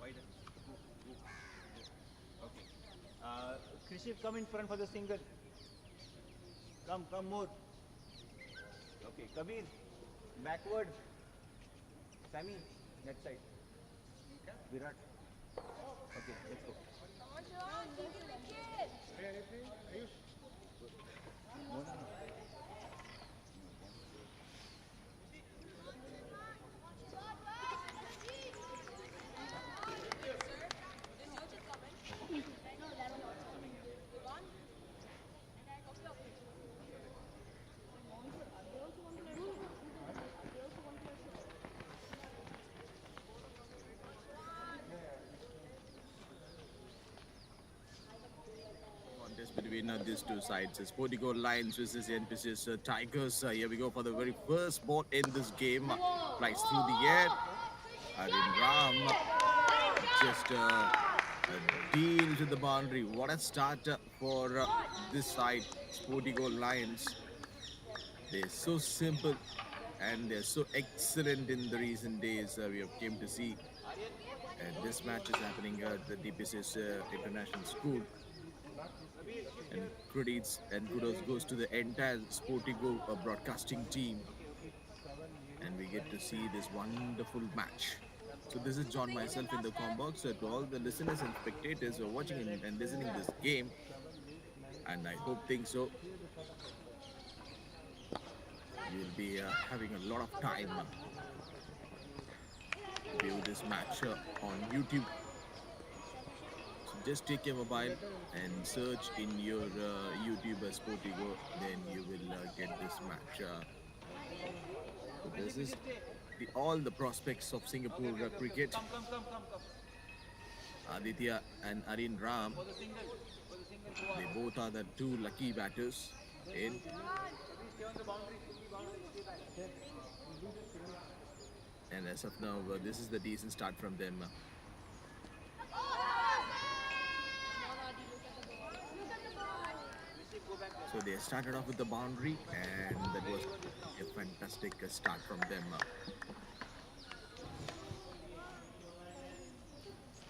Okay. Krishif, come in front for the single. Come more. Okay, Kabir, backward. Sammy, that side. Virat. Okay, let's go. Contest between these two sides. SportyGo Lions versus NPSIS Tigers. Here we go for the very first ball in this game. Flies through the air. Arin Ram just deals with the boundary. What a start for this side, SportyGo Lions. They're so simple and they're so excellent in the recent days we have came to see. And this match is happening at the DPS International School. And credits and kudos goes to the entire SportyGo broadcasting team. And we get to see this wonderful match. So this is John myself in the com box. So to all the listeners and spectators who are watching and listening this game, and I hope think so, you'll be having a lot of time to view this match on YouTube. So just take your mobile and search in your YouTube SportyGo, then you will get this match. So this is all the prospects of Singapore cricket. Aditya and Arin Ram, they both are the two lucky batters in. And as of now, this is the decent start from them. So they started off with the boundary, and that was a fantastic start from them.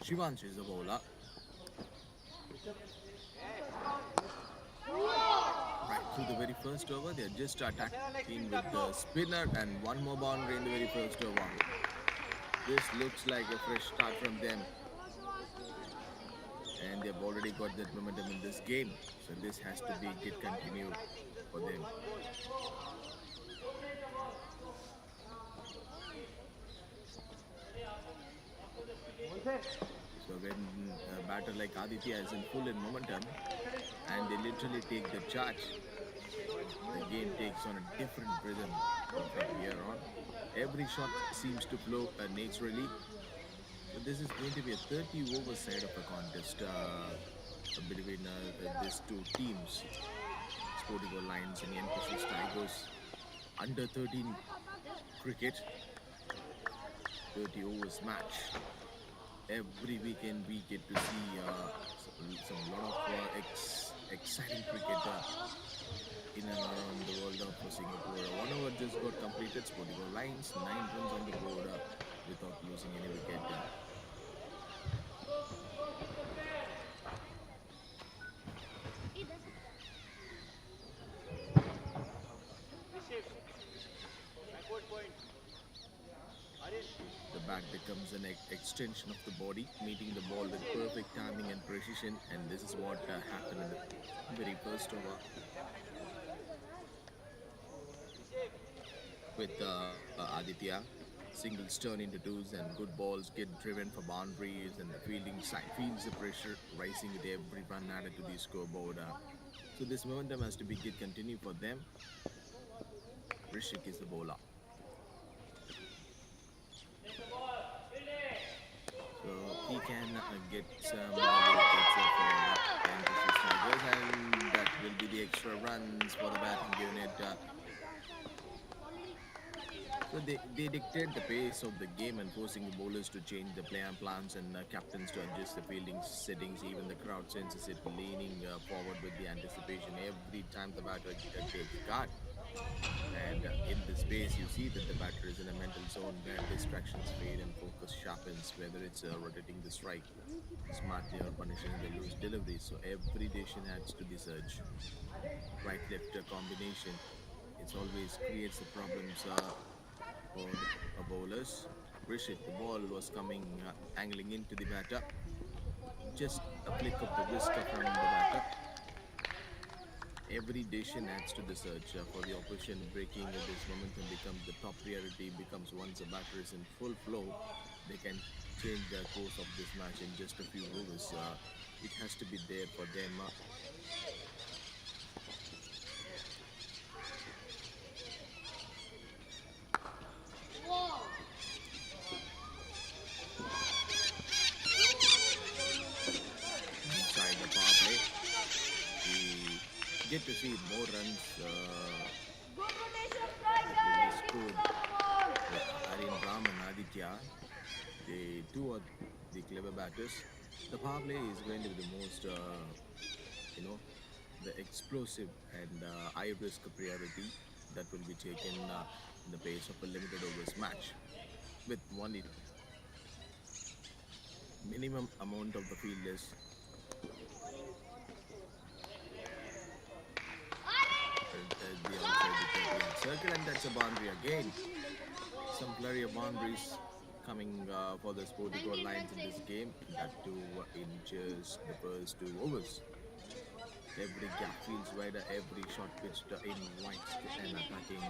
Shivansh is the bowler. Right through the very first over, they are just attacking with the spinner and one more boundary in the very first over. This looks like a fresh start from them. And they've already got that momentum in this game. So this has to be get continued for them. So when a batter like Aditya is in full in momentum and they literally take the charge, the game takes on a different rhythm from here on. Every shot seems to flow naturally. So this is going to be a 30 over side of a contest between these two teams, SportyGo Lions and NPSIS Tigers. Under 13 cricket, 30 overs match. Every weekend we get to see some lot of exciting cricket in and around the world of Singapore. 1 over just got completed. SportyGo Lions 9 runs on the board without losing any wicket. The bat becomes an extension of the body, meeting the ball with perfect timing and precision, and this is what happened in the very first over. With Aditya, singles turn into twos and good balls get driven for boundaries, and the fielding side feels the pressure rising with every run added to the scoreboard. So this momentum has to be continued for them. Rishik is the bowler. So he can get some wickets for NPSIS Tigers, and that will be the extra runs for the batting unit. So they dictate the pace of the game and forcing the bowlers to change the plans and captains to adjust the fielding settings. Even the crowd senses it leaning forward with the anticipation every time the batter takes the card. And in this space, you see that the batter is in a mental zone where distractions fade and focus sharpens, whether it's rotating the strike smartly or punishing the loose delivery. So every decision adds to the surge. Right-left combination, it always creates the problems for the bowlers. Rishit, the ball was coming, angling into the batter. Just a flick of the wrist from the batter. Every decision adds to the surge for the opposition. Breaking this momentum becomes the top priority. Becomes once a batter is in full flow, they can change the course of this match in just a few overs. It has to be there for them. Inside the power play, we get to see more runs that will be scored. Arin Ram and Aditya, the two are the clever batters. The power play is going to be the most, you know, the explosive and high risk priority that will be taken in the pace of a limited overs match with only minimum amount of the fielders. The outside the 30 circle, and that's a boundary again. Some flurry of boundaries coming for the SportyGo Lions in this game. That too in just the first 2 overs. Every gap feels wider, every shot pitched in wide and attacking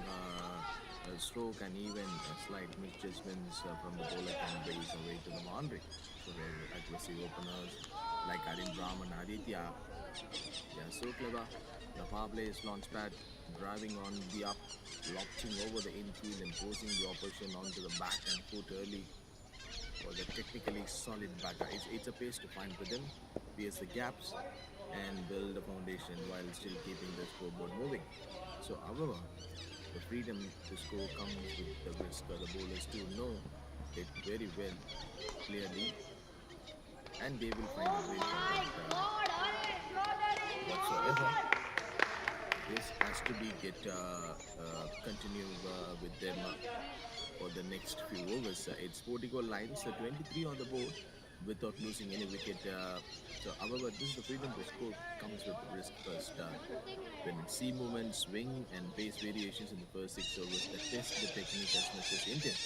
stroke, and even slight misjudgments from the bowler can raise away to the boundary. So aggressive openers like Arin Ram and Aditya, they are so clever. The power play is launch pad, driving on the up, lofting over the infield and forcing the opposition onto the back and foot early for the technically solid batter. It's a pace to find rhythm, pierce the gaps, and build a foundation while still keeping the scoreboard moving. So, however, the freedom to score comes with the risk. The bowlers do know it very well, clearly, and they will find a way for that whatsoever. This has to be continue with them for the next few overs. It's SportyGo Lions, 23 on the board without losing any wicket. So, however, this is the freedom to score comes with the risk first. When see movement, swing, and pace variations in the first 6 overs that test the technique as much as intent.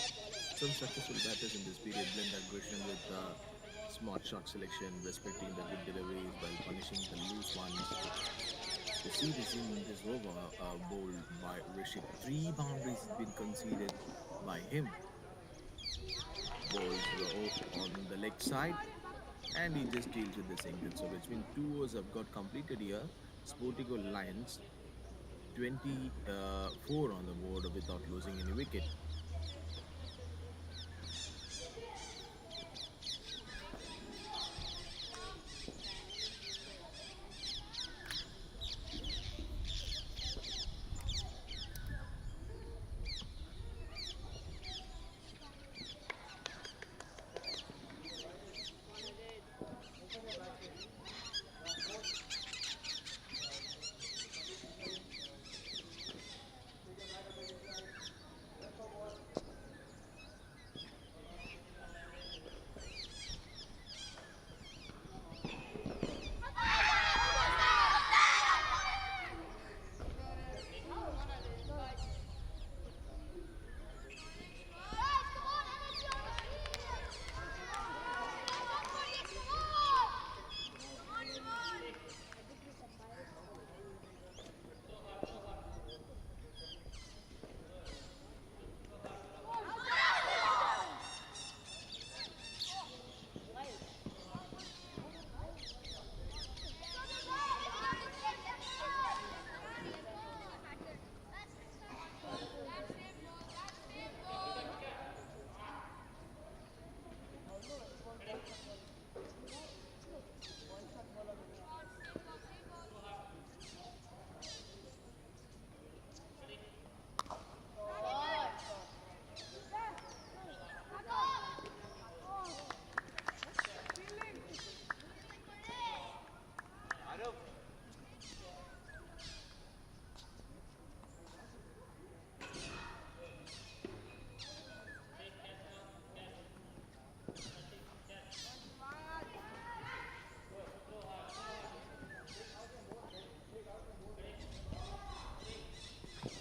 Some successful batters in this period blend aggression with smart shot selection, respecting the good deliveries while punishing the loose ones. The seed is in this over bowled by Rishit. 3 boundaries have been conceded by him. Balls on the leg side, and he just deals with the single. So between 2 overs have got completed here. SportyGo Lions 24 on the board without losing any wicket.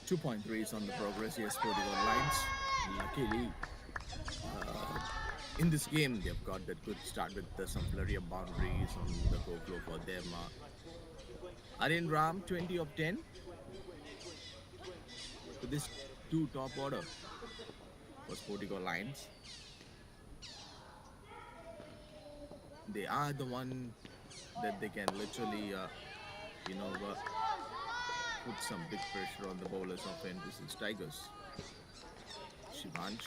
2.3 is on the progress here, SportyGo lines. Luckily, in this game, they've got that good start with some flurry of boundaries on the go flow for them. Aryan Ram, 20 of 10. With this two top order for SportyGo lines. They are the one that they can literally, put some big pressure on the bowlers of NPSIS Tigers. Shivansh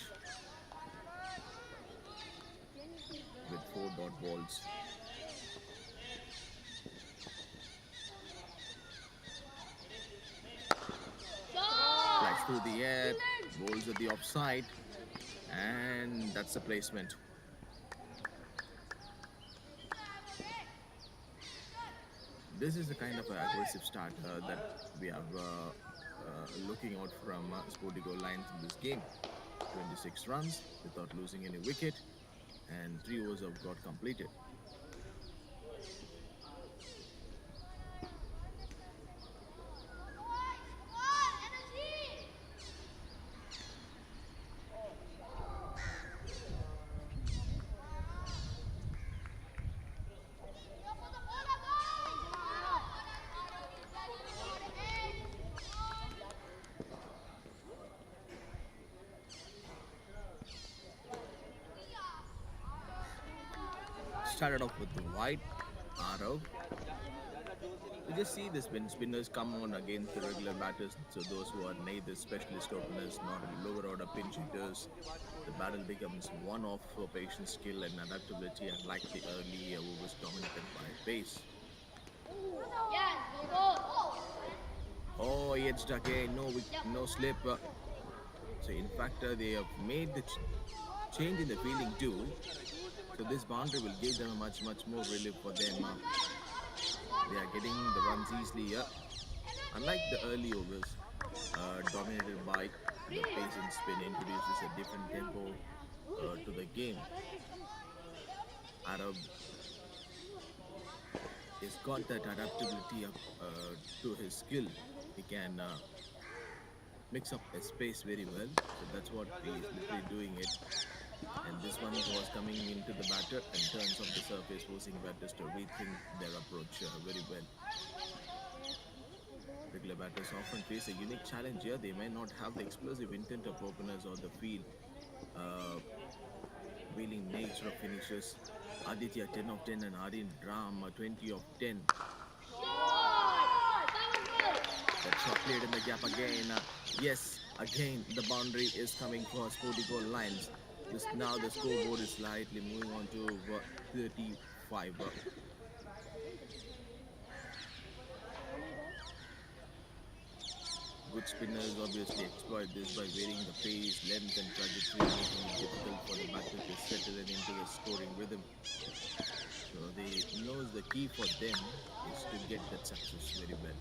with 4 dot balls. Flies through the air, bowls at the offside, and that's the placement. This is the kind of aggressive start that we are looking out from SportyGo lines in this game. 26 runs without losing any wicket, and 3 overs have got completed. Started off with the wide arrow. You just see the spinners come on against the regular batters. So those who are neither specialist openers nor lower order pinch hitters, the battle becomes one of patience, skill, and adaptability. Unlike the early overs dominated by pace. Oh, he edged again. No slip. So in fact, they have made the change in the fielding too. So this boundary will give them a much more relief for them. They are getting the runs easily here. Unlike the early overs, dominated by the pace and spin, introduces a different tempo to the game. Arab has got that adaptability to his skill. He can mix up a space very well. So that's what he is literally doing it. And this one was coming into the batter and turns off the surface, forcing batters to rethink their approach very well. Regular batters often face a unique challenge here. They may not have the explosive intent of openers or the field wheeling nature of finishers. Aditya 10 of 10 and Aryan Ram 20 of 10. That shot played in the gap again. Yes, again the boundary is coming for SportyGo lines. Now the scoreboard is slightly moving on to 35. Good spinners obviously exploit this by varying the pace, length and trajectory, making it difficult for the batter to settle it into the scoring rhythm. So they knows the key for them is to get that success very well.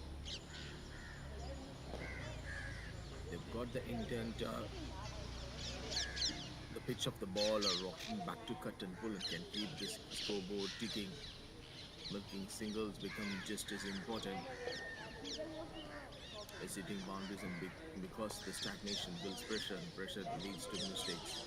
They've got the intent, the pitch of the ball or rocking back to cut and pull and can keep this scoreboard ticking. Milking singles become just as important as hitting boundaries, and because the stagnation builds pressure and pressure leads to mistakes.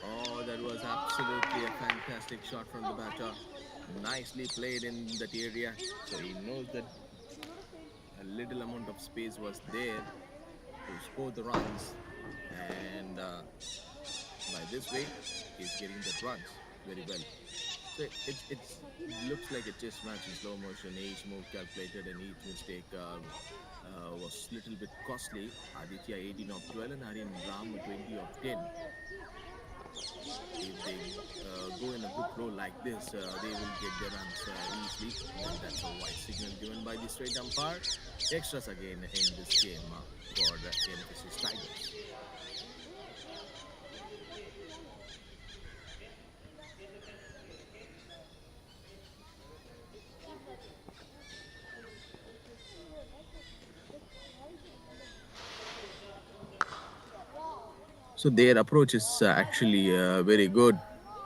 Oh, that was absolutely a fantastic shot from the batter. Nicely played in that area. So he knows that a little amount of space was there to score the runs, and by this way he's getting the runs very well. So it looks like a chess match in slow motion. Each move calculated and each mistake was a little bit costly. Aditya 18 of 12 and Aryan Ram 20 of 10. If they go in a good flow like this, they will get their runs easily. And that's a white signal given by the straight umpire. Extras again in this game for the NPSIS Tigers. So their approach is actually very good.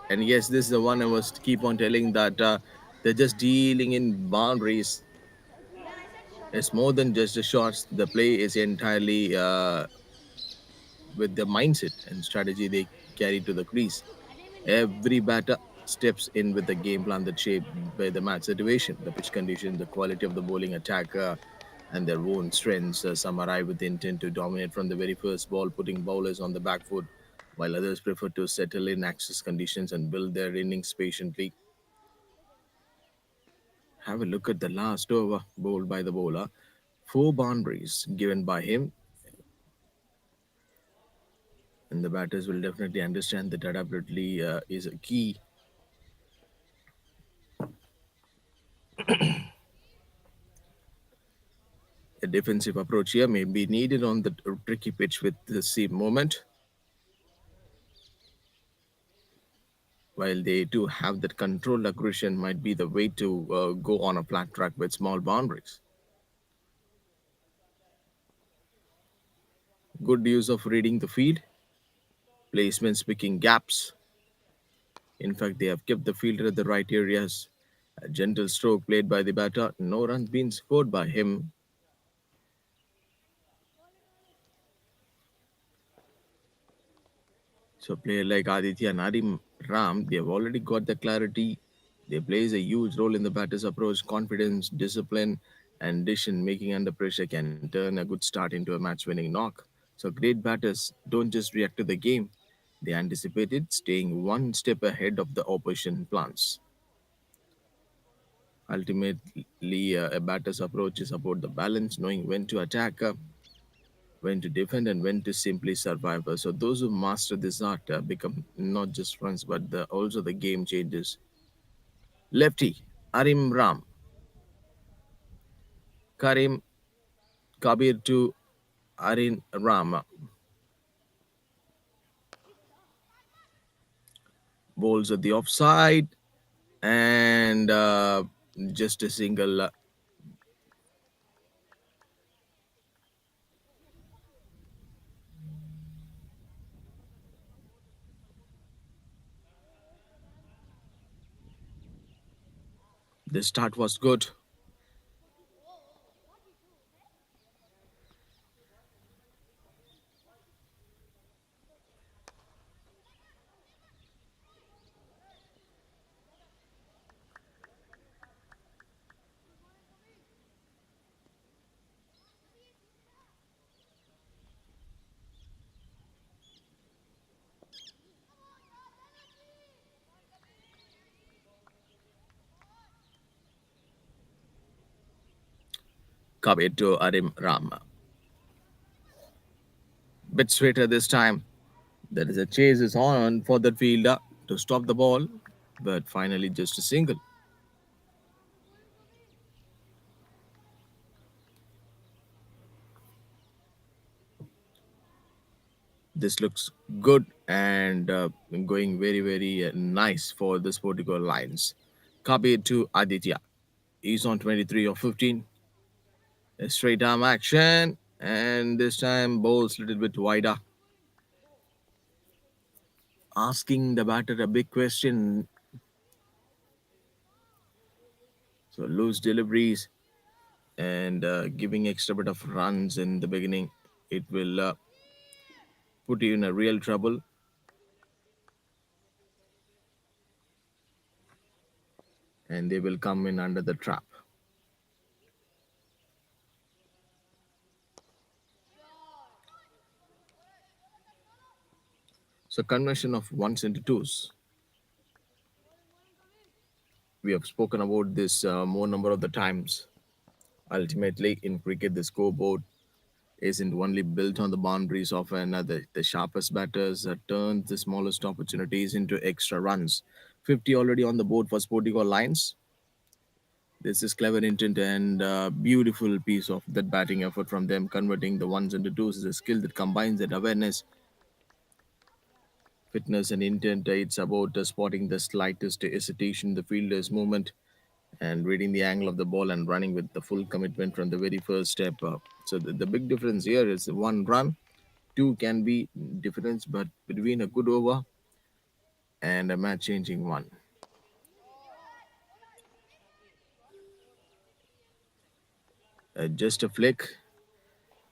And yes, this is the one I was keep on telling that they're just dealing in boundaries. It's more than just the shots. The play is entirely with the mindset and strategy they carry to the crease. Every batter steps in with the game plan that shaped by the match situation, the pitch condition, the quality of the bowling attack, and their own strengths. Some arrive with the intent to dominate from the very first ball, putting bowlers on the back foot, while others prefer to settle in access conditions and build their innings patiently. Have a look at the last over bowled by the bowler. Four boundaries given by him, and the batters will definitely understand that adaptability is a key. A defensive approach here may be needed on the tricky pitch with the seam moment, while they do have that controlled aggression might be the way to go on a flat track with small boundaries. Good use of reading the field, placements picking gaps. In fact, they have kept the fielder at the right areas. A gentle stroke played by the batter, no runs being scored by him. So player like Aditya and Arim Ram, they have already got the clarity. They plays a huge role in the batter's approach, confidence, discipline, and decision making under pressure can turn a good start into a match-winning knock. So great batters don't just react to the game; they anticipate it, staying one step ahead of the opposition plans. Ultimately, a batter's approach is about the balance, knowing when to attack, when to defend, and when to simply survive. So those who master this art become not just runs, but also the game changers. Lefty, Arim Ram, Karim Kabir to Arin Ram. Balls at the offside, and just a single. The start was good. Kabir to Arim Ram. Bit straighter this time. There is a chase is on for the fielder to stop the ball, but finally just a single. This looks good and going very nice for the SportyGo Lions. Kabir to Aditya. He's on 23 or 15. A straight arm action, and this time bowls a little bit wider. Asking the batter a big question. So loose deliveries and giving extra bit of runs in the beginning. It will put you in a real trouble. And they will come in under the trap. So conversion of ones into twos. We have spoken about this more number of the times. Ultimately, in cricket, the scoreboard isn't only built on the boundaries of another. The sharpest batters turn the smallest opportunities into extra runs. 50 already on the board for SportyGo Lions. This is clever intent and beautiful piece of that batting effort from them. Converting the ones into twos is a skill that combines that awareness, fitness, and intent. It's about spotting the slightest hesitation, the fielder's movement, and reading the angle of the ball and running with the full commitment from the very first step. So the big difference here is one run, two can be difference, but between a good over and a match-changing one. Just a flick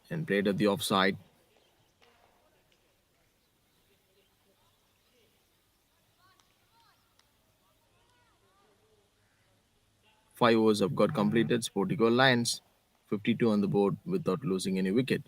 and played at the offside. 5 overs have got completed. SportyGo Lions 52 on the board without losing any wicket.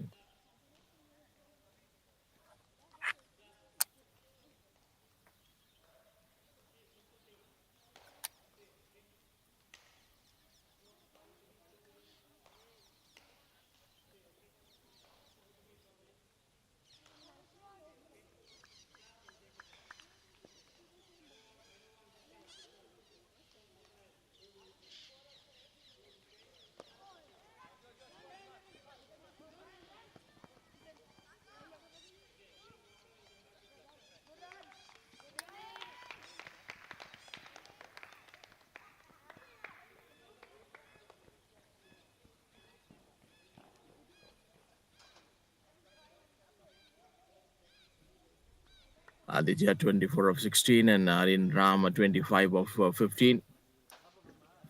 Aditya 24 of 16 and Aryan Ram 25 of 15.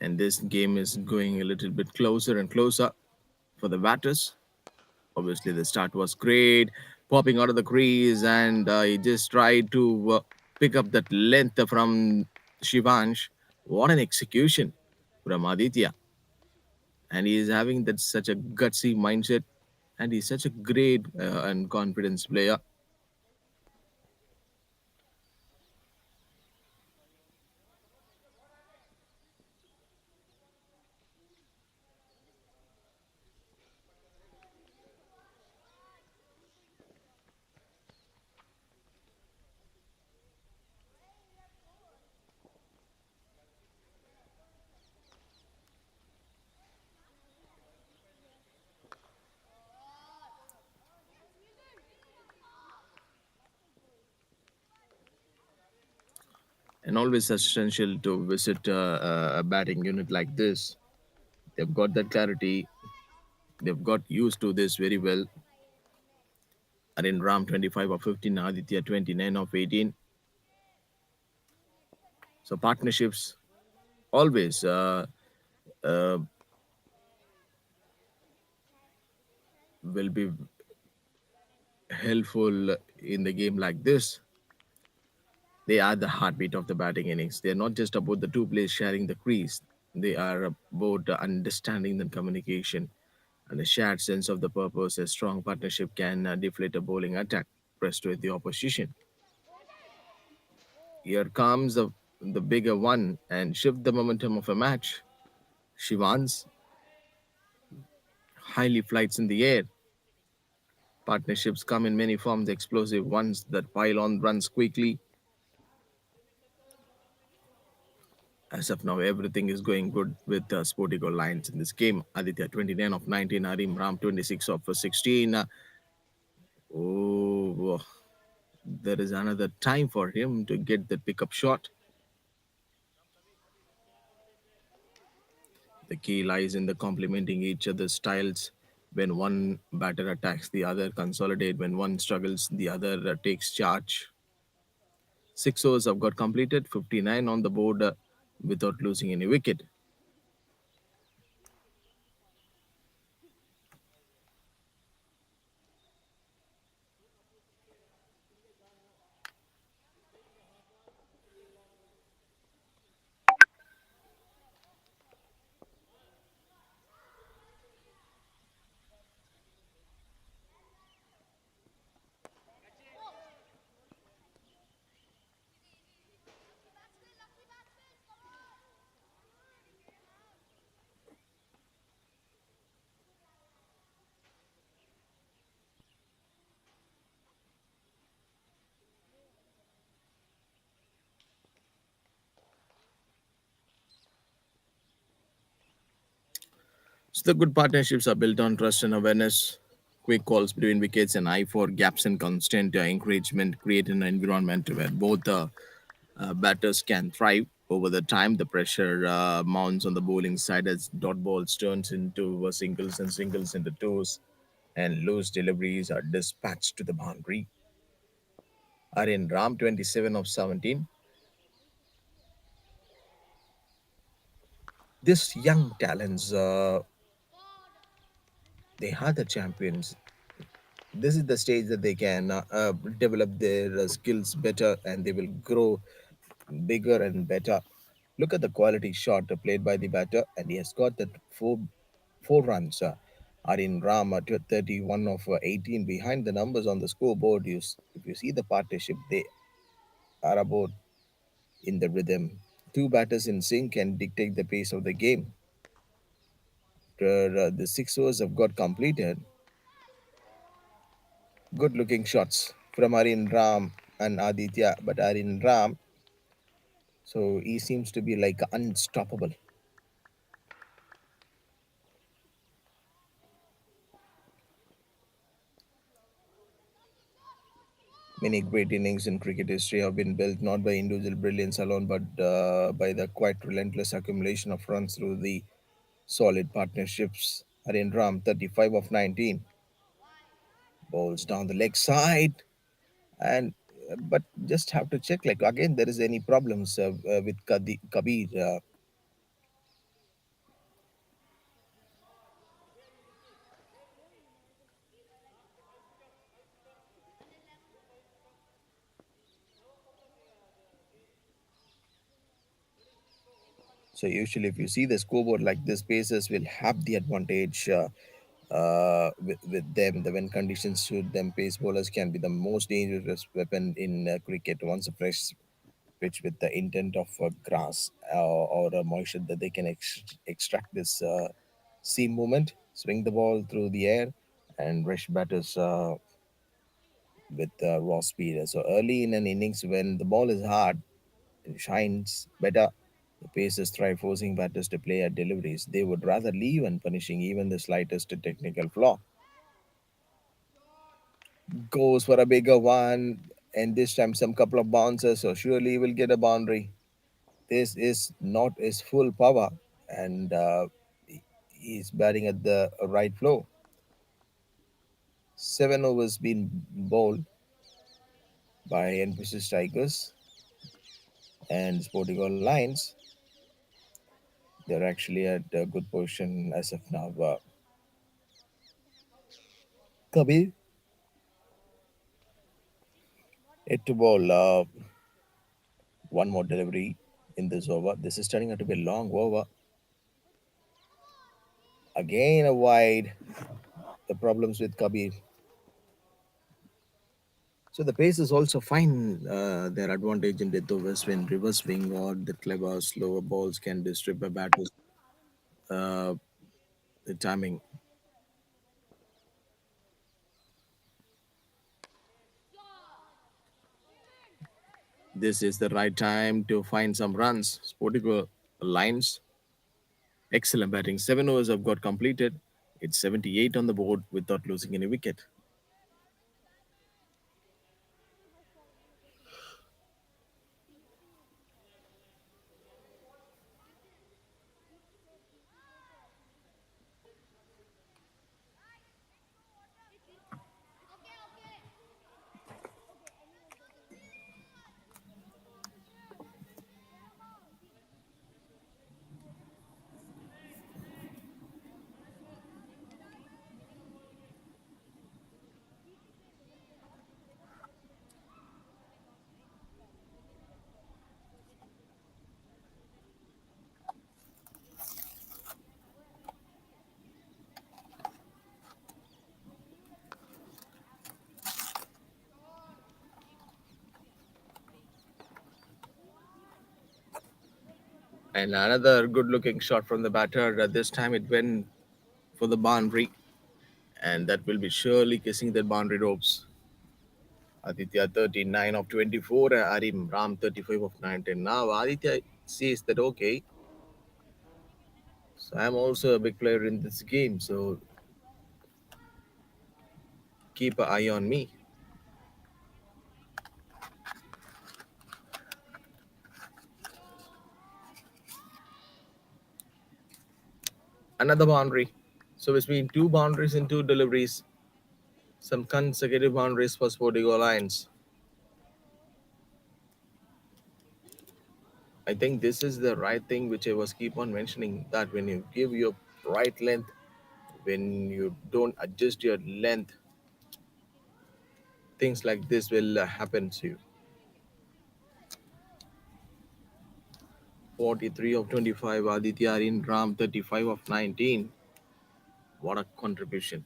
And this game is going a little bit closer and closer for the batters. Obviously, the start was great, popping out of the crease, and he just tried to pick up that length from Shivansh. What an execution from Aditya! And he is having that such a gutsy mindset, and he's such a great and confidence player. And always essential to visit a batting unit like this. They've got that clarity. They've got used to this very well. Arin Ram 25 of 15, Aditya 29 of 18. So partnerships always uh, will be helpful in the game like this. They are the heartbeat of the batting innings. They are not just about the two players sharing the crease. They are about understanding and communication and a shared sense of the purpose. A strong partnership can deflate a bowling attack, frustrate the opposition. Here comes the bigger one and shift the momentum of a match. Shivans highly flights in the air. Partnerships come in many forms, explosive ones that pile on runs quickly. As of now, everything is going good with SportyGo Lions in this game. Aditya 29 of 19, Arim Ram 26 of 16. Oh, there is another time for him to get the pickup shot. The key lies in the complementing each other's styles. When one batter attacks, the other consolidate. When one struggles, the other takes charge. 6 overs have got completed, 59 on the board without losing any wicket. So the good partnerships are built on trust and awareness. Quick calls between wickets and eye for gaps and constant encouragement create an environment where both batters can thrive. Over the time, the pressure mounts on the bowling side as dot balls turns into singles and singles into toes. and loose deliveries are dispatched to the boundary. Aryan Ram, 27 of 17. This young talents, they are the champions. This is the stage that they can develop their skills better and they will grow bigger and better. Look at the quality shot played by the batter, and he has got that four runs. Aryan Ram at 31 of 18 behind the numbers on the scoreboard. If you see the partnership, they are about in the rhythm. Two batters in sync can dictate the pace of the game. The 6 overs have got completed. Good looking shots from Aryan Ram and Aditya, but Aryan Ram, so he seems to be like unstoppable. Many great innings in cricket history have been built not by individual brilliance alone, but by the quite relentless accumulation of runs through the solid partnerships. Aryan Ram, 35 of 19, bowls down the leg side, and but just have to check like again there is any problems with Kabir. So usually, if you see the scoreboard like this, Pacers will have the advantage with them. The when conditions suit them, pace bowlers can be the most dangerous weapon in cricket. Once a fresh pitch with the intent of grass or a moisture that they can extract this seam movement, swing the ball through the air, and rush batters with raw speed. So early in an innings, when the ball is hard, it shines better. The Pacers try forcing batters to play at deliveries. They would rather leave and punishing even the slightest technical flaw. Goes for a bigger one, and this time some couple of bounces, so surely he will get a boundary. This is not his full power, and he's batting at the right flow. 7 overs been bowled by NPSIS Tigers and SportyGo Lions. They're actually at a good position as of now. Kabir, it to bowl one more delivery in this over. This is turning out to be a long over. Again, a wide. The problems with Kabir. So the Pacers also find their advantage in death overs when reverse swing or the clever slower balls can disturb a batter's uh, timing. This is the right time to find some runs. Sportico Lines, excellent batting. 7 overs have got completed. It's 78 on the board without losing any wicket. And another good looking shot from the batter. This time it went for the boundary, and that will be surely kissing the boundary ropes. Aditya 39 of 24, and Arim Ram 35 of 19. Now Aditya says that okay, so I'm also a big player in this game, so keep an eye on me. Another boundary. So it's been two boundaries and two deliveries. Some consecutive boundaries for SportyGo Alliance. I think this is the right thing which I was keep on mentioning, that when you give your right length, when you don't adjust your length, things like this will happen to you. 43 of 25, Aditya in Ram 35 of 19. What a contribution.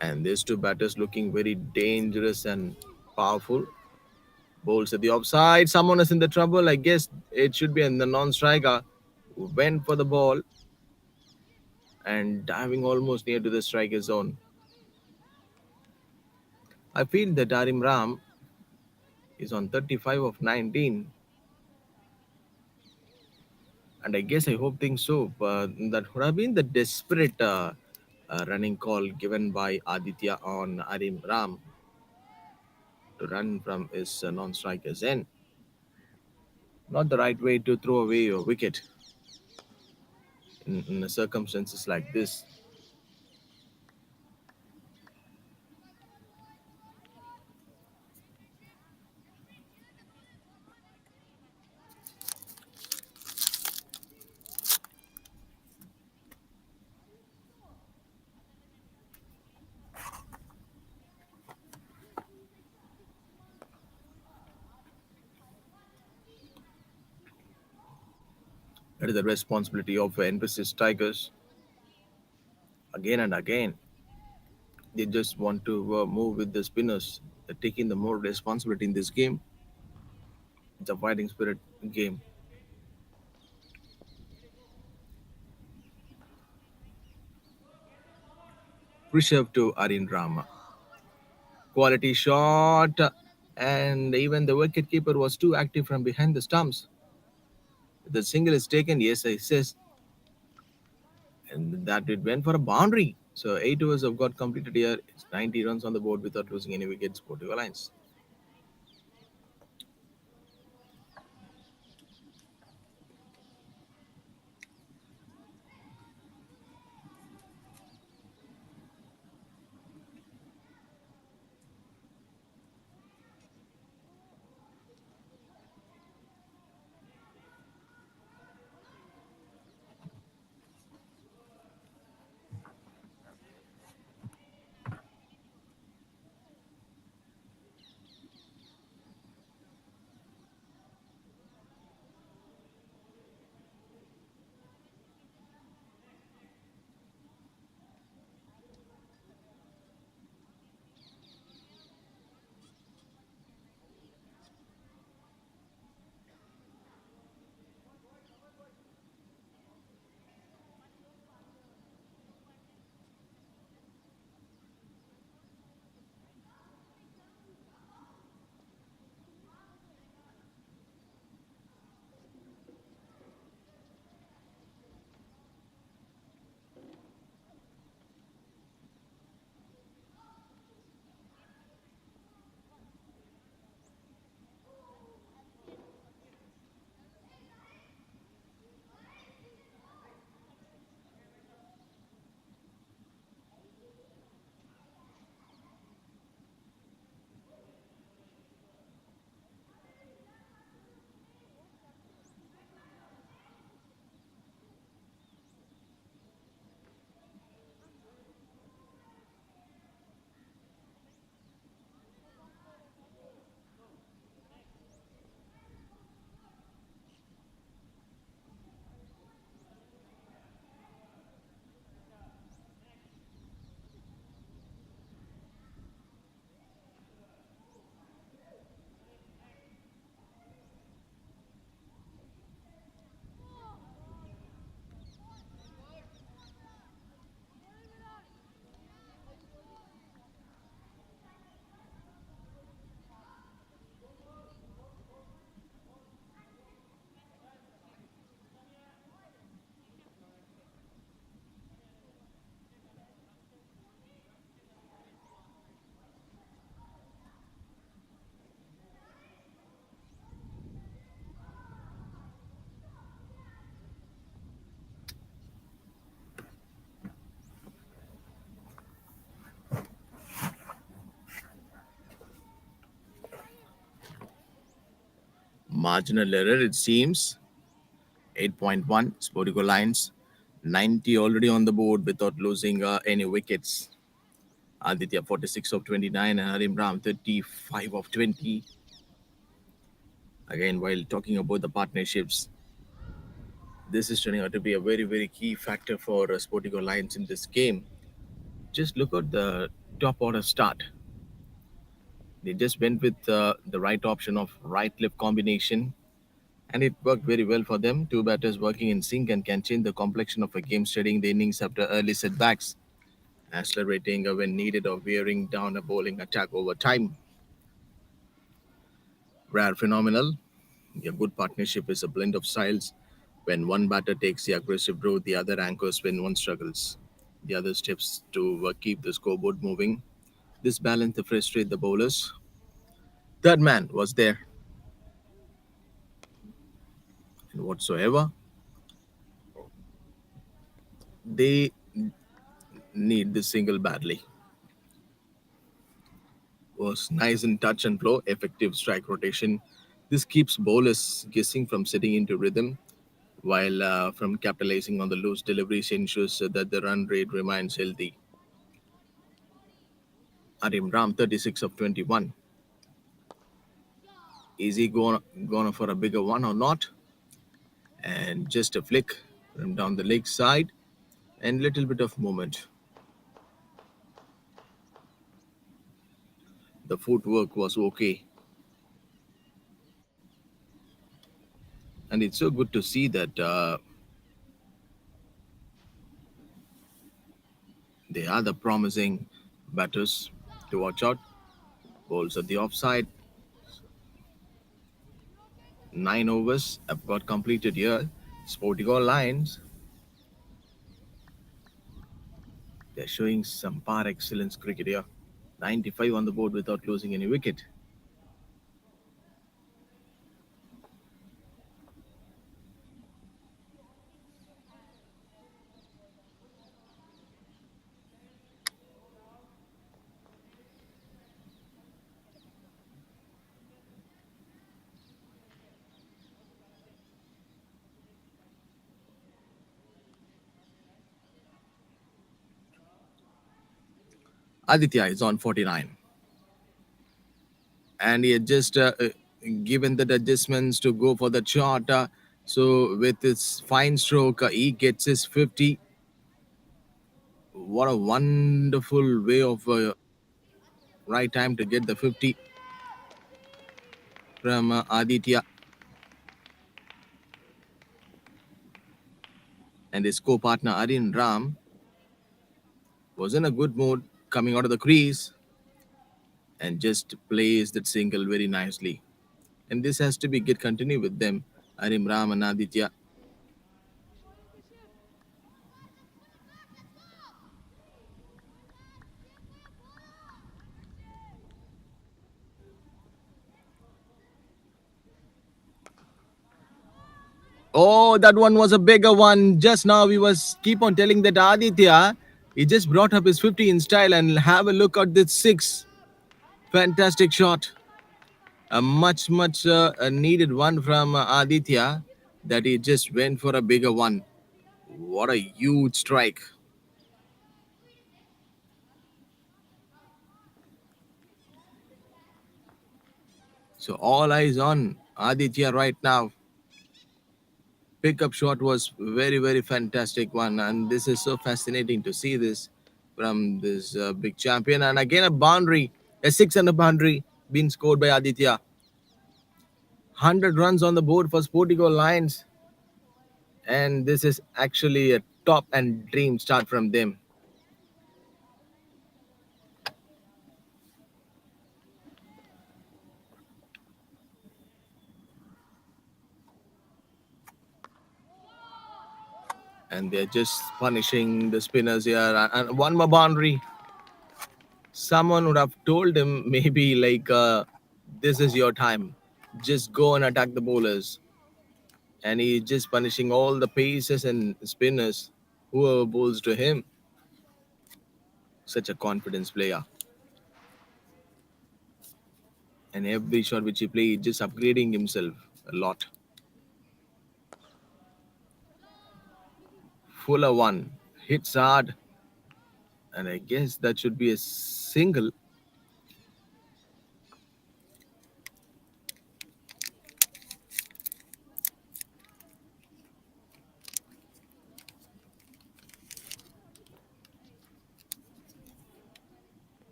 And these two batters looking very dangerous and powerful. Bowls at the offside. Someone is in the trouble. I guess it should be in the non-striker who went for the ball and diving almost near to the striker zone. I feel that Arim Ram is on 35 of 19. And I guess I hope things so. But that would have been the desperate running call given by Aditya on Arim Ram to run from his non-striker's end. Not the right way to throw away your wicket in circumstances like this. That is the responsibility of NPSIS Tigers. Again and again, they just want to move with the spinners. They're taking the more responsibility in this game. It's a fighting spirit game. Rishabh to Arin Rama. Quality shot, and even the wicketkeeper was too active from behind the stumps. The single is taken, yes, I says, and that it went for a boundary. So 8 overs have got completed here. It's 90 runs on the board without losing any wickets for two Alliance. Marginal error, it seems. 8.1, SportyGo Lions. 90 already on the board without losing any wickets. Aditya 46 of 29 and Harim Ram 35 of 20. Again, while talking about the partnerships, this is turning out to be a very, very key factor for SportyGo Lions in this game. Just look at the top order start. They just went with the right option of right-left combination, and it worked very well for them. Two batters working in sync and can change the complexion of a game, studying the innings after early setbacks, accelerating when needed or wearing down a bowling attack over time. Rare phenomenal. A good partnership is a blend of styles. When one batter takes the aggressive route, the other anchors when one struggles. The other steps to keep the scoreboard moving. This balance to frustrate the bowlers. Third man was there, and whatsoever they need this single badly. Was nice in touch and flow, effective strike rotation. This keeps bowlers guessing from setting into rhythm, while from capitalizing on the loose deliveries ensures that the run rate remains healthy. Arim Ram 36 of 21. Is he going for a bigger one or not? And just a flick from down the leg side and little bit of movement. The footwork was okay. And it's so good to see that they are the promising batters to watch out. Balls at the offside. 9 overs have got completed here. SportyGo Lions, they're showing some par excellence cricket here. 95 on the board without losing any wicket. Aditya is on 49. And he had just given the adjustments to go for the shot. So with his fine stroke, he gets his 50. What a wonderful way of right time to get the 50 from Aditya. And his co-partner Arin Ram was in a good mood coming out of the crease and just plays that single very nicely. And this has to be get continue with them, Arim Ram and Aditya. Oh, that one was a bigger one. Just now we was keep on telling that Aditya, he just brought up his 50 in style and have a look at this six. Fantastic shot. A much a needed one from Aditya that he just went for a bigger one. What a huge strike. So all eyes on Aditya right now. Pickup shot was very fantastic one, and this is so fascinating to see this from this big champion. And again a boundary, a six and a boundary being scored by Aditya. 100 runs on the board for SportyGo Lions, and this is actually a top and dream start from them. And they're just punishing the spinners here. And one more boundary. Someone would have told him maybe like, this is your time. Just go and attack the bowlers. And he's just punishing all the pacers and spinners, whoever bowls to him. Such a confidence player. And every shot which he plays, just upgrading himself. a lot. Fuller one hits hard, and I guess that should be a single.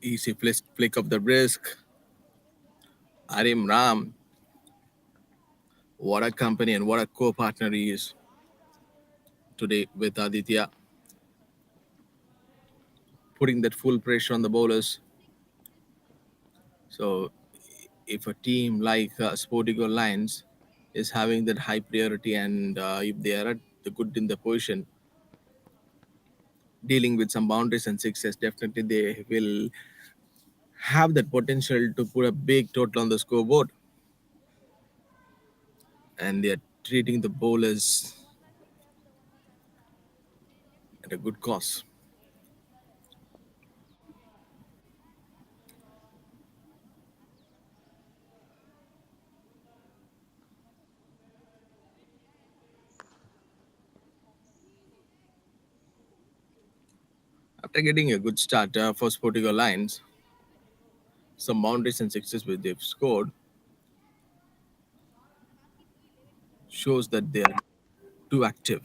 Easy flick of the wrist. Arim Ram, what a company and what a co-partner he is today with Aditya, putting that full pressure on the bowlers. So if a team like SportyGo Lions is having that high priority, and if they are at the good in the position, dealing with some boundaries and sixes, definitely they will have that potential to put a big total on the scoreboard. And they are treating the bowlers at a good cause. After getting a good start for SportyGo Lions, some boundaries and sixes which they've scored shows that they are too active.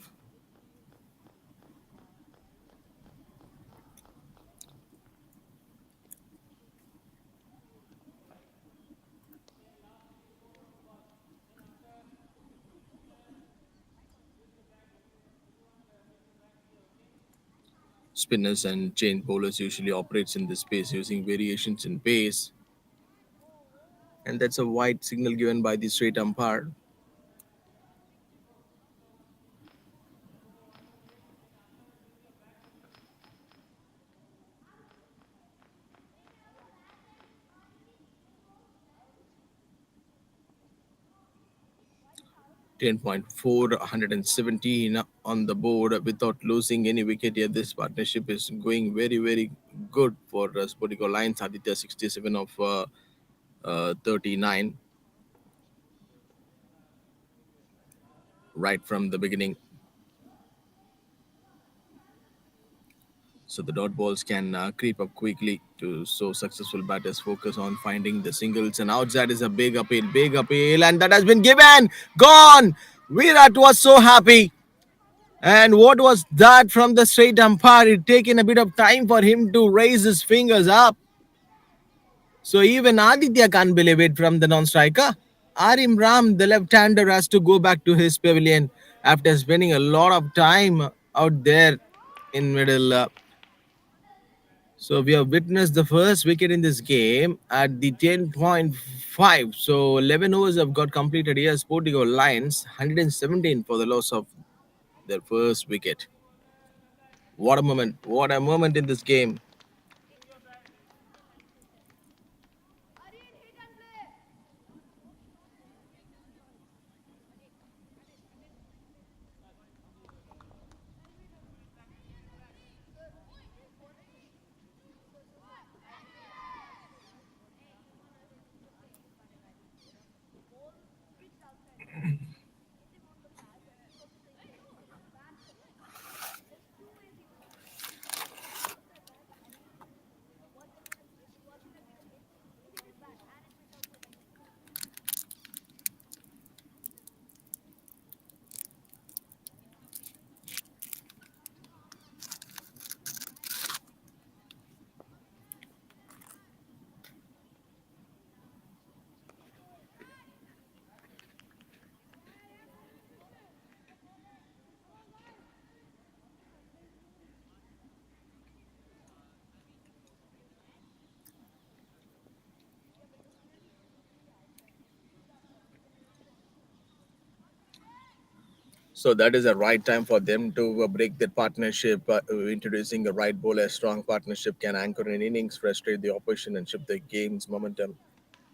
Spinners and chain bowlers usually operates in this space using variations in pace, and that's a wide signal given by the straight umpire. 10.4, 117 on the board without losing any wicket here. This partnership is going very, very good for SportyGo Lions. Aditya 67 of 39 right from the beginning. So the dot balls can creep up quickly to so successful batters focus on finding the singles. And outside is a big appeal, and that has been given. Gone! Virat was so happy. And what was that from the straight umpire? It taken a bit of time for him to raise his fingers up. So even Aditya can't believe it from the non-striker. Arim Ram, the left-hander, has to go back to his pavilion after spending a lot of time out there in middle. So we have witnessed the first wicket in this game at the 10.5. So 11 overs have got completed here. SportyGo Lions 117 for the loss of their first wicket. What a moment! What a moment in this game. So that is the right time for them to break their partnership. Introducing a right bowler, a strong partnership can anchor an innings, frustrate the opposition, and shift the game's momentum.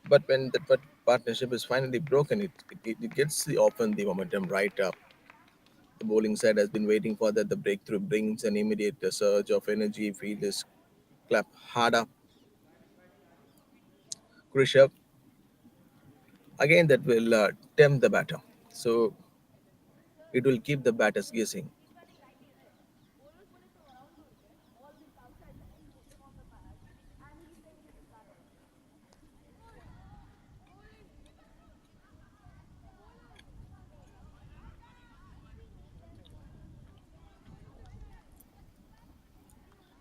But when the partnership is finally broken, it gets often the momentum right up. The bowling side has been waiting for that. The breakthrough brings an immediate surge of energy. Fielders clap harder. Krishav, again, that will tempt the batter. So it will keep the batters guessing.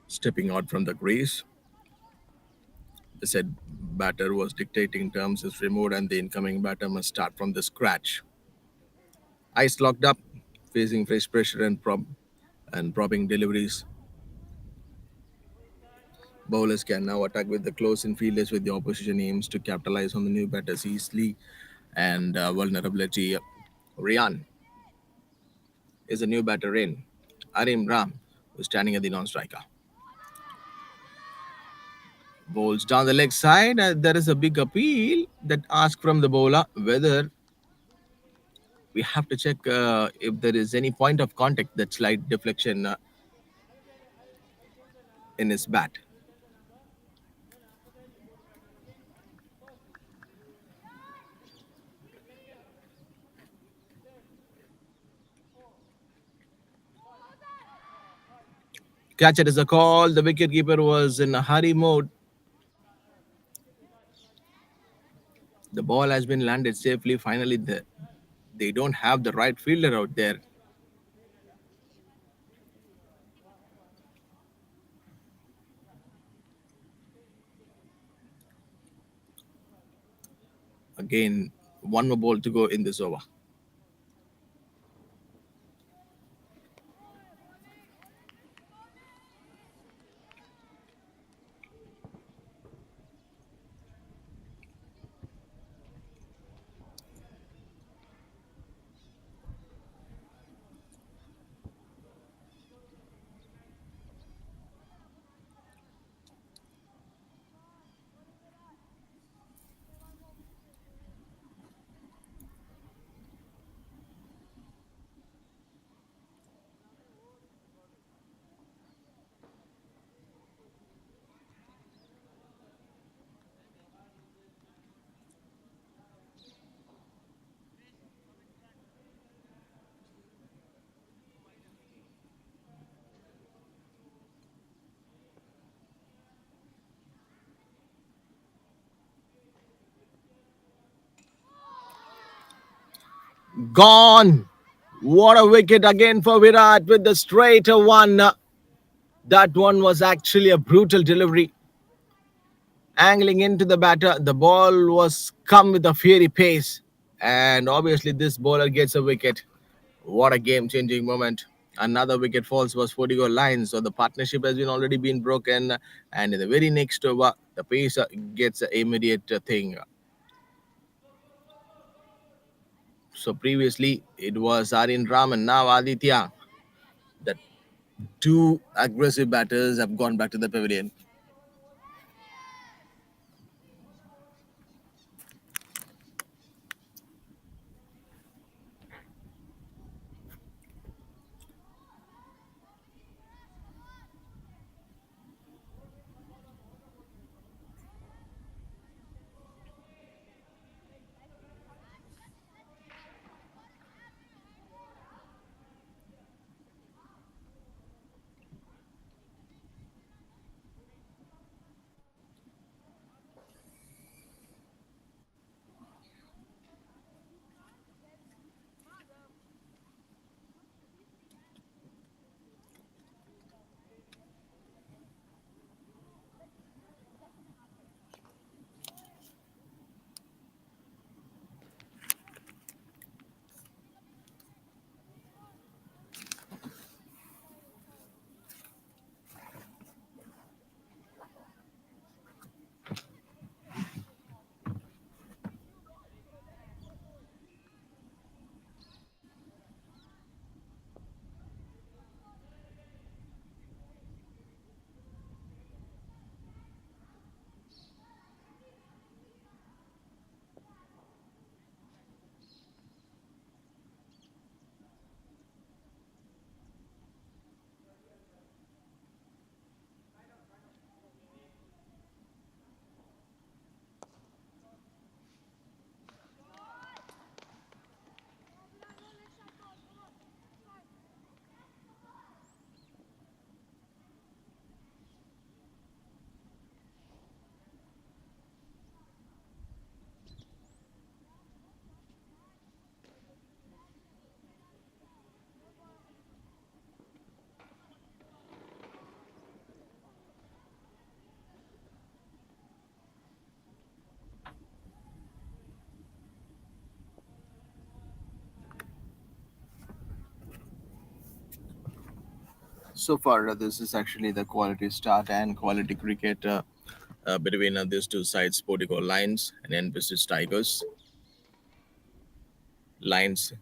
Stepping out from the crease, the said batter was dictating terms is removed, and the incoming batter must start from the scratch. Eyes locked up, facing fresh pressure and propping deliveries. Bowlers can now attack with the close in fielders with the opposition aims to capitalize on the new batters easily and vulnerability. Rian is a new batter in. Arim Ram, who's standing at the non-striker. Bowls down the leg side. There is a big appeal that asks from the bowler whether we have to check if there is any point of contact, that slight deflection in his bat. Catch it is a call. The wicketkeeper was in a hurry mode. The ball has been landed safely. Finally, they don't have the right fielder out there. Again, one more ball to go in this over. Gone. What a wicket again for Virat with the straighter one. That one was actually a brutal delivery. Angling into the batter, the ball was come with a fiery pace. And obviously, this bowler gets a wicket. What a game-changing moment. Another wicket falls for SportyGo line. So the partnership has been already been broken. And in the very next over, the pace gets an immediate thing. So previously, it was Arin Ram and now Aditya. The two aggressive batters have gone back to the pavilion. So far, this is actually the quality start and quality cricket between these two sides, SportyGo Lions and NPSIS Tigers. Lions,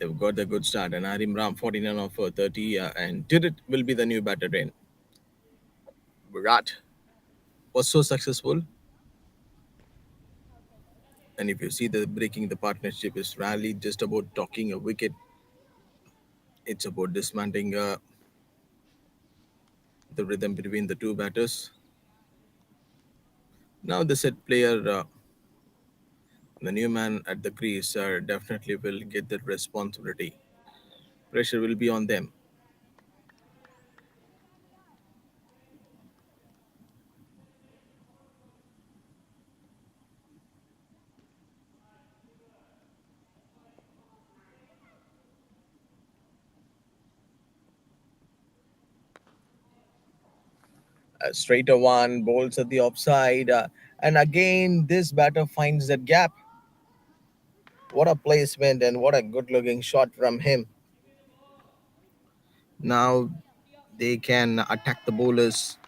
they've got a good start, and Arim Ram 49 of 30, and did it will be the new batter in. Virat was so successful, and if you see the breaking the partnership is rarely just about talking a wicket, it's about dismantling the rhythm between the two batters. Now the set player, the new man at the crease, definitely will get that responsibility. Pressure will be on them. A straighter one, bowls at the offside, and again this batter finds that gap. What a placement and what a good-looking shot from him. Now they can attack the bowlers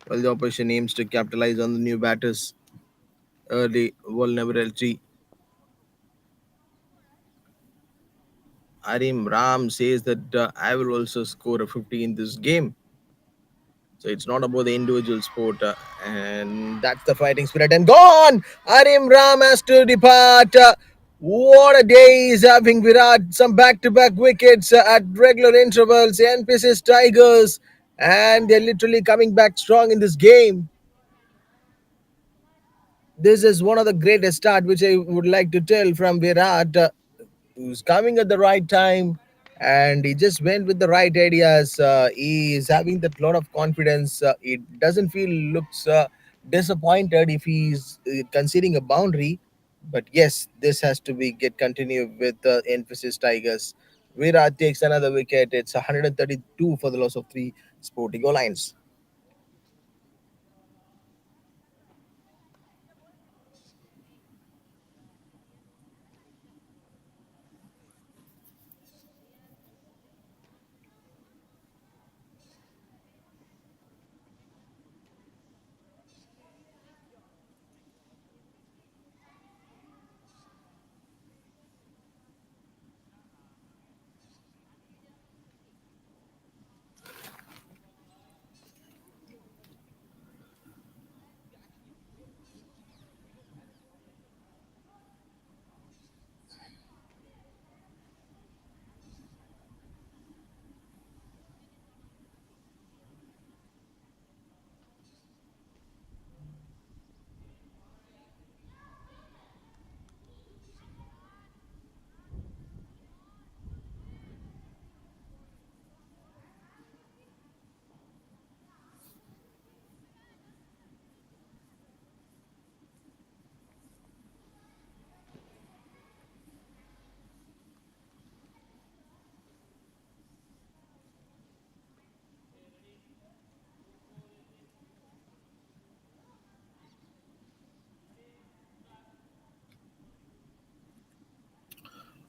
while the opposition aims to capitalize on the new batters' early vulnerability. Arim Ram says that I will also score a 50 in this game. So it's not about the individual sport, and that's the fighting spirit. And gone! Arim Ram has to depart. What a day he's having, Virat. Some back-to-back wickets at regular intervals. NPSIS Tigers, and they're literally coming back strong in this game. This is one of the greatest start which I would like to tell from Virat, who's coming at the right time, and he just went with the right ideas. He is having that lot of confidence. It doesn't feel looks disappointed if he's conceding a boundary, but yes, this has to be get continued with emphasis Tigers. Virat takes another wicket. It's 132 for the loss of three Sporting goal lines.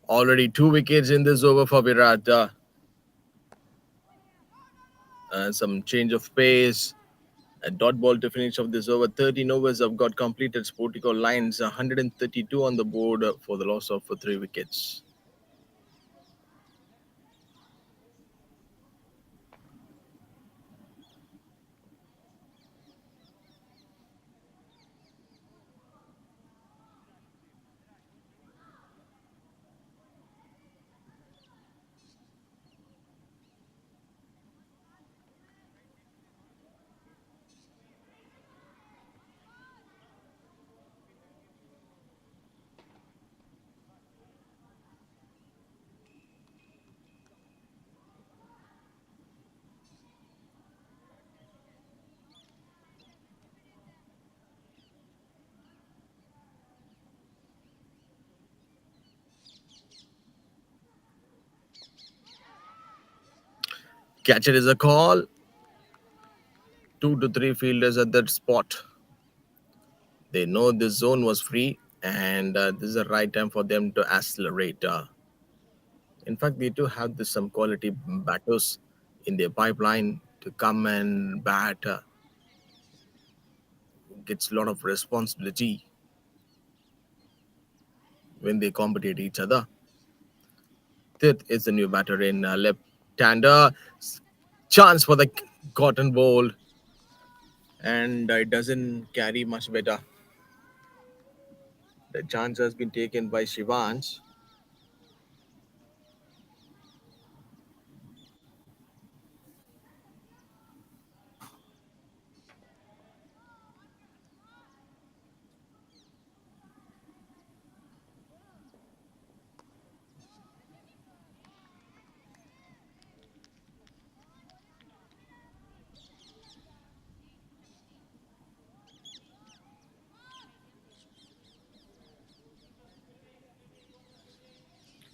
Already two wickets in this over for Virat. Some change of pace. A dot ball to finish off this over. 13 overs have got completed. Sportico lines 132 on the board for the loss of three wickets. Catcher is a call. Two to three fielders at that spot. They know this zone was free. and this is the right time for them to accelerate. In fact, they do have some quality batters in their pipeline to come and bat. Gets a lot of responsibility when they compete each other. Fifth is the new batter in left-hander. Chance for the cotton ball, and it doesn't carry much better. The chance has been taken by Shivansh.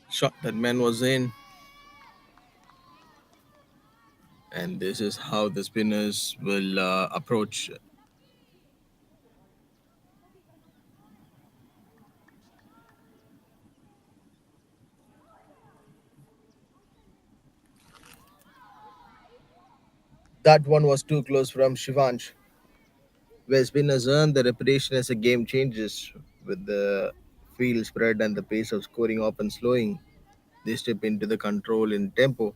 Shot that man was in, and this is how the spinners will approach. That one was too close from Shivansh. Where spinners earn the reputation as a game changes with the field spread and the pace of scoring often slowing. They step into the control in tempo,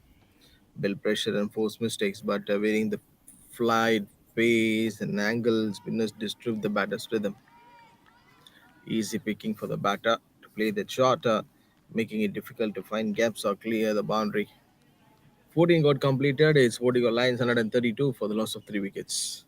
build pressure and force mistakes, but varying the flight, pace, and angle, spinners disturb the batter's rhythm. Easy picking for the batter to play the shot, making it difficult to find gaps or clear the boundary. 14 got completed. It's 40 got lines, 132 for the loss of 3 wickets.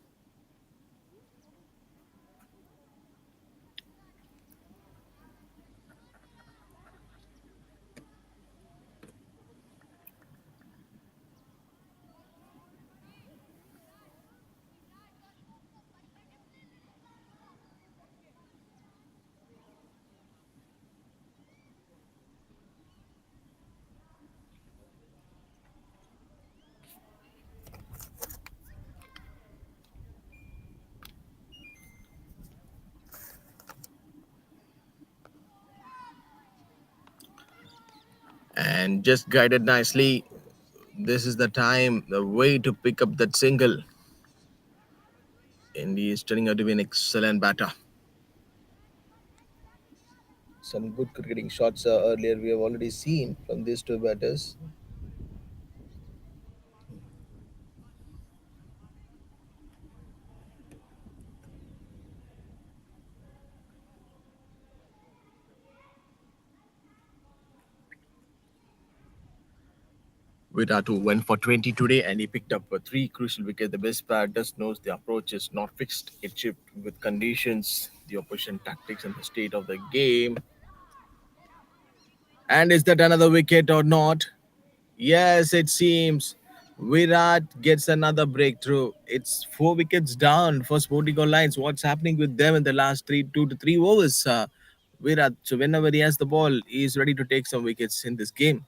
And just guided nicely. This is the time, the way to pick up that single. And he is turning out to be an excellent batter. Some good cricketing shots earlier we have already seen from these two batters. Viratu went for 20 today and he picked up 3 crucial wickets. The best player does knows the approach is not fixed. It shifts with conditions, the opposition tactics, and the state of the game. And is that another wicket or not? Yes, it seems. Virat gets another breakthrough. It's 4 wickets down for SportyGo Lions. What's happening with them in the last 2 to 3 overs? Virat, so whenever he has the ball, he's ready to take some wickets in this game.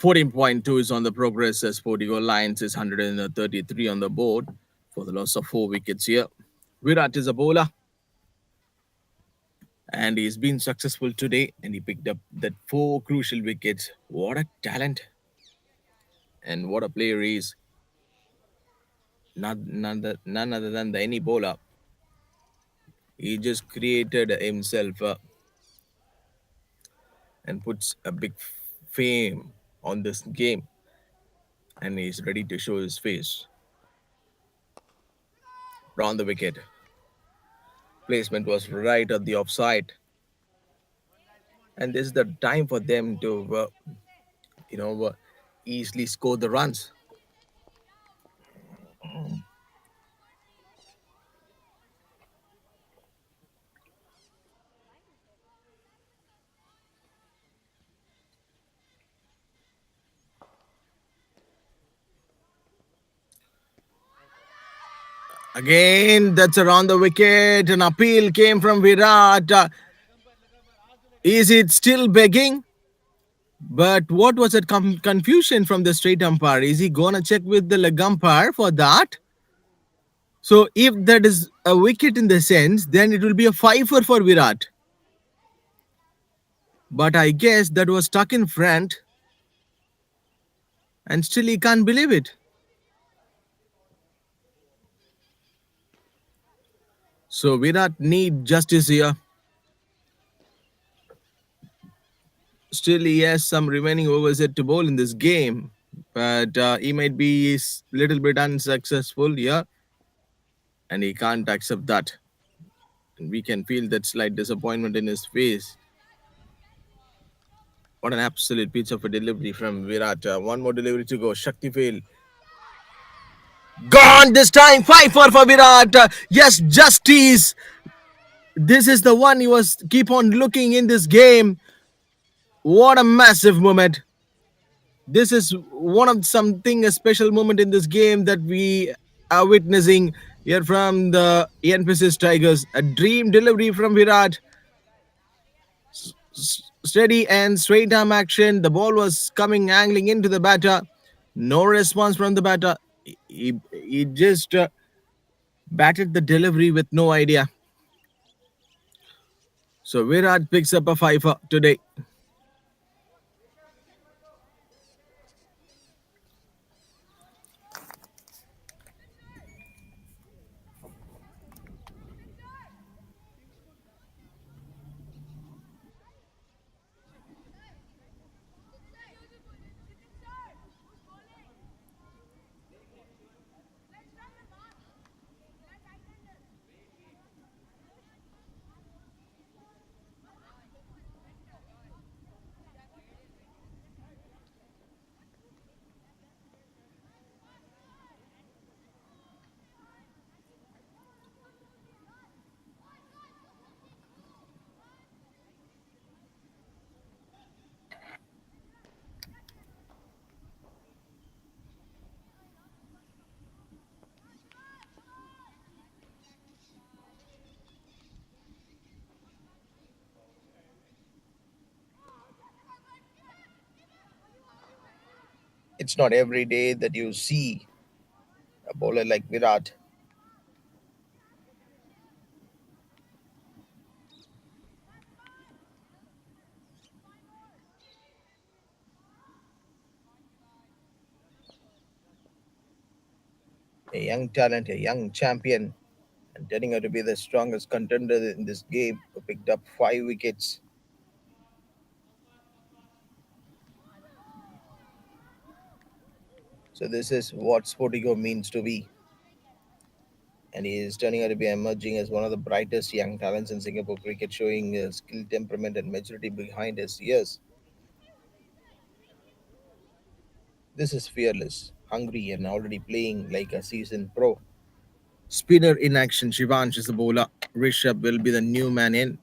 14.2 is on the progress as SportyGo Lions is 133 on the board for the loss of 4 wickets here. Virat is a bowler and he's been successful today and he picked up that 4 crucial wickets. What a talent and what a player he is. None other than the any bowler. He just created himself and puts a big fame on this game and he's ready to show his face. Round the wicket. Placement was right at the offside. And this is the time for them to, you know, easily score the runs. Again, that's around the wicket. An appeal came from Virat. Is it still begging? But what was that confusion from the straight umpire? Is he gonna check with the leg umpire for that? So if that is a wicket in the sense, then it will be a fifer for Virat. But I guess that was stuck in front, and still he can't believe it. So Virat need justice here. Still, he has some remaining overs yet to bowl in this game, but he might be a little bit unsuccessful here, and he can't accept that. And we can feel that slight disappointment in his face. What an absolute piece of a delivery from Virat. One more delivery to go. Shakti fail. Gone this time. 5 for Virat. Yes, justice. This is the one he was keep on looking in this game. What a massive moment. This is one of something a special moment in this game that we are witnessing here from the NPSIS Tigers. A dream delivery from Virat. Steady and straight arm action. The ball was coming angling into the batter. No response from the batter. He just batted the delivery with no idea. So Virat picks up a 5 today. It's not every day that you see a bowler like Virat. A young talent, a young champion, and turning out to be the strongest contender in this game, who picked up 5 wickets. So this is what SportyGo means to be. And he is turning out to be emerging as one of the brightest young talents in Singapore cricket, showing skill, temperament, and maturity behind his years. This is fearless, hungry, and already playing like a seasoned pro. Spinner in action. Shivansh is the bowler. Rishabh will be the new man in.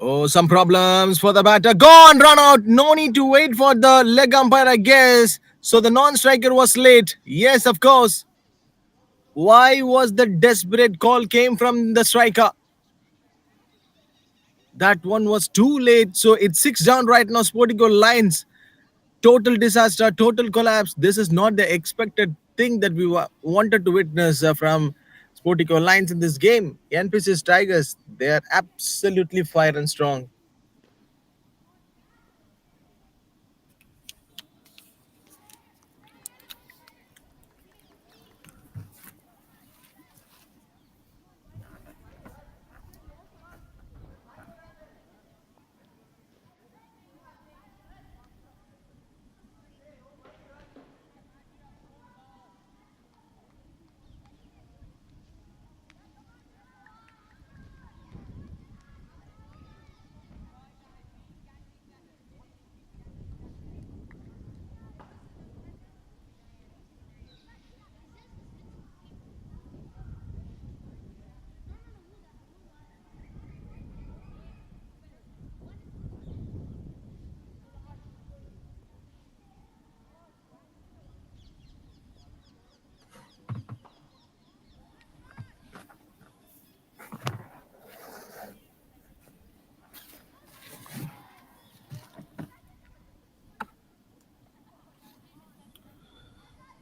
Oh, some problems for the batter. Gone, run out. No need to wait for the leg umpire, I guess. So the non-striker was late. Yes, of course. Why was the desperate call came from the striker? That one was too late. So it's six down right now. SportyGo Lions. Total disaster, total collapse. This is not the expected thing that we wanted to witness from SportyGo Lions in this game. NPSIS Tigers, they are absolutely fire and strong.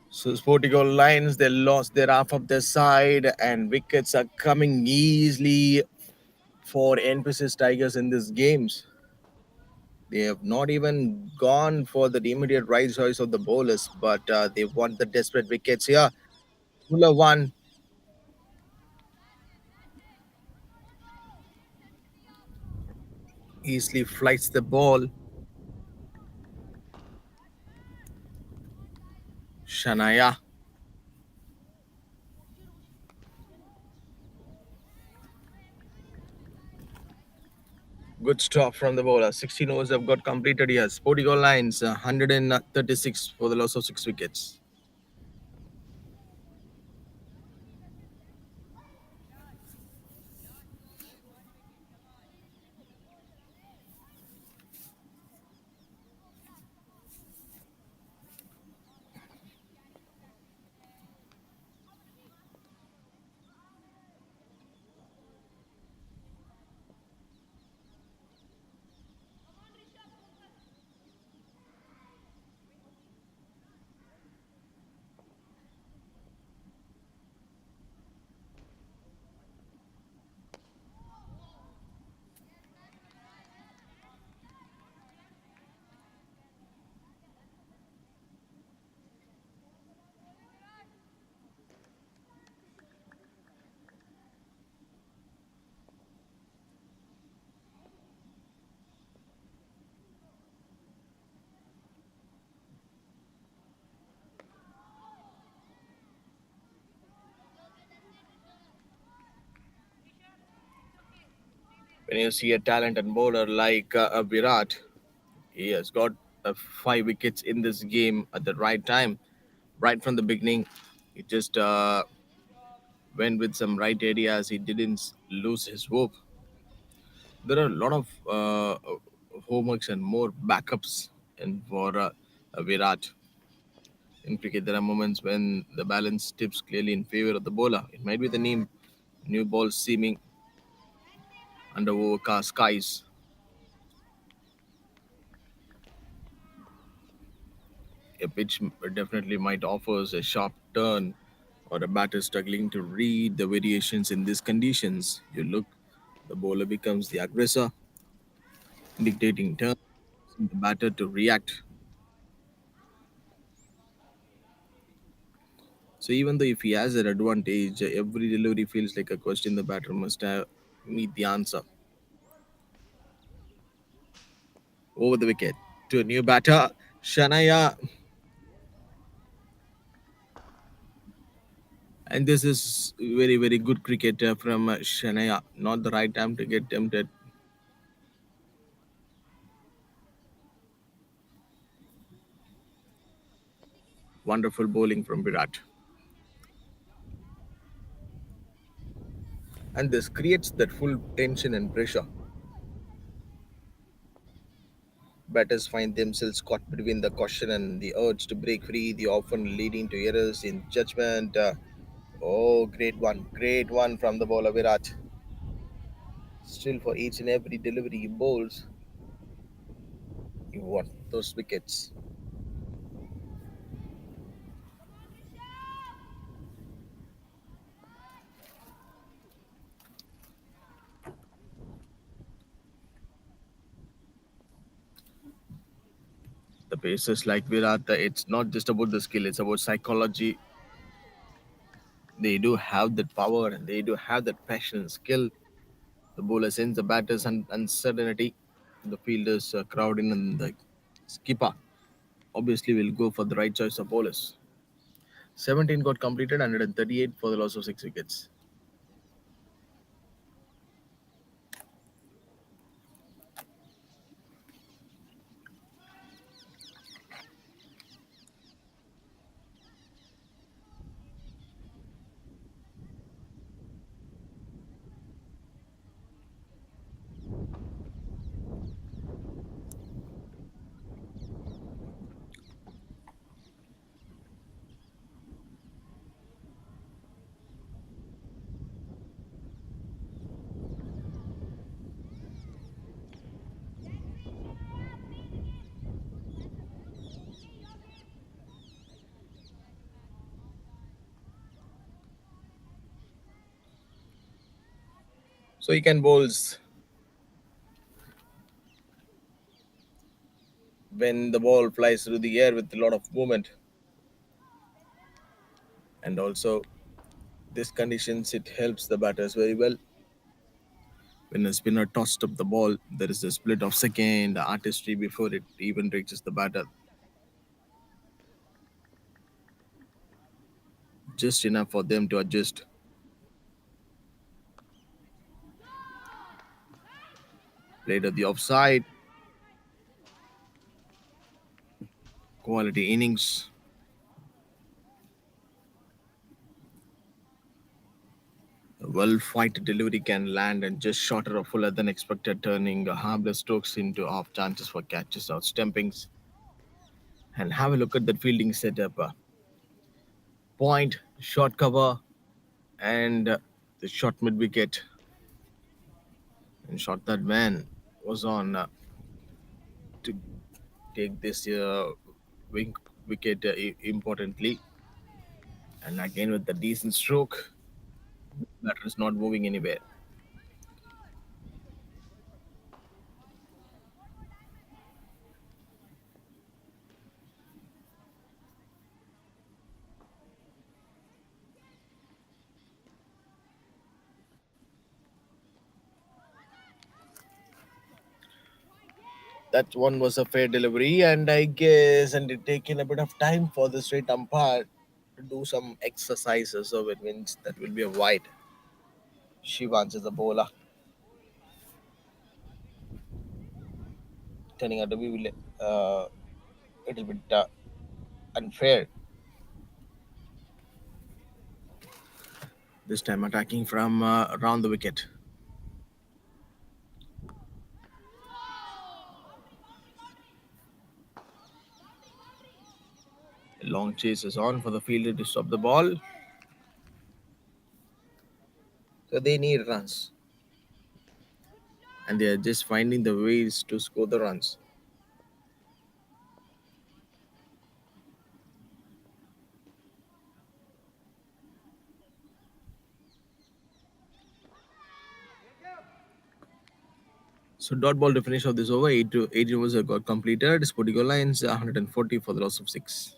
So SportyGo Lions, they lost their half of their side, and wickets are coming easily for NPSIS Tigers in these games. They have not even gone for the immediate right choice of the bowlers, but they want the desperate wickets here. Fuller one easily flights the ball. Shanaya, good stop from the bowler. 16 overs have got completed here. SportyGo Lions, 136 for the loss of 6 wickets. When you see a talented bowler like Virat, he has got 5 wickets in this game at the right time, right from the beginning. He just went with some right ideas. He didn't lose his hope. There are a lot of homeworks and more backups in for Virat. In cricket, there are moments when the balance tips clearly in favor of the bowler. It might be the new ball seeming under overcast skies. A pitch definitely might offers a sharp turn, or a batter struggling to read the variations in these conditions. You look, the bowler becomes the aggressor, dictating turn, the batter to react. So even though if he has an advantage, every delivery feels like a question the batter must have meet the answer. Over the wicket to a new batter, Shanaya. And this is very, very good cricket from Shanaya. Not the right time to get tempted. Wonderful bowling from Virat. And this creates that full tension and pressure. Batters find themselves caught between the caution and the urge to break free, the often leading to errors in judgment. Oh, great one from the bowler Virat. Still, for each and every delivery he bowls, you want those wickets. The pacers like Virat, it's not just about the skill, it's about psychology. They do have that power and they do have that passion and skill. The bowler sends the batters uncertainty. The fielders crowd in and the skipper obviously will go for the right choice of bowlers. 17 got completed, 138 for the loss of 6 wickets. So he can bowls when the ball flies through the air with a lot of movement, and also these conditions it helps the batters very well. When a spinner tossed up the ball, there is a split of second artistry before it even reaches the batter. Just enough for them to adjust. Played at the offside. Quality innings. A well-fighted delivery can land and just shorter or fuller than expected, turning harmless strokes into off chances for catches or stumpings. And have a look at that fielding setup. Point, short cover, and the shot mid wicket. And shot that man was on to take this wing wicket importantly. And again with the decent stroke, batter is not moving anywhere. That one was a fair delivery, and I guess and it taken a bit of time for the straight umpire to do some exercises, so it means that will be a wide. Shivans is a bowler, turning out to be a little bit unfair. This time attacking from around the wicket. A long chase is on for the fielder to stop the ball. So they need runs, and they are just finding the ways to score the runs. So dot ball to finish off this over. 8 overs have got completed. SportyGo Lions 140 for the loss of 6.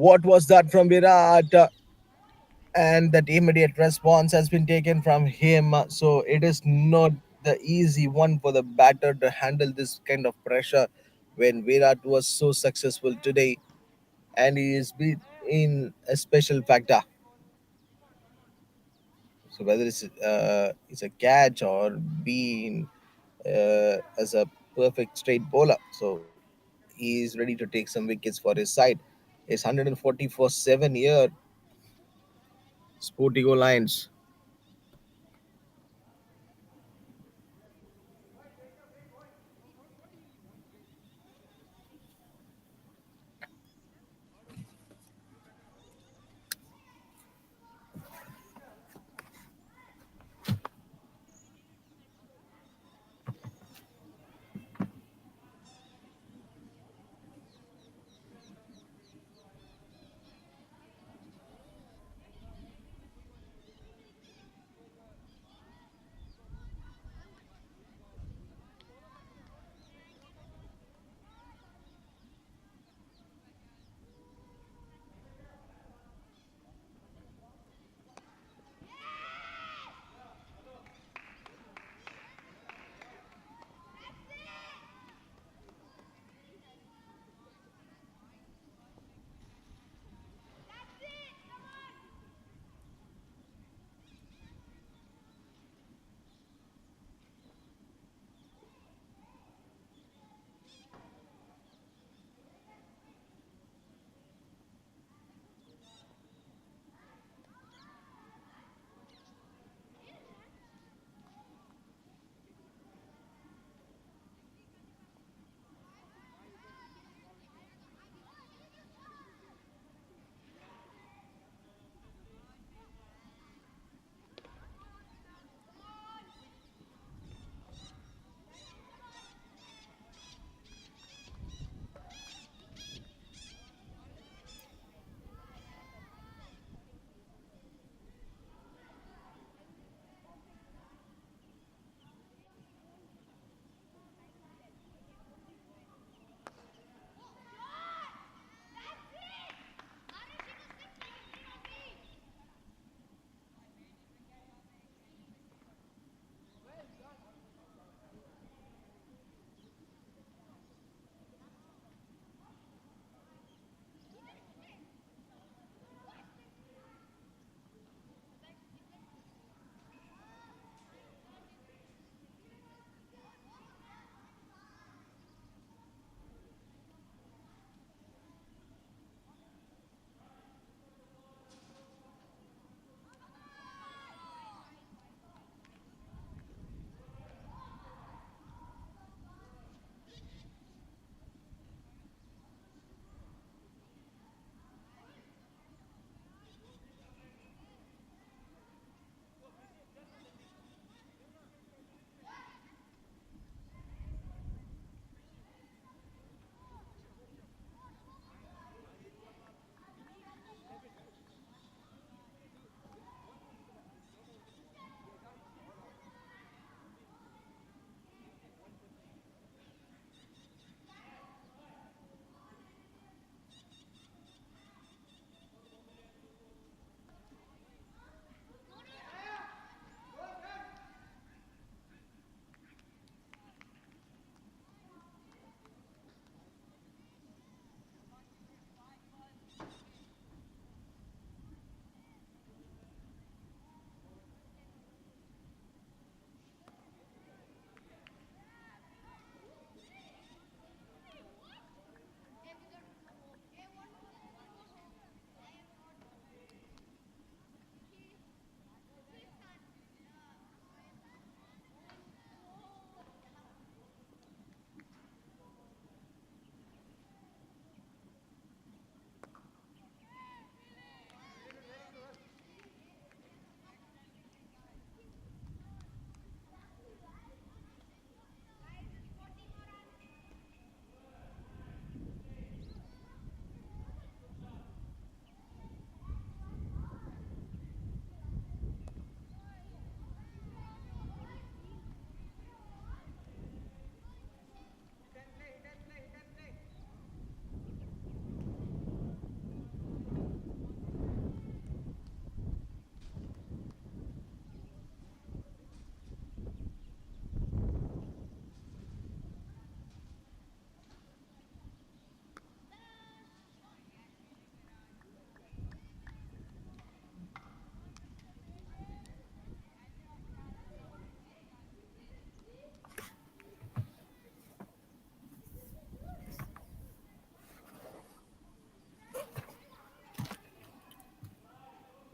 What was that from Virat? And that immediate response has been taken from him. So it is not the easy one for the batter to handle this kind of pressure when Virat was so successful today, and he is been in a special factor. So whether it's a catch or being as a perfect straight bowler, so he is ready to take some wickets for his side. It's 140 for 7 year Sportigo Lions.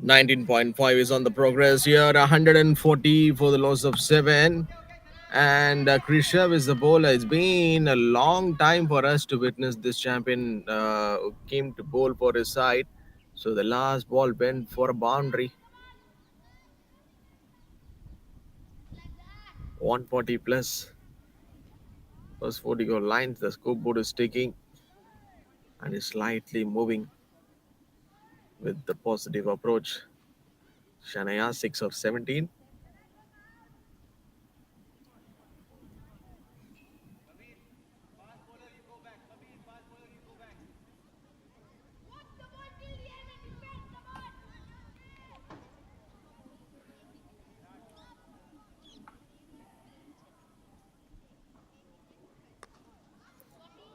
19.5 is on the progress here. 140 for the loss of 7. And Krishav is the bowler. It's been a long time for us to witness this champion who came to bowl for his side. So the last ball went for a boundary. 140 plus. First 40 goal lines. The scoreboard is ticking and is slightly moving with the positive approach. Shanaya 6 of 17.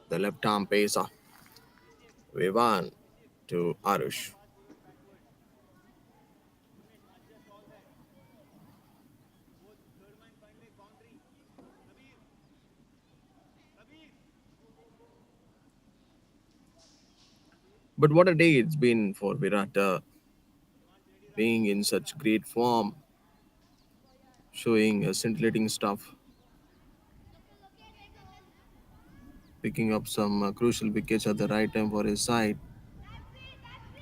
The left arm pacer. Vivan to Arush. But what a day it's been for Virat, being in such great form, showing scintillating stuff, picking up some crucial wickets at the right time for his side,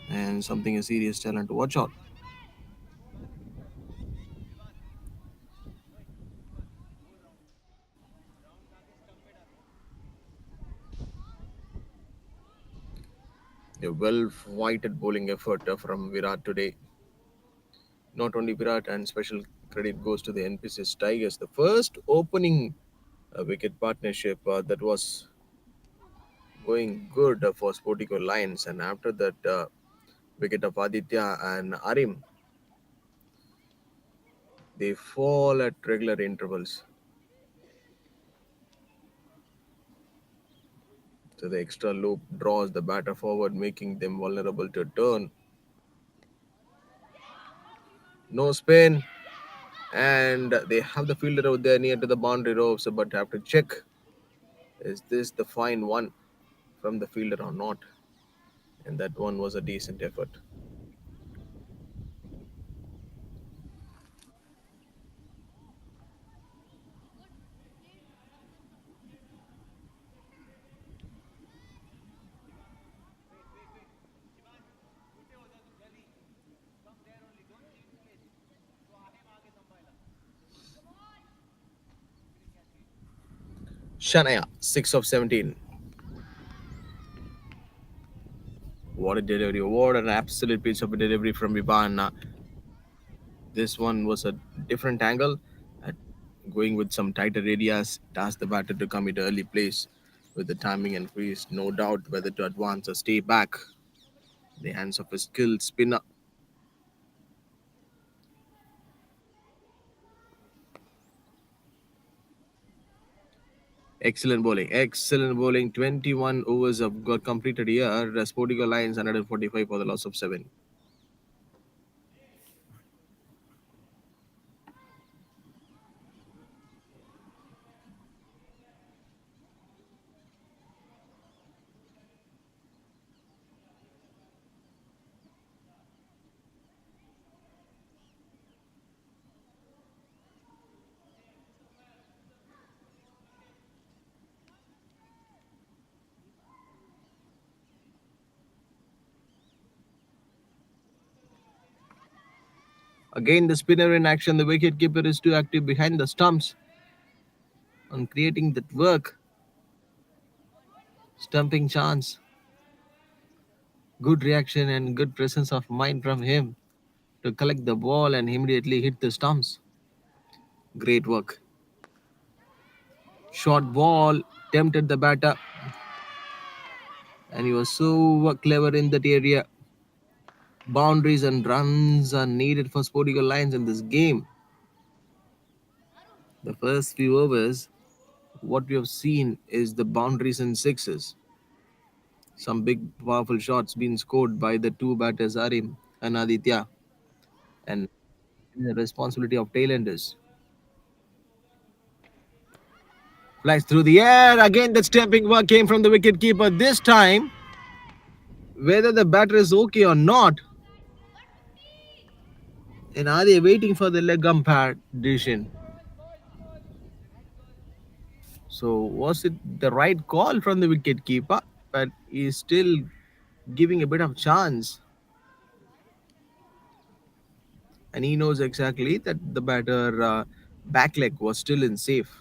and something a serious talent to watch out. A well-fighted bowling effort from Virat today. Not only Virat, and special credit goes to the NPSIS Tigers. The first opening wicket partnership that was going good for SportyGo Lions, and after that wicket of Aditya and Arim, they fall at regular intervals. So the extra loop draws the batter forward, making them vulnerable to turn. No spin, and they have the fielder out there near to the boundary ropes, but have to check, is this the fine one from the fielder or not? And that one was a decent effort. Shanaya, 6 of 17. What a delivery. What an absolute piece of a delivery from Vivan. This one was a different angle. At going with some tighter areas, it asked the batter to come at early place with the timing and crease. No doubt whether to advance or stay back. The hands of a skilled spinner. Excellent bowling. Excellent bowling. 21 overs have got completed here. Sportico Lions 145 for the loss of 7. Again, the spinner in action. The wicketkeeper is too active behind the stumps on creating that work. Stumping chance. Good reaction and good presence of mind from him to collect the ball and immediately hit the stumps. Great work. Short ball tempted the batter, and he was so clever in that area. Boundaries and runs are needed for Sporting Lions in this game. The first few overs, what we have seen is the boundaries and sixes. Some big, powerful shots being scored by the two batters, Arim and Aditya, and the responsibility of tailenders. Flies through the air. Again, that stamping work came from the wicketkeeper. This time, whether the batter is okay or not, And are they waiting for the leg umpire decision? So was it the right call from the wicket keeper? But he's still giving a bit of chance, and he knows exactly that the batter back leg was still in safe.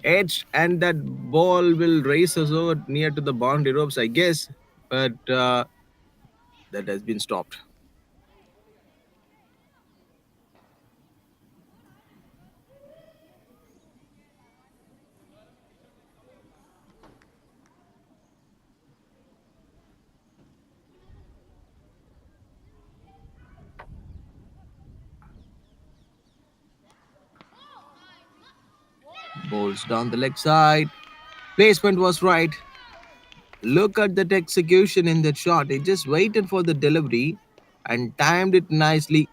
Edge, and that ball will race us over near to the boundary ropes, I guess, but that has been stopped. Balls down the leg side. Placement was right. Look at that execution in that shot. He just waited for the delivery and timed it nicely.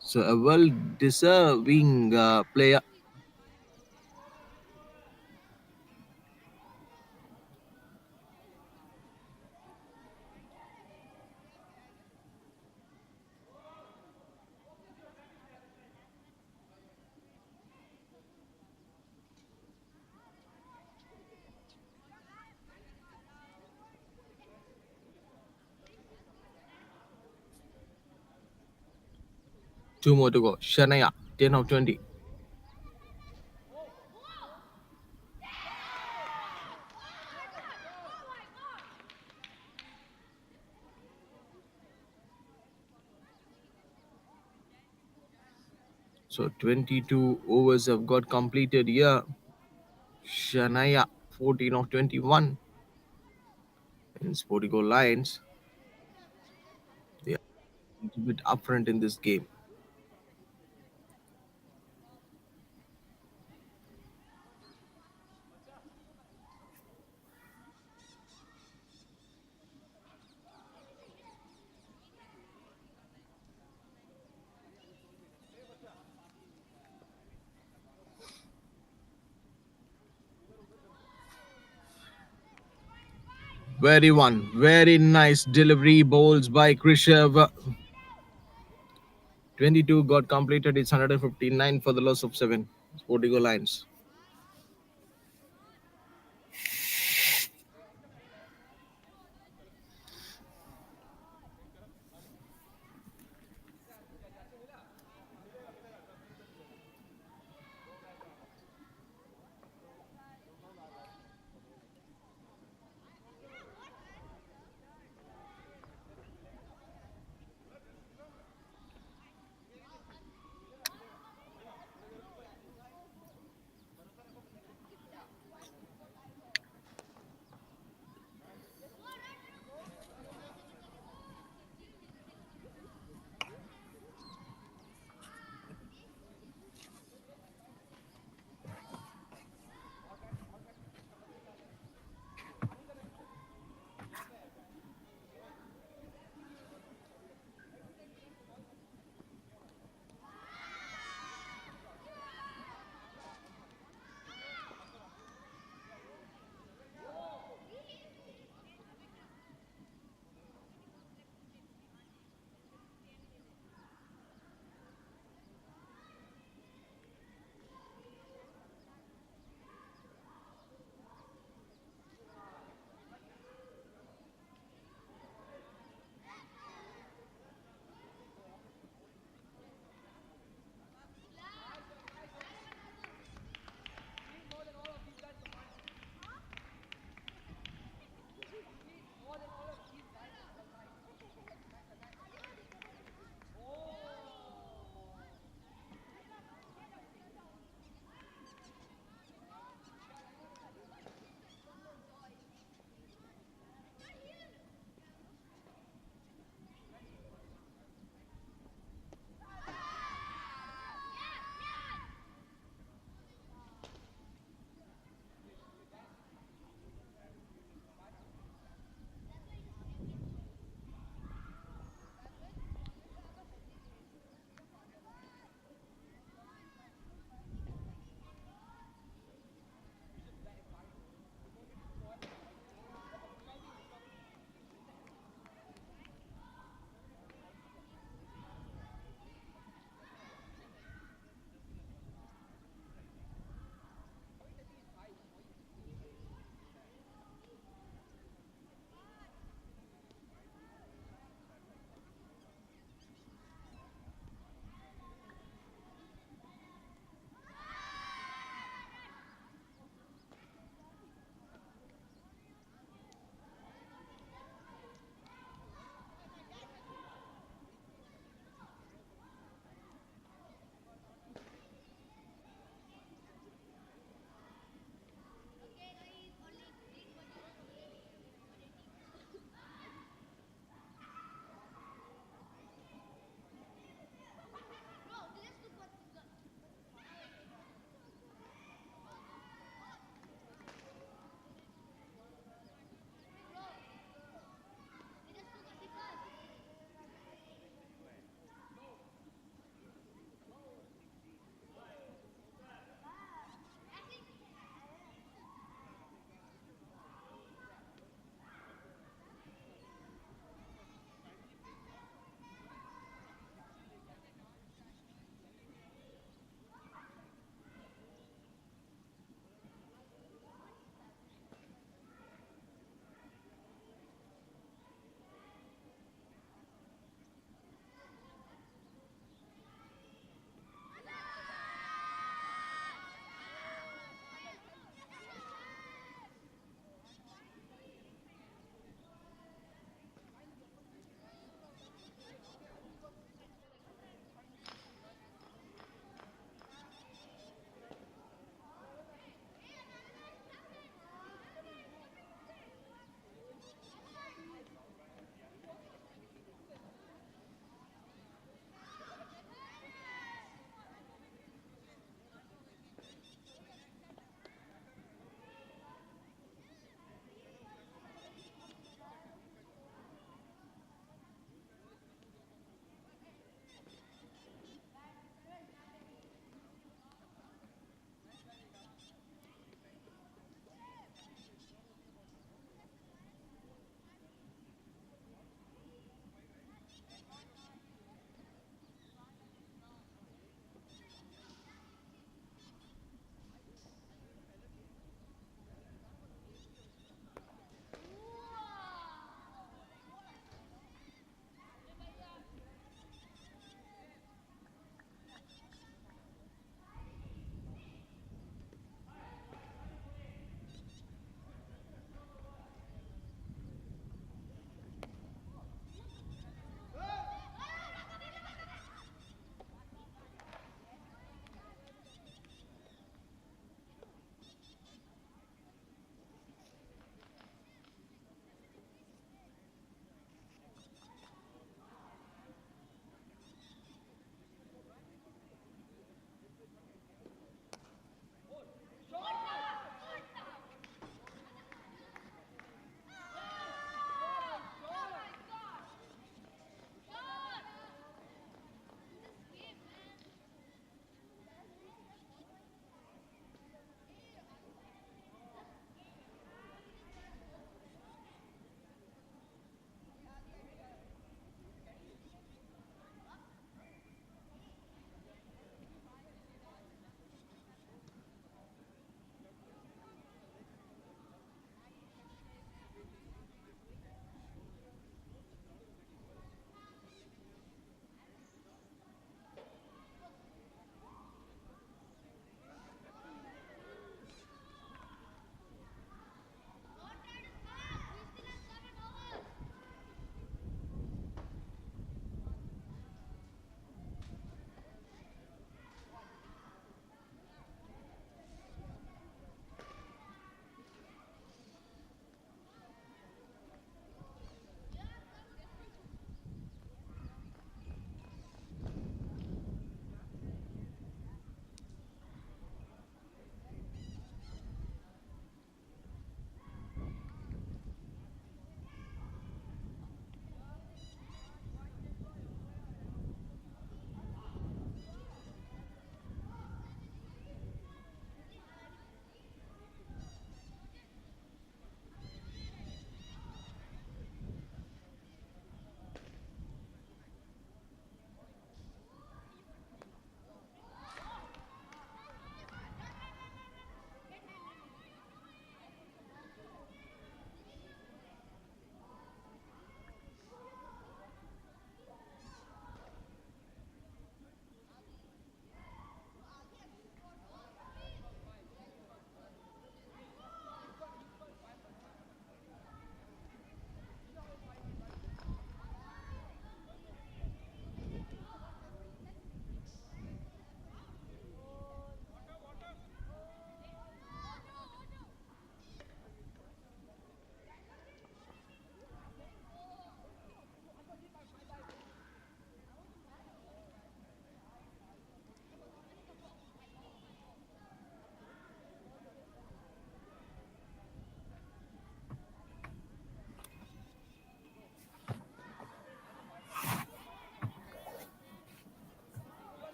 So a well deserving player. Two more to go. Shanaya, 10 of 20. So 22 overs have got completed here. Shanaya, 14 of 21. In SportyGo Lions, they are a little bit upfront in this game. Very nice delivery balls by Krishav. 22 got completed. It's 159 for the loss of 7. SportyGo Lions.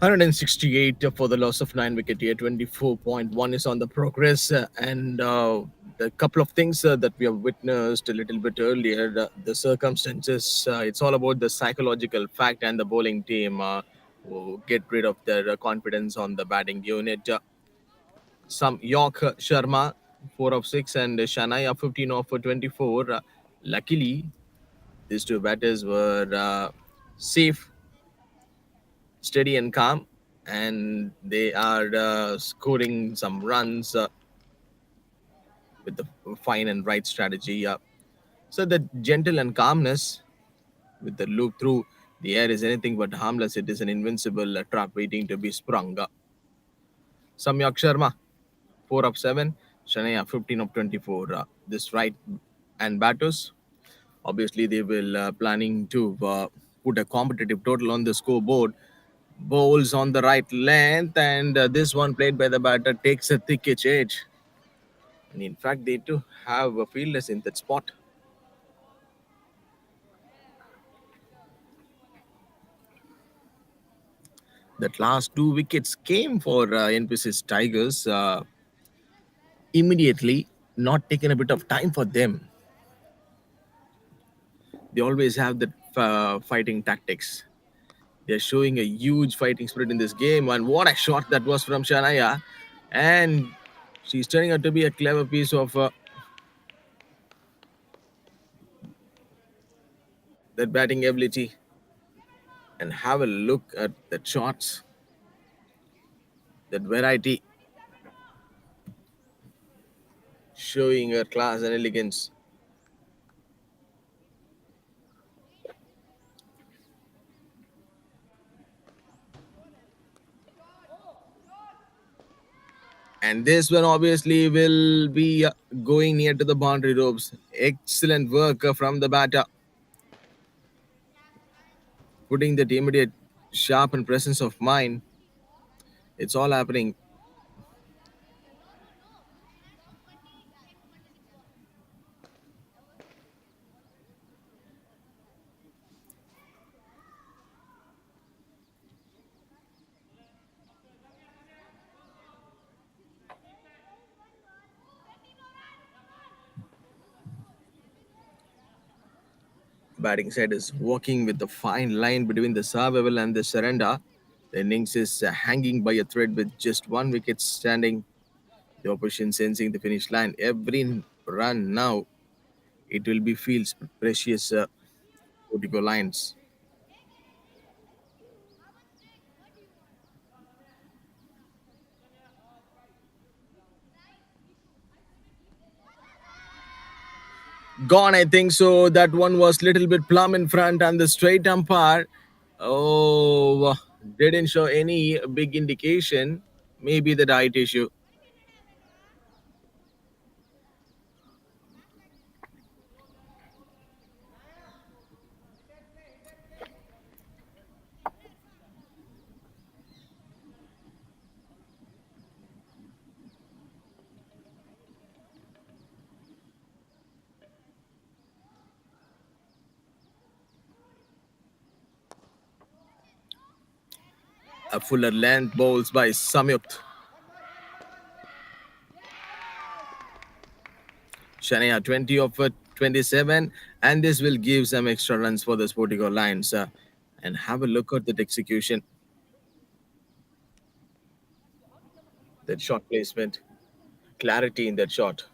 168 for the loss of 9 wicket here. 24.1 is on the progress, and the couple of things that we have witnessed a little bit earlier, the circumstances. It's all about the psychological fact and the bowling team who get rid of their confidence on the batting unit. Some York Sharma, 4 of 6, and Shanaya, 15 of 24. Luckily, these two batters were safe, steady, and calm, and they are scoring some runs with the fine and right strategy. So the gentle and calmness with the loop through the air is anything but harmless. It is an invincible trap waiting to be sprung. Samyak Sharma, 4 of 7. Shanaya, 15 of 24. This right and batters, obviously they will planning to put a competitive total on the scoreboard. Bowls on the right length, and this one played by the batter takes a thick edge. And in fact, they too have a fielders in that spot. That last 2 wickets came for NPSIS Tigers immediately, not taking a bit of time for them. They always have that fighting tactics. They're showing a huge fighting spirit in this game, and what a shot that was from Shanaya. And she's turning out to be a clever piece of that batting ability. And have a look at the shots, that variety, showing her class and elegance. And this one obviously will be going near to the boundary ropes. Excellent work from the batter, putting that immediate sharp and presence of mind. It's all happening. Batting side is working with the fine line between the survival and the surrender. The innings is hanging by a thread with just 1 wicket standing. The opposition sensing the finish line. Every run now, it will be feels precious. Vertical lines. Gone, I think so. That one was little bit plumb in front, and the straight umpire, oh, didn't show any big indication. Maybe the diet issue. A fuller length bowls by Samyukt. Shania 20 of 27, and this will give some extra runs for the SportyGo Lions. And have a look at that execution, that shot placement, clarity in that shot.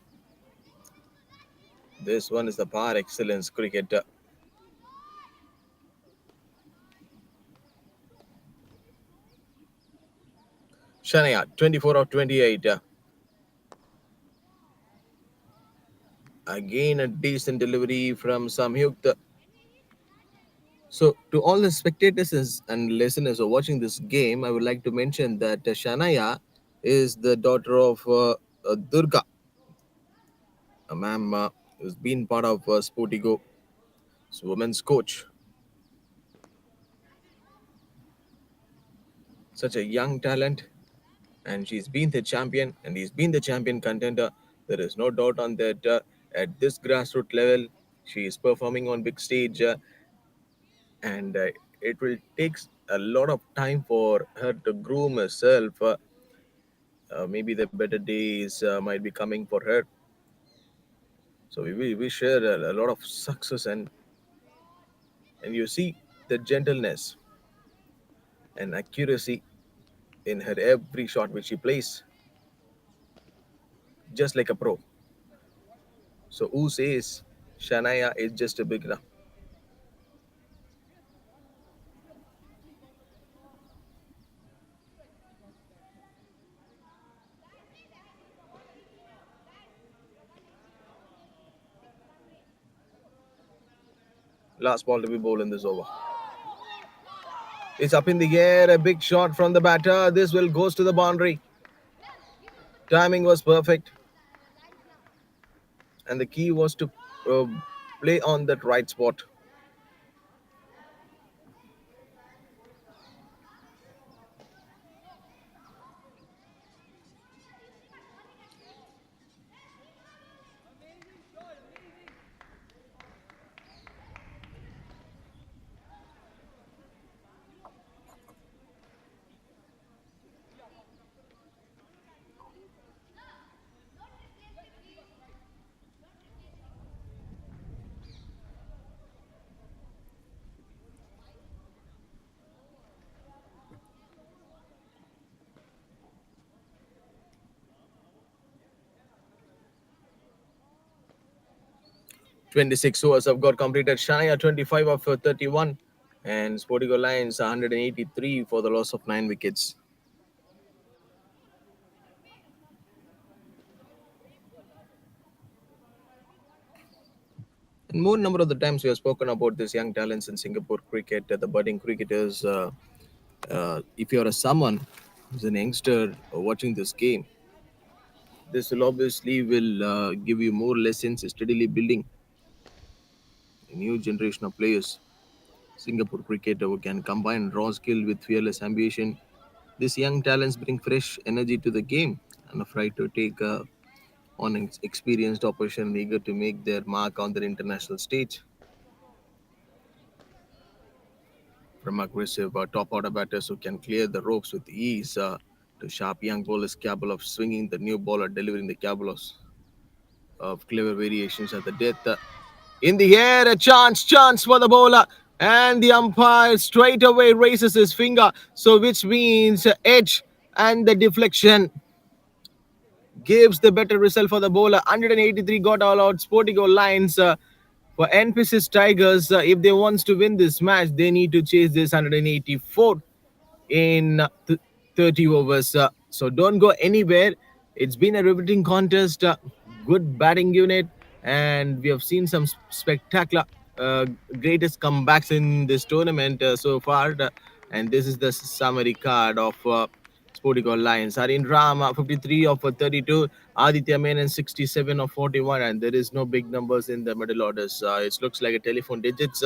This one is the par excellence cricket. Shania 24 of 28. Again, a decent delivery from Samyukt. So, to all the spectators and listeners who are watching this game, I would like to mention that Shanaya is the daughter of Durga, a ma'am who's been part of SportyGo, women's coach. Such a young talent, and she's been the champion, and he's been the champion contender. There is no doubt on that. At this grassroots level, she is performing on big stage, and it will take a lot of time for her to groom herself. Maybe the better days might be coming for her. So we wish her a lot of success, and you see the gentleness and accuracy in her every shot which she plays, just like a pro. So who says Shania is just a beginner? Last ball to be bowled in this over. It's up in the air, a big shot from the batter. This will goes to the boundary. Timing was perfect, and the key was to uh, play on that right spot. 26 overs have got completed. Shania 25 of 31, and SportyGo Lions 183 for the loss of 9 wickets. And more number of the times we have spoken about these young talents in Singapore cricket, the budding cricketers. If you're a someone who's an youngster watching this game, this will obviously will give you more lessons, steadily building a new generation of players. Singapore cricket who can combine raw skill with fearless ambition. These young talents bring fresh energy to the game and afraid to take on an experienced opposition eager to make their mark on the international stage. From aggressive top order batters who can clear the ropes with ease to sharp young bowlers capable of swinging the new ball or delivering the cabolos of clever variations at the death. In the air, a chance for the bowler. And the umpire straight away raises his finger. So, which means edge, and the deflection gives the better result for the bowler. 183 got all out. SportyGo Lions for NPSIS Tigers. If they wants to win this match, they need to chase this 184 in 30 overs. So don't go anywhere. It's been a riveting contest. Good batting unit, and we have seen some spectacular, uh, greatest comebacks in this tournament so far. And this is the summary card of Sportico Lions. Harin Ram 53 of 32, Aditya Menon 67 of 41, and there is no big numbers in the middle orders. It looks like a telephone digits.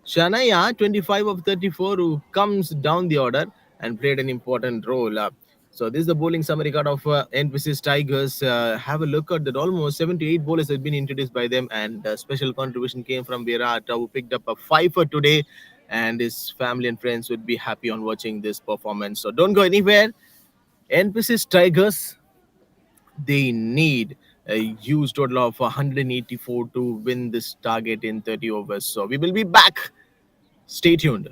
Shanaya 25 of 34, who comes down the order and played an important role. So this is the bowling summary card of NPSIS Tigers. Have a look at that. Almost 78 bowlers have been introduced by them, and special contribution came from Virat, who picked up a 5 for today, and his family and friends would be happy on watching this performance. So don't go anywhere. NPSIS Tigers, they need a huge total of 184 to win this target in 30 overs. So we will be back. Stay tuned.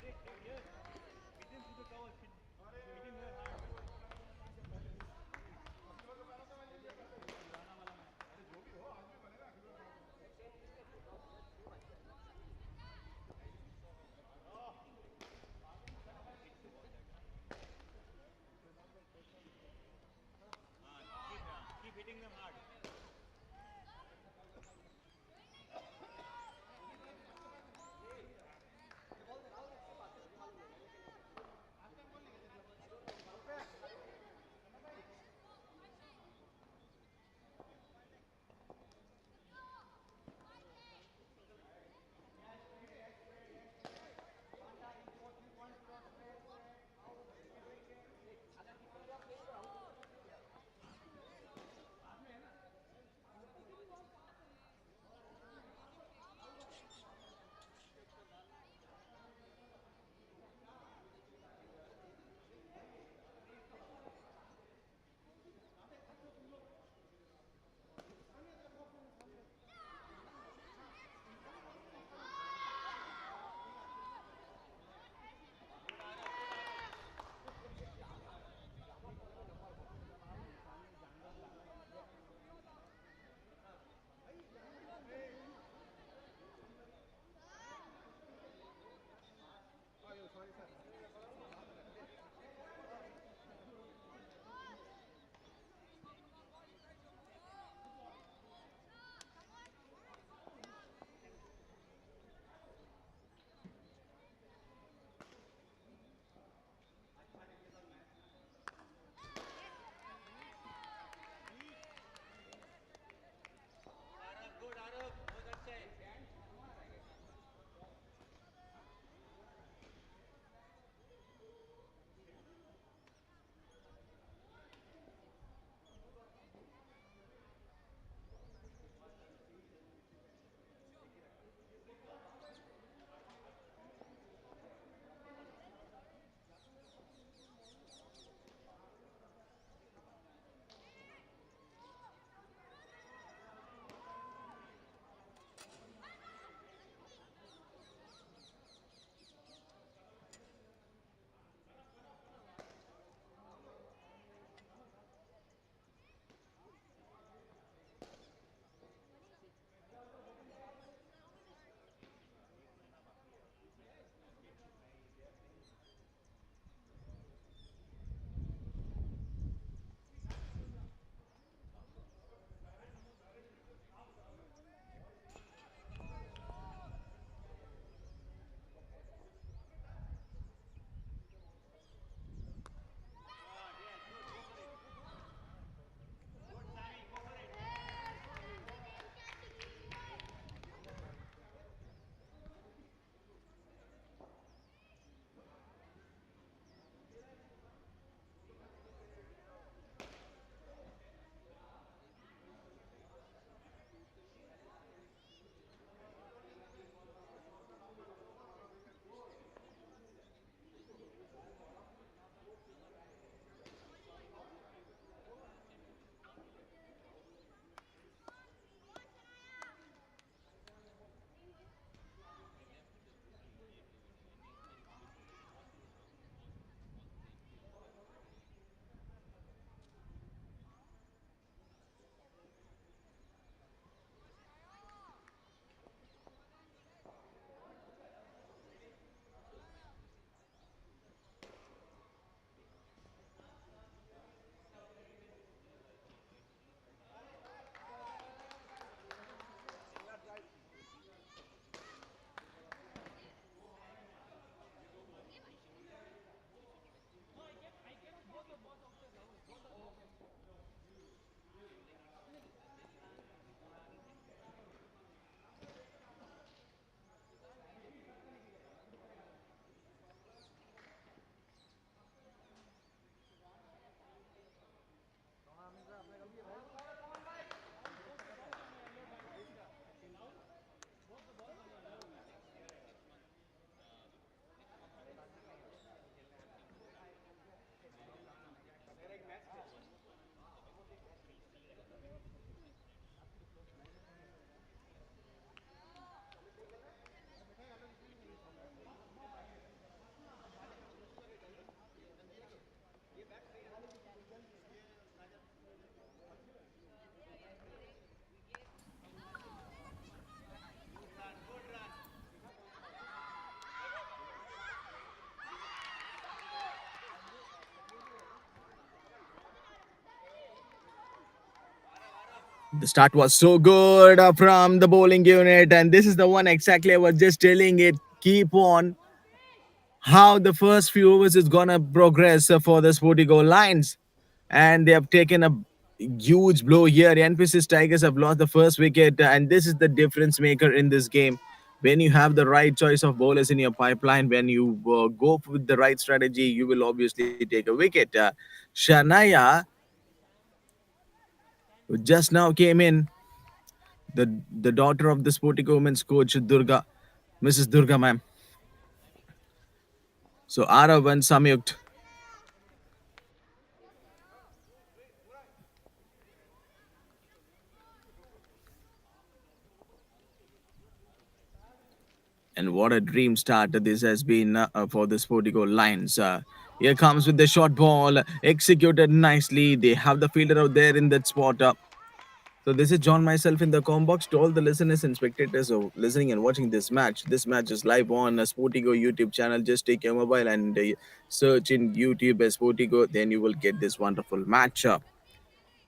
Hit here. Hit him through the cover. Hit him here hard. Keep hitting them hard. The start was so good from the bowling unit, and this is the one exactly I was just telling it. Keep on how the first few overs is gonna progress for the SportyGo Lions, and they have taken a huge blow here. The NPSIS Tigers have lost the first wicket, and this is the difference maker in this game. When you have the right choice of bowlers in your pipeline, when you go with the right strategy, you will obviously take a wicket. Shania, who just now came in, the daughter of the SportyGo women's coach Durga, Mrs. Durga, ma'am. So Arav and Samyukt. And what a dream start this has been for the SportyGo Lions. Here comes with the short ball, executed nicely. They have the fielder out there in that spot. So this is John myself in the com box to all the listeners and spectators who are listening and watching this match. This match is live on a SportyGo YouTube channel. Just take your mobile and search in YouTube as SportyGo. Then you will get this wonderful match.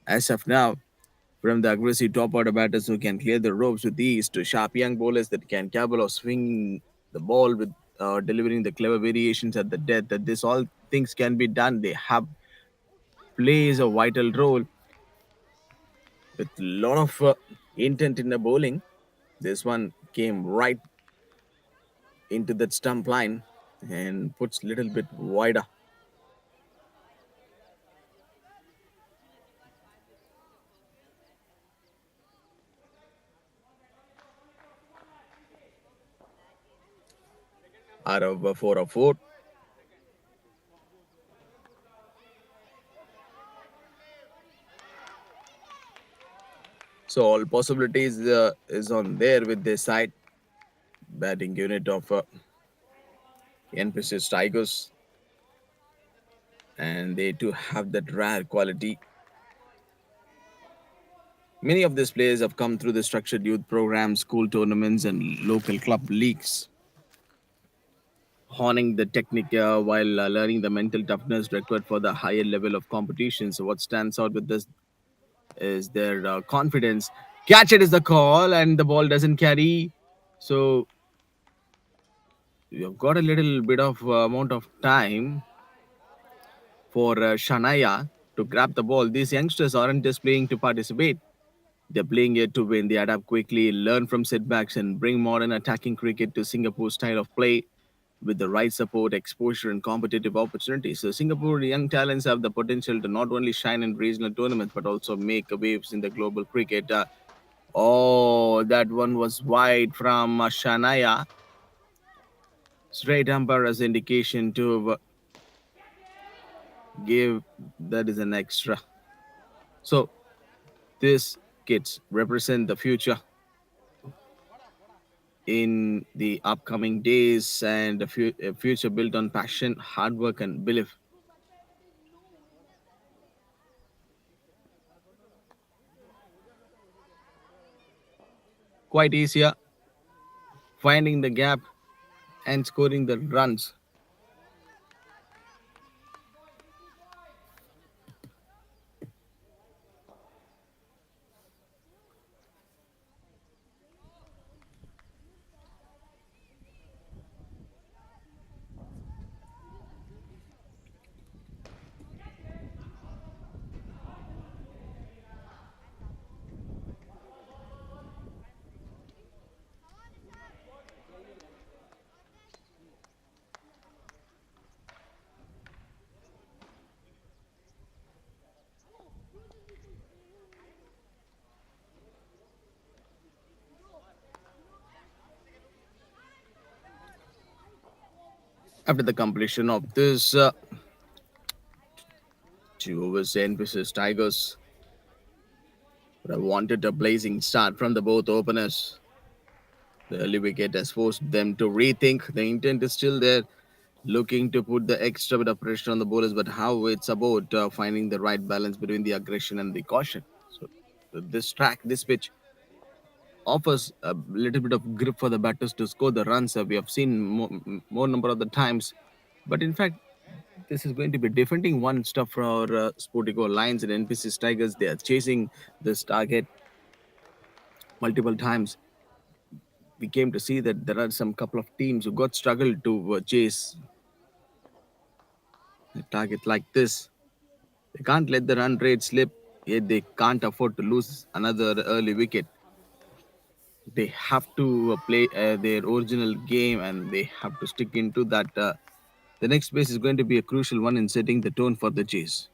As of now, from the aggressive top order batters who can clear the ropes with ease to sharp young bowlers that can capable of swinging the ball with delivering the clever variations at the death, that this all things can be done. They have plays a vital role with a lot of intent in the bowling. This one came right into that stump line and puts a little bit wider. Out of 4 of 4. So all possibilities is on there with this side batting unit of NPSIS Tigers, and they too have that rare quality. Many of these players have come through the structured youth programs, school tournaments, and local club leagues, honing the technique while learning the mental toughness required for the higher level of competition. So, what stands out with this is their confidence. Catch it is the call, and the ball doesn't carry. So, you've got a little bit of amount of time for Shanaya to grab the ball. These youngsters aren't just playing to participate. They're playing it to win. They adapt quickly, learn from setbacks, and bring modern attacking cricket to Singapore's style of play with the right support, exposure, and competitive opportunities. So, Singapore young talents have the potential to not only shine in regional tournaments but also make waves in the global cricket. Oh, that one was wide from Shanaya. Straight umpire as indication to give that is an extra. So, these kids represent the future in the upcoming days and a future built on passion, hard work, and belief. Quite easier finding the gap and scoring the runs. After the completion of this 2 overs, NPSIS Tigers would have wanted a blazing start from the both openers. The early wicket has forced them to rethink. The intent is still there, looking to put the extra bit of pressure on the bowlers, but how it's about finding the right balance between the aggression and the caution. So, this pitch offers a little bit of grip for the batters to score the runs. We have seen more number of the times, but in fact, this is going to be defending one stuff for our SportyGo Lions and NPC Tigers. They are chasing this target. multiple times. We came to see that there are some couple of teams who got struggled to chase a target like this. They can't let the run rate slip, yet they can't afford to lose another early wicket. They have to play their original game and they have to stick into that. The next base is going to be a crucial one in setting the tone for the chase.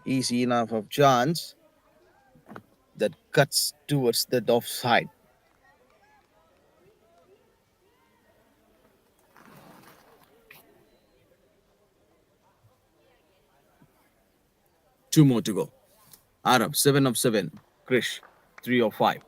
Easy enough of chance that cuts towards the offside. Two more to go. Arab, 7 of 7. Krish, 3 of 5.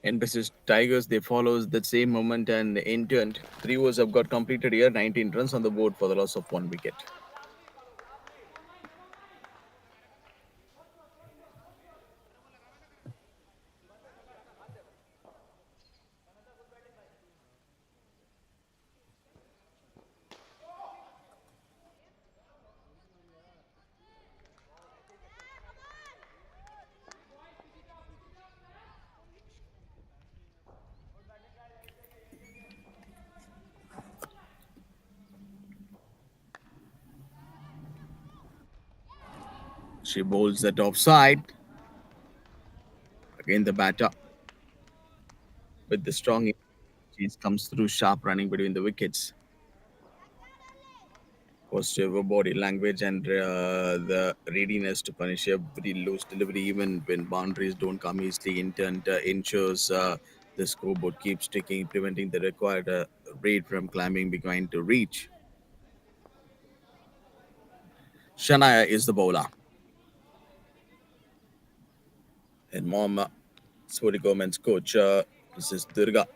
NPSIS Tigers, they follows that same moment and inturned. 3 overs have got completed here, 19 runs on the board for the loss of 1 wicket. She bowls that offside. Again, the batter with the strong she comes through sharp running between the wickets. Positive body language and the readiness to punish every loose delivery, even when boundaries don't come easily. Intent ensures the scoreboard keeps ticking, preventing the required rate from climbing behind to reach. Shania is the bowler. And mom, Sporty Government's coach, Mrs. Durga,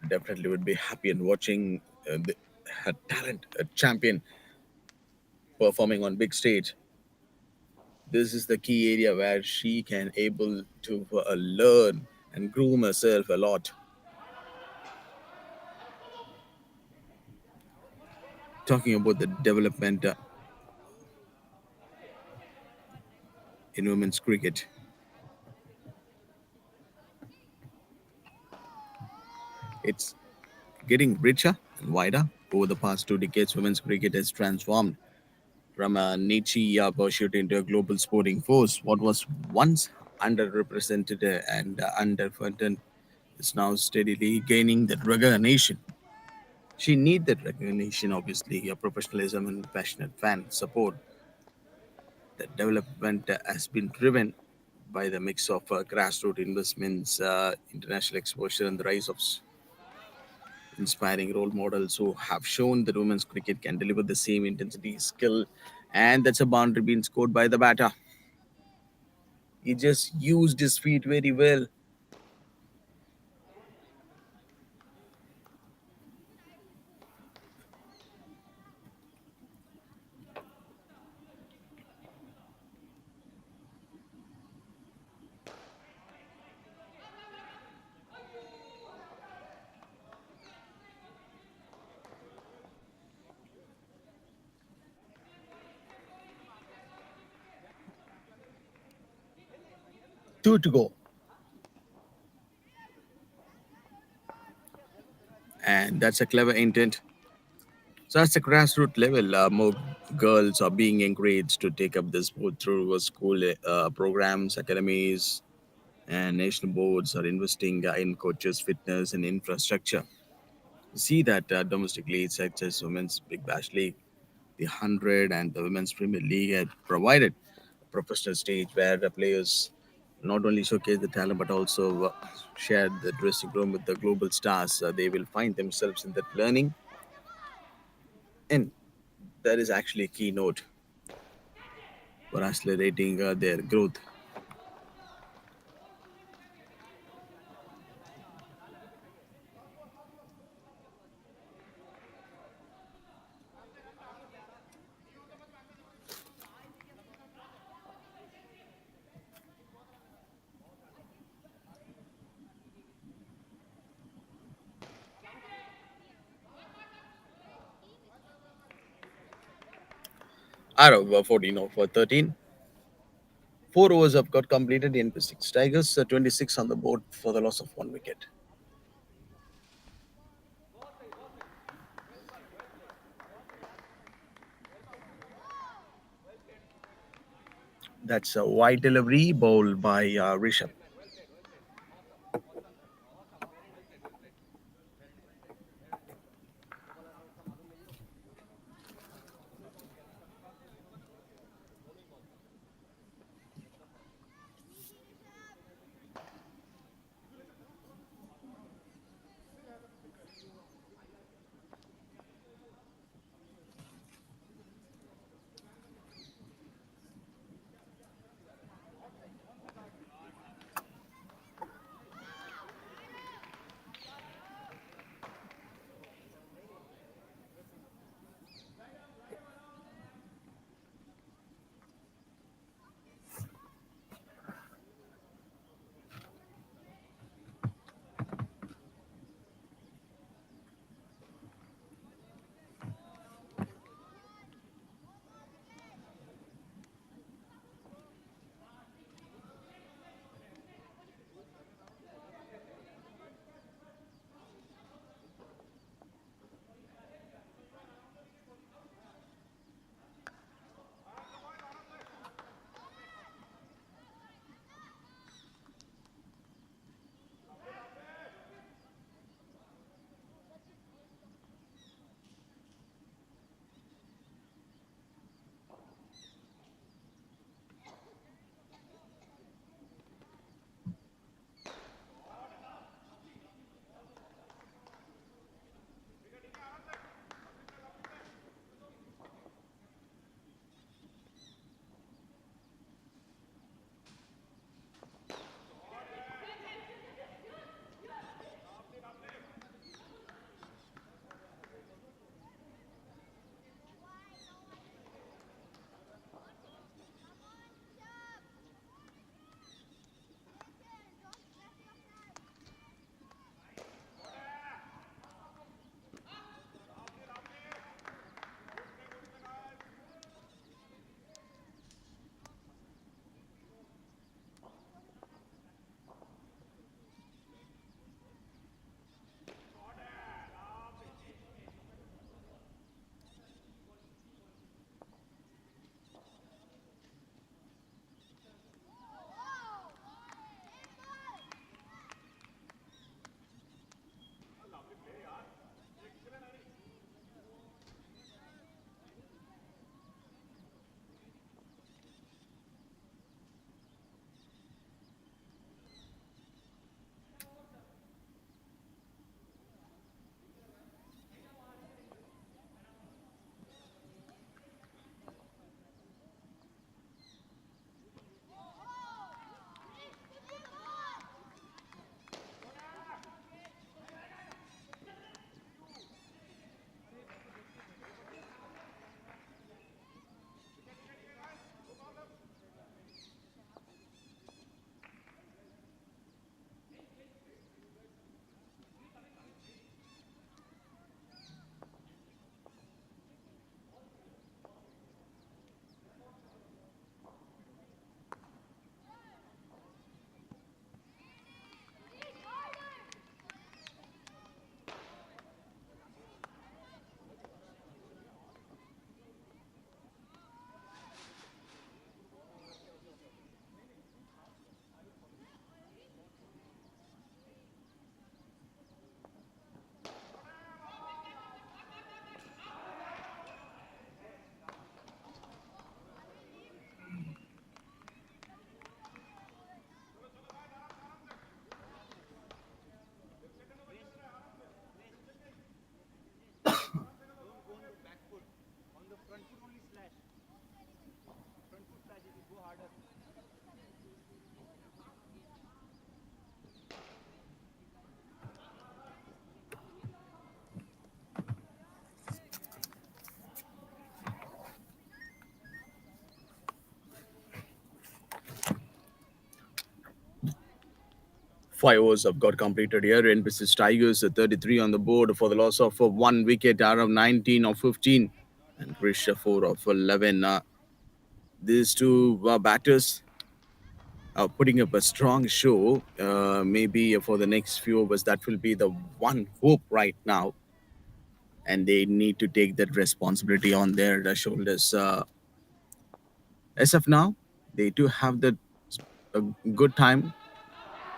definitely would be happy in watching her talent, a champion performing on big stage. This is the key area where she can able to learn and groom herself a lot. Talking about the development in women's cricket, it's getting richer and wider. Over the past 2 decades, women's cricket has transformed from a niche pursuit into a global sporting force. What was once underrepresented and underfunded is now steadily gaining that recognition. She need that recognition, obviously, a professionalism and passionate fan support. The development has been driven by the mix of grassroots investments, international exposure, and the rise of inspiring role models who have shown that women's cricket can deliver the same intensity, skill, and that's a boundary being scored by the batter. He just used his feet very well. 2 to go. That's a clever intent. So, at the grassroots level, more girls are being encouraged to take up this sport through school programs, academies, and national boards are investing in coaches, fitness, and infrastructure. See that domestic leagues such as Women's Big Bash League, the 100, and the Women's Premier League have provided a professional stage where the players not only showcase the talent but also share the dressing room with the global stars. They will find themselves in that learning, and that is actually a keynote for accelerating their growth. Out of 14 over 13, 4 overs have got completed in 6. Tigers 26 on the board for the loss of 1 wicket. That's a wide delivery bowled by Rishabh. Front foot only slash. Front foot slash. It will go harder. 5 overs have got completed here. NPSIS Tigers 33 on the board for the loss of 1 wicket out of 19 of 15. And Krisha 4 of 11. These two batters are putting up a strong show. Maybe for the next few overs, that will be the one hope right now. And they need to take that responsibility on their shoulders. As of now, they do have the a good time.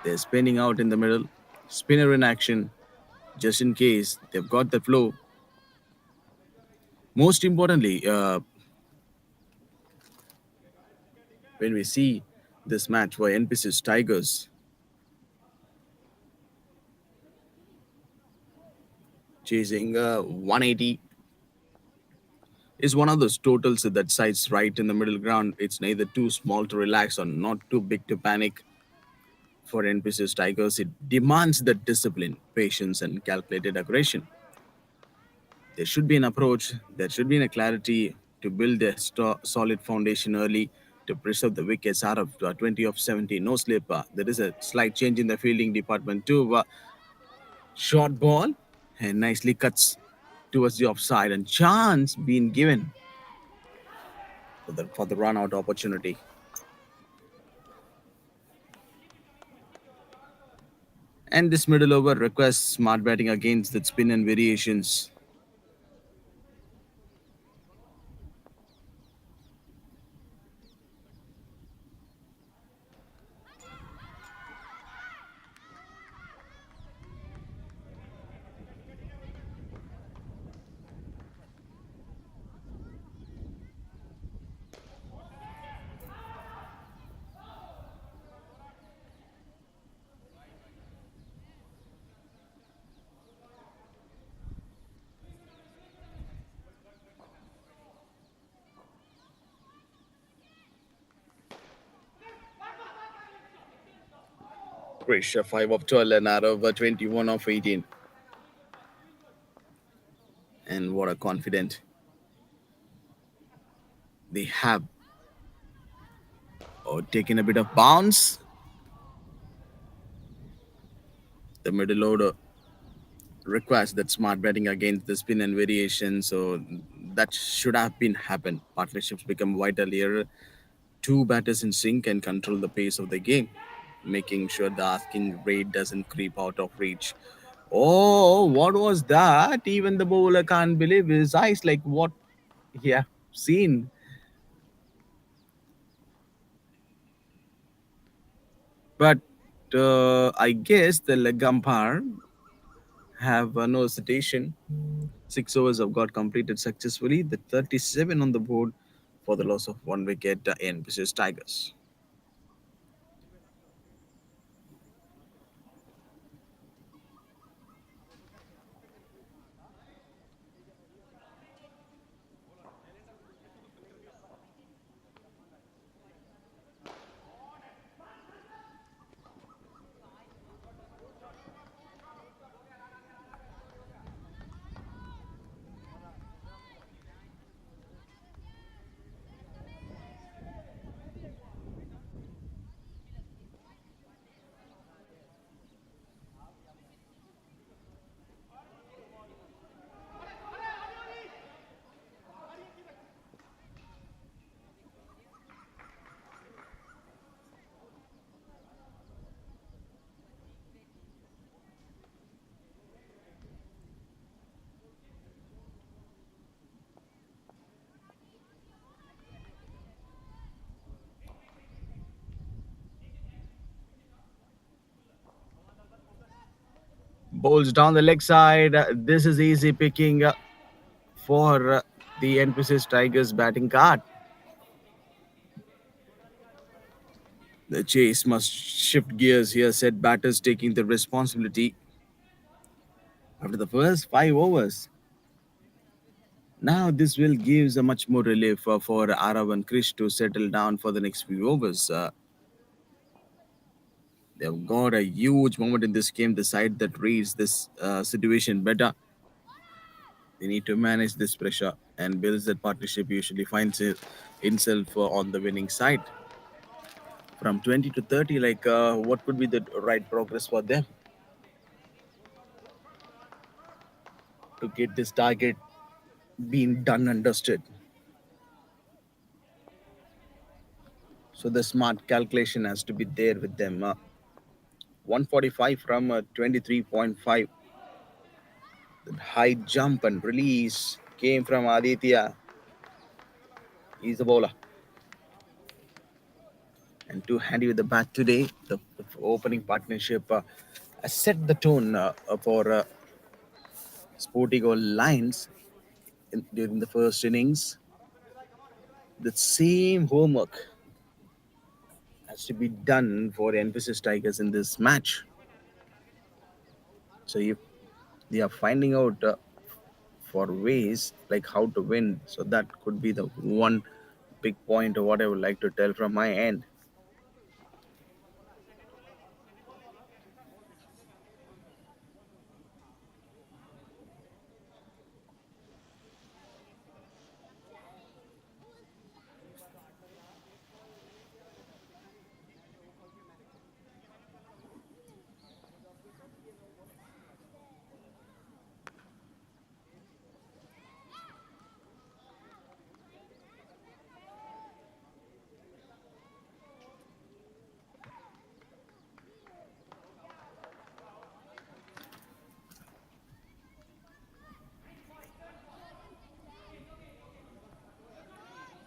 They're spinning out in the middle, spinner in action, just in case they've got the flow. Most importantly, when we see this match for NPSIS Tigers chasing 180 is one of those totals that sides right in the middle ground. It's neither too small to relax or not too big to panic. For NPSIS Tigers, it demands the discipline, patience, and calculated aggression. There should be an approach, there should be a clarity to build a solid foundation early to preserve the wickets out of 20 of 70. No slip. There is a slight change in the fielding department too. Short ball and nicely cuts towards the offside and chance being given for the run out opportunity. And this middle over requires smart batting against the spin and variations. Krish, 5 of 12 and out of 21 of 18. And what a confident they have. Oh, taking a bit of bounce. The middle order requires that smart betting against the spin and variation. So that should have been happened. Partnerships become vital here. Two batters in sync and control the pace of the game, making sure the asking rate doesn't creep out of reach. Oh, what was that? Even the bowler can't believe his eyes. Like what he have seen. But I guess the leg umpire have no hesitation. 6 overs have got completed successfully. The 37 on the board for the loss of 1 wicket in NPSIS Tigers. Bowls down the leg side. This is easy picking for the NPSIS Tigers batting card. The chase must shift gears here, said batters taking the responsibility after the first 5 overs. Now this will gives a much more relief for Arav and Krish to settle down for the next few overs. They've got a huge moment in this game. The side that reads this situation better, they need to manage this pressure and builds that partnership. Usually finds it himself on the winning side. From 20 to 30, like what could be the right progress for them to get this target being done and dusted? So the smart calculation has to be there with them. 145 from 23.5. The high jump and release came from Aditya. He's the bowler. And too handy with the bat today. The opening partnership has set the tone for SportyGo Lions during the first innings. The same homework has to be done for NPSIS Tigers in this match. So if they are finding out for ways like how to win, so that could be the one big point of what I would like to tell from my end.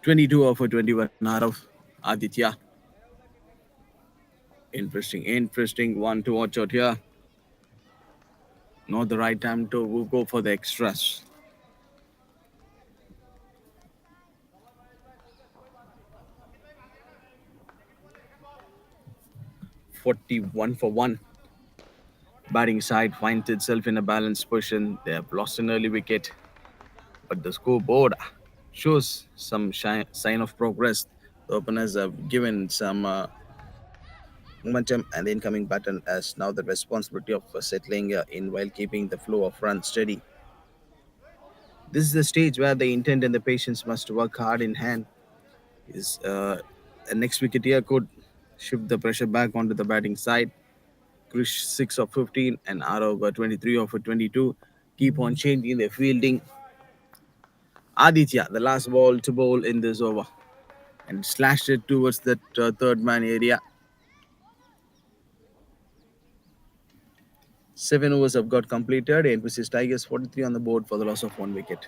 22 over 21 out of Aditya. Interesting one to watch out here. Not the right time to go for the extras. 41 for 1. Batting side finds itself in a balanced position. They have lost an early wicket, but the scoreboard shows some sign of progress. The openers have given some momentum, and the incoming baton has now the responsibility of settling in while keeping the flow of runs steady. This is the stage where the intent and the patience must work hard in hand. Is a next wicket here could shift the pressure back onto the batting side. Krish 6 of 15 and Arav 23 of 22 keep on changing their fielding. Aditya, the last ball to bowl in this over, and slashed it towards that third man area. 7 overs have got completed. NPSIS Tigers 43 on the board for the loss of 1 wicket.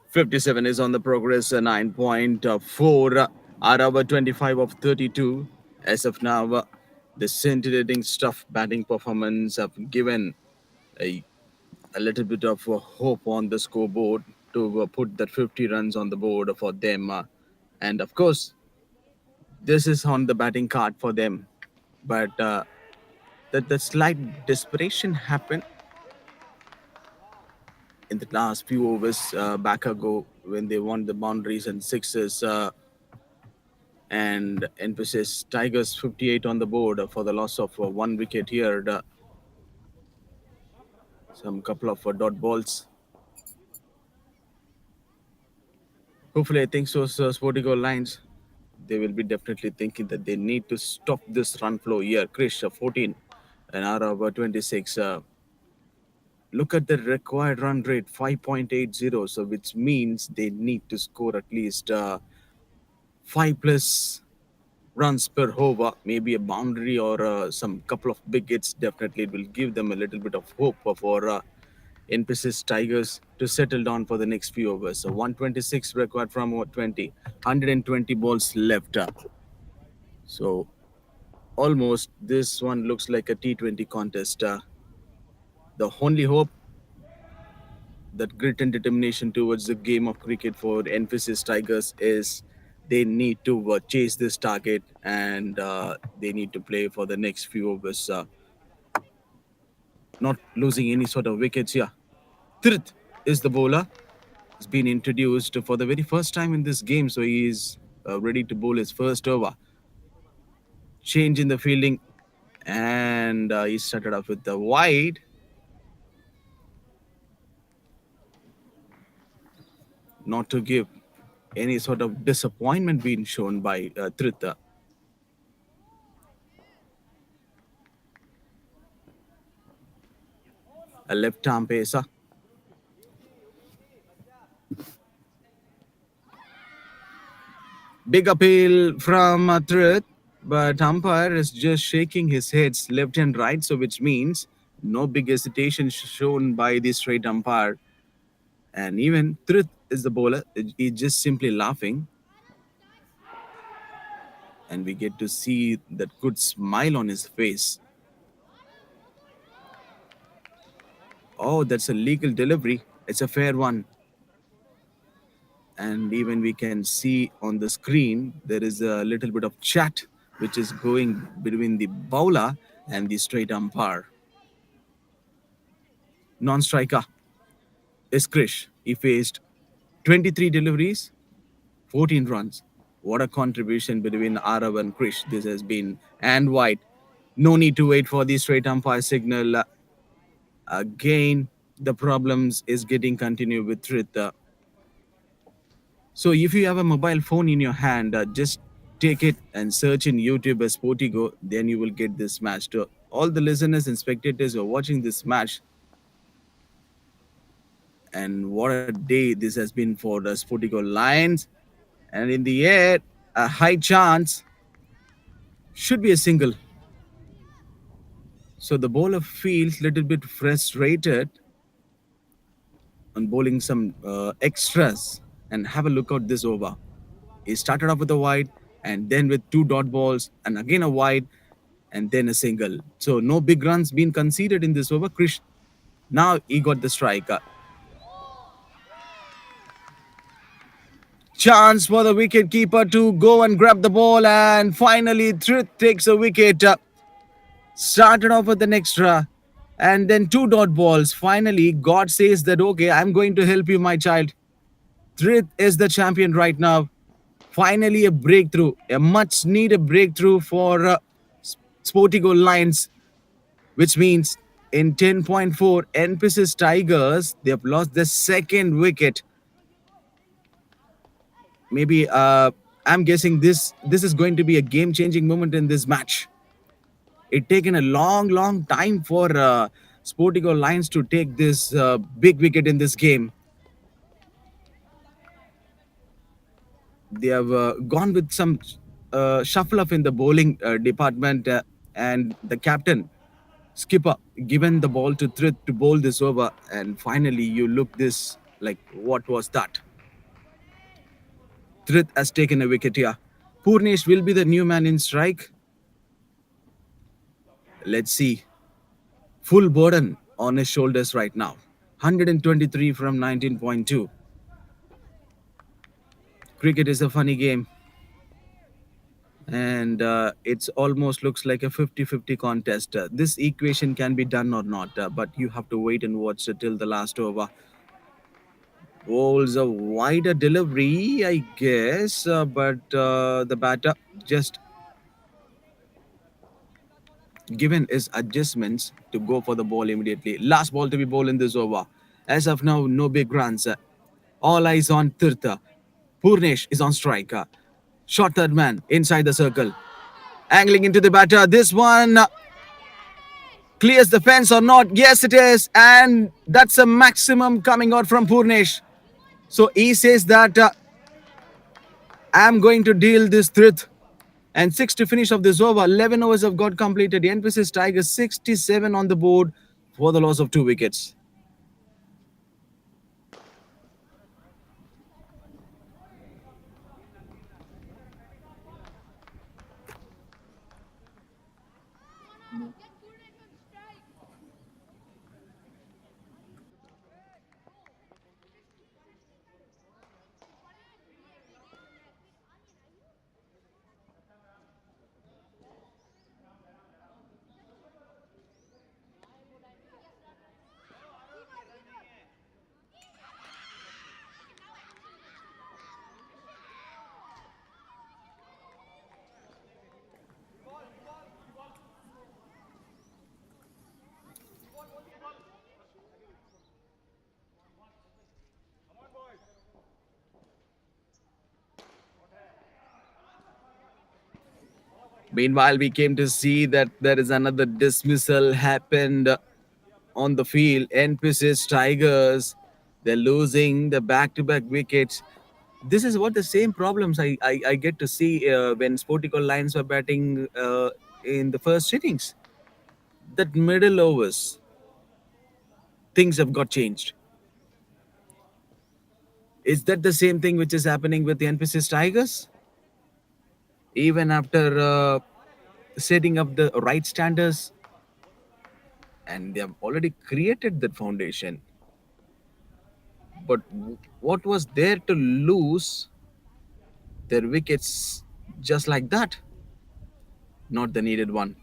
57 is on the progress, 9.4 out of 25 of 32. As of now, the scintillating stuff batting performance have given a, a little bit of hope on the scoreboard to put that 50 runs on the board for them. And of course, this is on the batting card for them. But the slight desperation happened in the last few overs back ago when they won the boundaries and sixes. And emphasis Tigers 58 on the board for the loss of 1 wicket here. Some couple of dot balls. Hopefully, I think so. SportyGo lines, they will be definitely thinking that they need to stop this run flow here. Krish 14, and out of 26. Look at the required run rate 5.80, so which means they need to score at least 5+ runs per over, maybe a boundary or some couple of big hits. Definitely, it will give them a little bit of hope for NPSIS Tigers to settle down for the next few overs. So 126 required from 20, 120 balls left. So almost this one looks like a T20 contest. The only hope, that grit and determination towards the game of cricket for Emphasis Tigers is they need to chase this target, and they need to play for the next few overs, not losing any sort of wickets here. Tirth is the bowler. He's been introduced for the very first time in this game, so he is ready to bowl his first over. Change in the fielding, and he started off with the wide. Not to give any sort of disappointment being shown by Trita. A left arm pacer. Big appeal from Trith, but umpire is just shaking his heads left and right, so which means no big hesitation shown by the straight umpire. And even Trith is the bowler, he's just simply laughing. And we get to see that good smile on his face. Oh, that's a legal delivery. It's a fair one. And even we can see on the screen there is a little bit of chat which is going between the bowler and the straight umpire. Non-striker is Krish. He faced 23 deliveries, 14 runs. What a contribution between Arav and Krish this has been. And White, no need to wait for the straight umpire signal. Again, the problems is getting continued with Trita. So if you have a mobile phone in your hand, just take it and search in YouTube as SportyGo, then you will get this match. To all the listeners and spectators who are watching this match, and what a day this has been for the SportyGo Lions. And in the air, a high chance should be a single. So the bowler feels a little bit frustrated on bowling some extras. And have a look out this over. He started off with a wide, and then with 2 dot balls, and again a wide, and then a single. So no big runs being conceded in this over. Krish, now he got the strike. Chance for the wicket keeper to go and grab the ball, and finally Trith takes a wicket. Started off with an extra, and then 2 dot balls. Finally, God says that, okay, I'm going to help you, my child. Trith is the champion right now. Finally, a breakthrough, a much needed breakthrough for SportyGo Lions, which means in 10.4, NPSIS Tigers, they have lost the second wicket. Maybe I'm guessing this is going to be a game-changing moment in this match. It taken a long time for SportyGo Lions to take this big wicket in this game. They have gone with some shuffle up in the bowling department, and the captain, skipper, given the ball to Trith to bowl this over, and finally you look this like, what was that? Trith has taken a wicket here. Purnesh will be the new man in strike. Let's see. Full burden on his shoulders right now. 123 from 19.2. Cricket is a funny game, and it's almost looks like a 50-50 contest. This equation can be done or not, but you have to wait and watch till the last over. Bowls a wider delivery, I guess, but the batter just given his adjustments to go for the ball immediately. Last ball to be bowled in this over. As of now, no big runs. All eyes on Tirtha. Purnesh is on strike. Short third man inside the circle. Angling into the batter. This one clears the fence or not? Yes, it is. And that's a maximum coming out from Purnesh. So he says that I'm going to deal this truth. And six to finish of this over. 11 overs have got completed. The NPSIS Tigers 67 on the board for the loss of 2 wickets. Meanwhile, we came to see that there is another dismissal happened on the field. NPSIS Tigers, they're losing the back-to-back wickets. This is what the same problems I get to see when SportyGo Lions were batting in the first innings. That middle overs, things have got changed. Is that the same thing which is happening with the NPSIS Tigers? Even after setting up the right standards, and they have already created that foundation. But what was there to lose their wickets just like that? Not the needed one.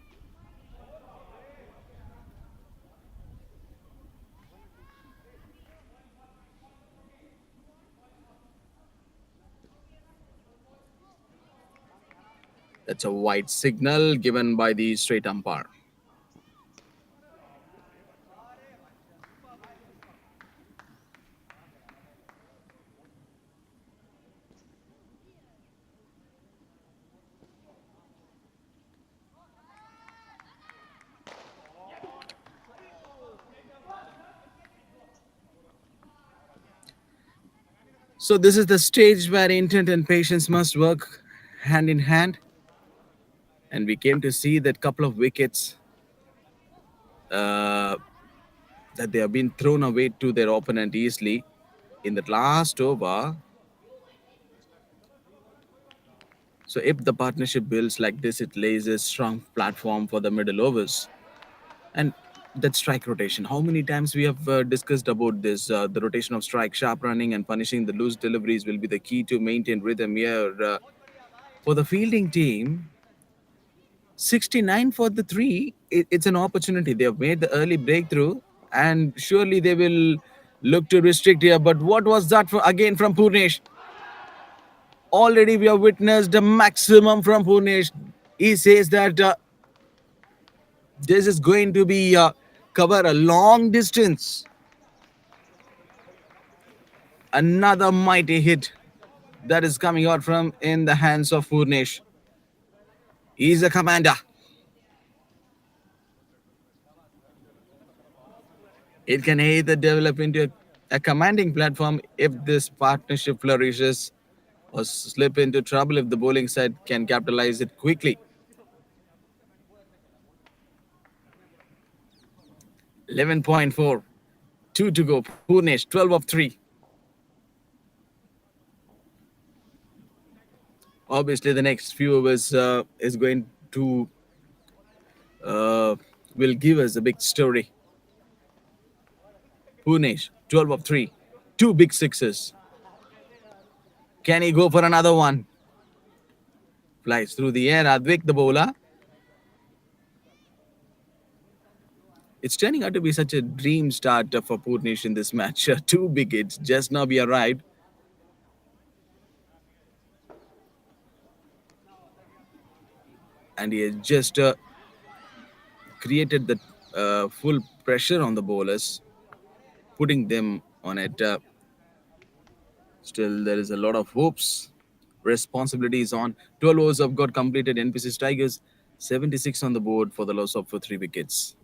That's a white signal given by the straight umpire. So this is the stage where intent and patience must work hand in hand. And we came to see that couple of wickets uh, that they have been thrown away to their opponent easily in the last over. So if the partnership builds like this, it lays a strong platform for the middle overs. And that strike rotation. How many times we have discussed about this? The rotation of strike, sharp running, and punishing the loose deliveries will be the key to maintain rhythm here. For the fielding team, 69 for the three, it's an opportunity. They have made the early breakthrough, and surely they will look to restrict here. But what was that for, again from Purnesh? Already we have witnessed the maximum from Purnesh. He says that this is going to be cover a long distance. Another mighty hit that is coming out from in the hands of Purnesh. He's a commander. It can either develop into a commanding platform if this partnership flourishes, or slip into trouble if the bowling side can capitalize it quickly. 11.4, 2 to go. Purnesh, 12 of 3. Obviously, the next few overs is going to will give us a big story. Punesh, 12 of 3. Two big sixes. Can he go for another one? Flies through the air. Advik, the bowler. It's turning out to be such a dream start for Punesh in this match. Two big hits. Just now we arrived. And he has just created the full pressure on the bowlers, putting them on it. Still, there is a lot of hopes. Responsibility is on. 12 overs have got completed. NPSIS Tigers 76 on the board for the loss of 3 wickets.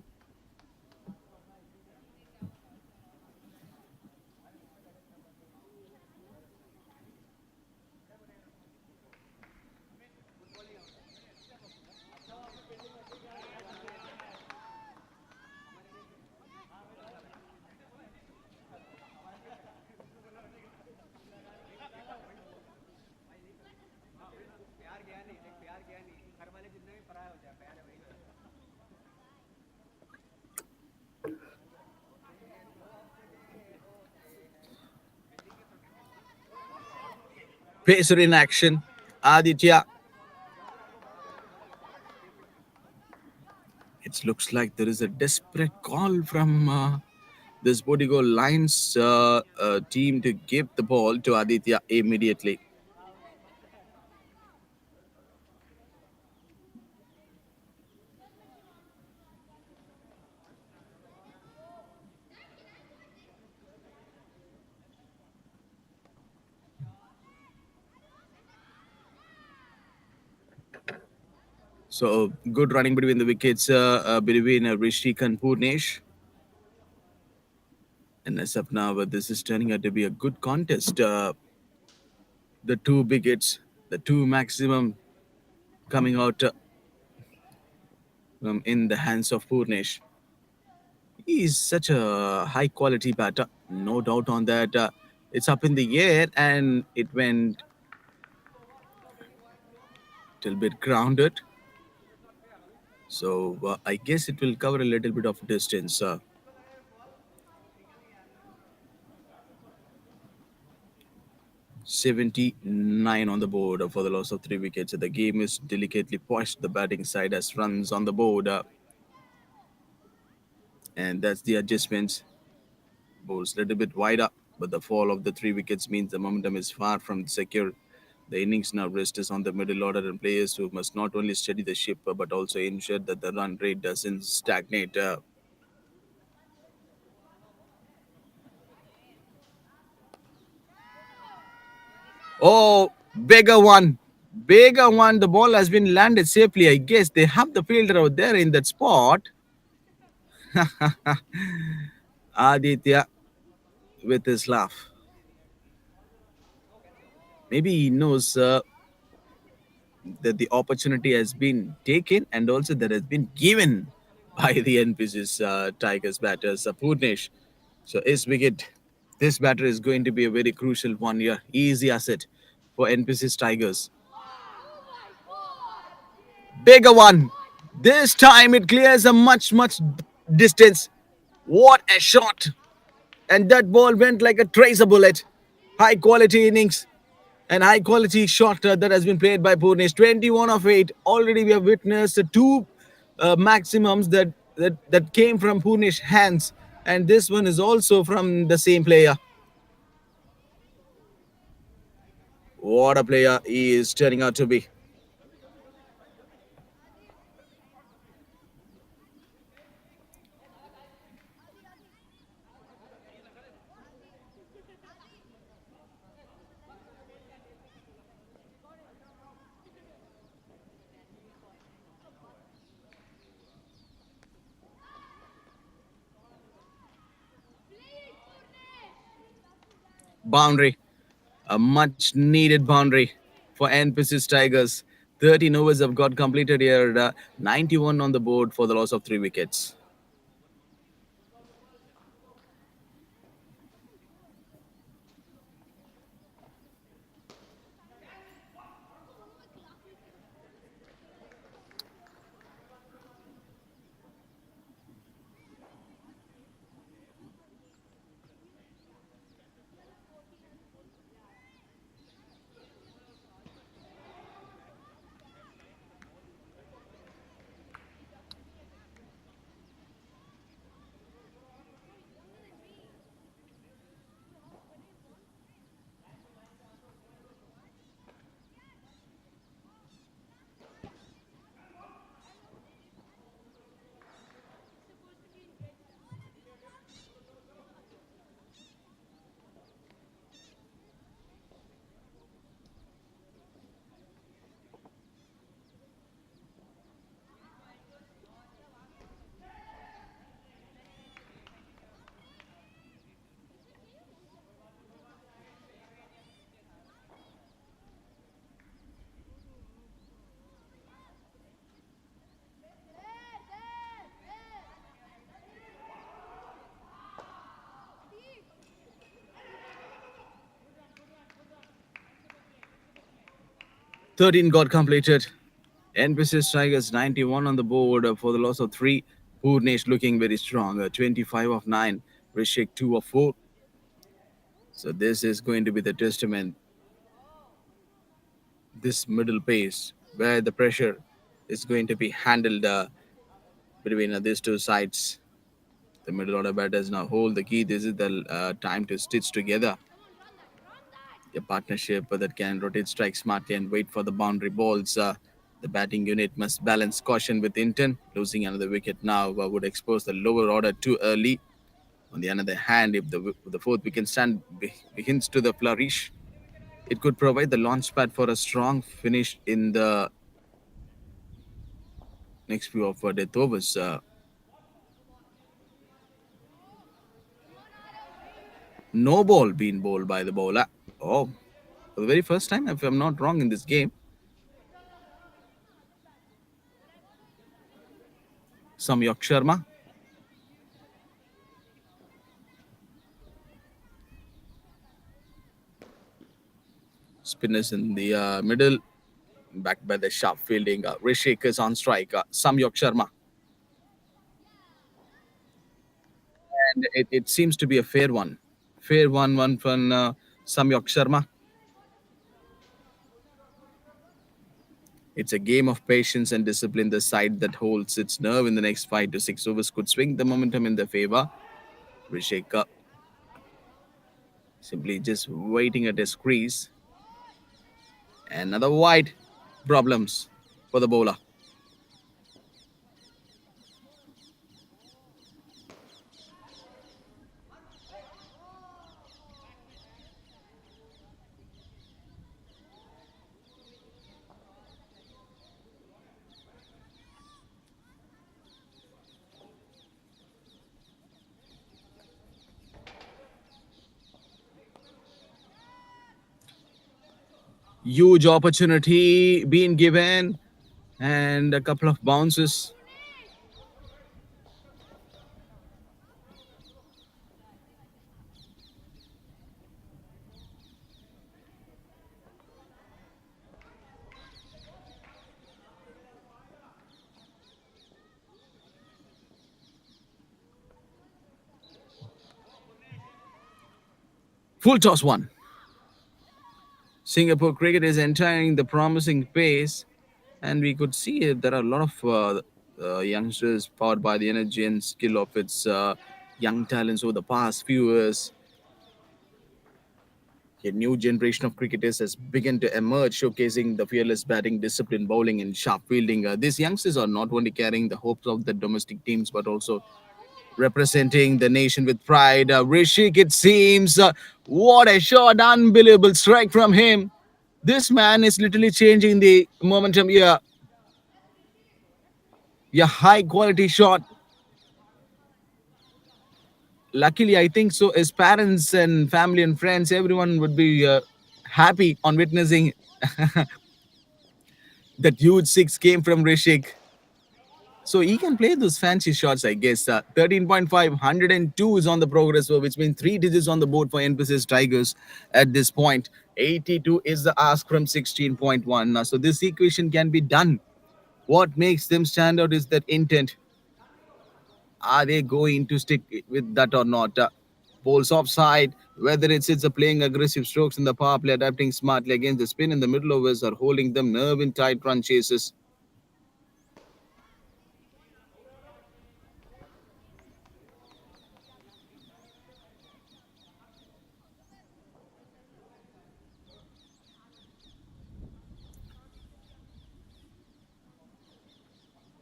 Pacer in action. Aditya. It looks like there is a desperate call from this SportyGo Lions team to give the ball to Aditya immediately. So good running between the wickets between Rishik and Purnesh. And as of now, this is turning out to be a good contest. The two big hits, the two maximum coming out in the hands of Purnesh. He is such a high quality batter, no doubt on that. It's up in the air and it went a little bit grounded. So I guess it will cover a little bit of distance. 79 on the board for the loss of 3 wickets. The game is delicately poised. The batting side has runs on the board. And that's the adjustments. Bowls a little bit wider, but the fall of the 3 wickets means the momentum is far from secure. The innings now rests on the middle order and players who must not only steady the ship but also ensure that the run rate doesn't stagnate. Oh, bigger one. Bigger one. The ball has been landed safely. I guess they have the fielder out there in that spot. Aditya with his laugh. Maybe he knows that the opportunity has been taken and also that has been given by the NPSIS Tigers batters, Purnesh. So his wicket, this batter is going to be a very crucial one here. Easy asset for NPSIS Tigers. Bigger one. This time it clears a much distance. What a shot. And that ball went like a tracer bullet. High quality innings and high quality shot that has been played by Purnesh. 21 of 8. Already we have witnessed two maximums that came from Purnesh hands. And this one is also from the same player. What a player he is turning out to be. Boundary. A much needed boundary for NPSIS Tigers. 13 overs have got completed here. 91 on the board for the loss of 3 wickets. 13 got completed. NPSIS Tigers 91 on the board for the loss of 3. Purnesh looking very strong. 25 of 9. Rishik 2 of 4. So this is going to be the testament. This middle pace where the pressure is going to be handled between these two sides. The middle order batters now hold the key. This is the time to stitch together a partnership that can rotate strike smartly and wait for the boundary balls. The batting unit must balance caution with intent. Losing another wicket now would expose the lower order too early. On the other hand, if the fourth wicket stand begins to the flourish, it could provide the launchpad for a strong finish in the next few of death overs. No ball being bowled by the bowler. Oh, for the very first time, if I'm not wrong, in this game. Samyak Sharma. Spinners in the middle, backed by the sharp fielding. Rishik is on strike. Samyak Sharma. And it seems to be a fair one. Fair 1-1 from Samyak Sharma. It's a game of patience and discipline. The side that holds its nerve in the next 5 to 6 overs could swing the momentum in their favor. Rishik simply just waiting at his crease. Another wide problems for the bowler. Huge opportunity being given and a couple of bounces. Full toss one. Singapore cricket is entering the promising pace, and we could see there are a lot of youngsters powered by the energy and skill of its young talents over the past few years. A new generation of cricketers has begun to emerge, showcasing the fearless batting, disciplined bowling, and sharp fielding. These youngsters are not only carrying the hopes of the domestic teams, but also representing the nation with pride. Rishik, it seems, what a shot! Unbelievable strike from him. This man is literally changing the momentum here. A high quality shot. Luckily, I think so. His parents and family and friends, everyone would be happy on witnessing that huge six came from Rishik. So he can play those fancy shots, I guess. 13.5, 102 is on the progress, which means 3 digits on the board for NPSIS Tigers at this point. 82 is the ask from 16.1. So this equation can be done. What makes them stand out is that intent. Are they going to stick with that or not? Bowls offside, whether it's a playing aggressive strokes in the power play, adapting smartly against the spin in the middle overs, or holding them nerve in tight run chases.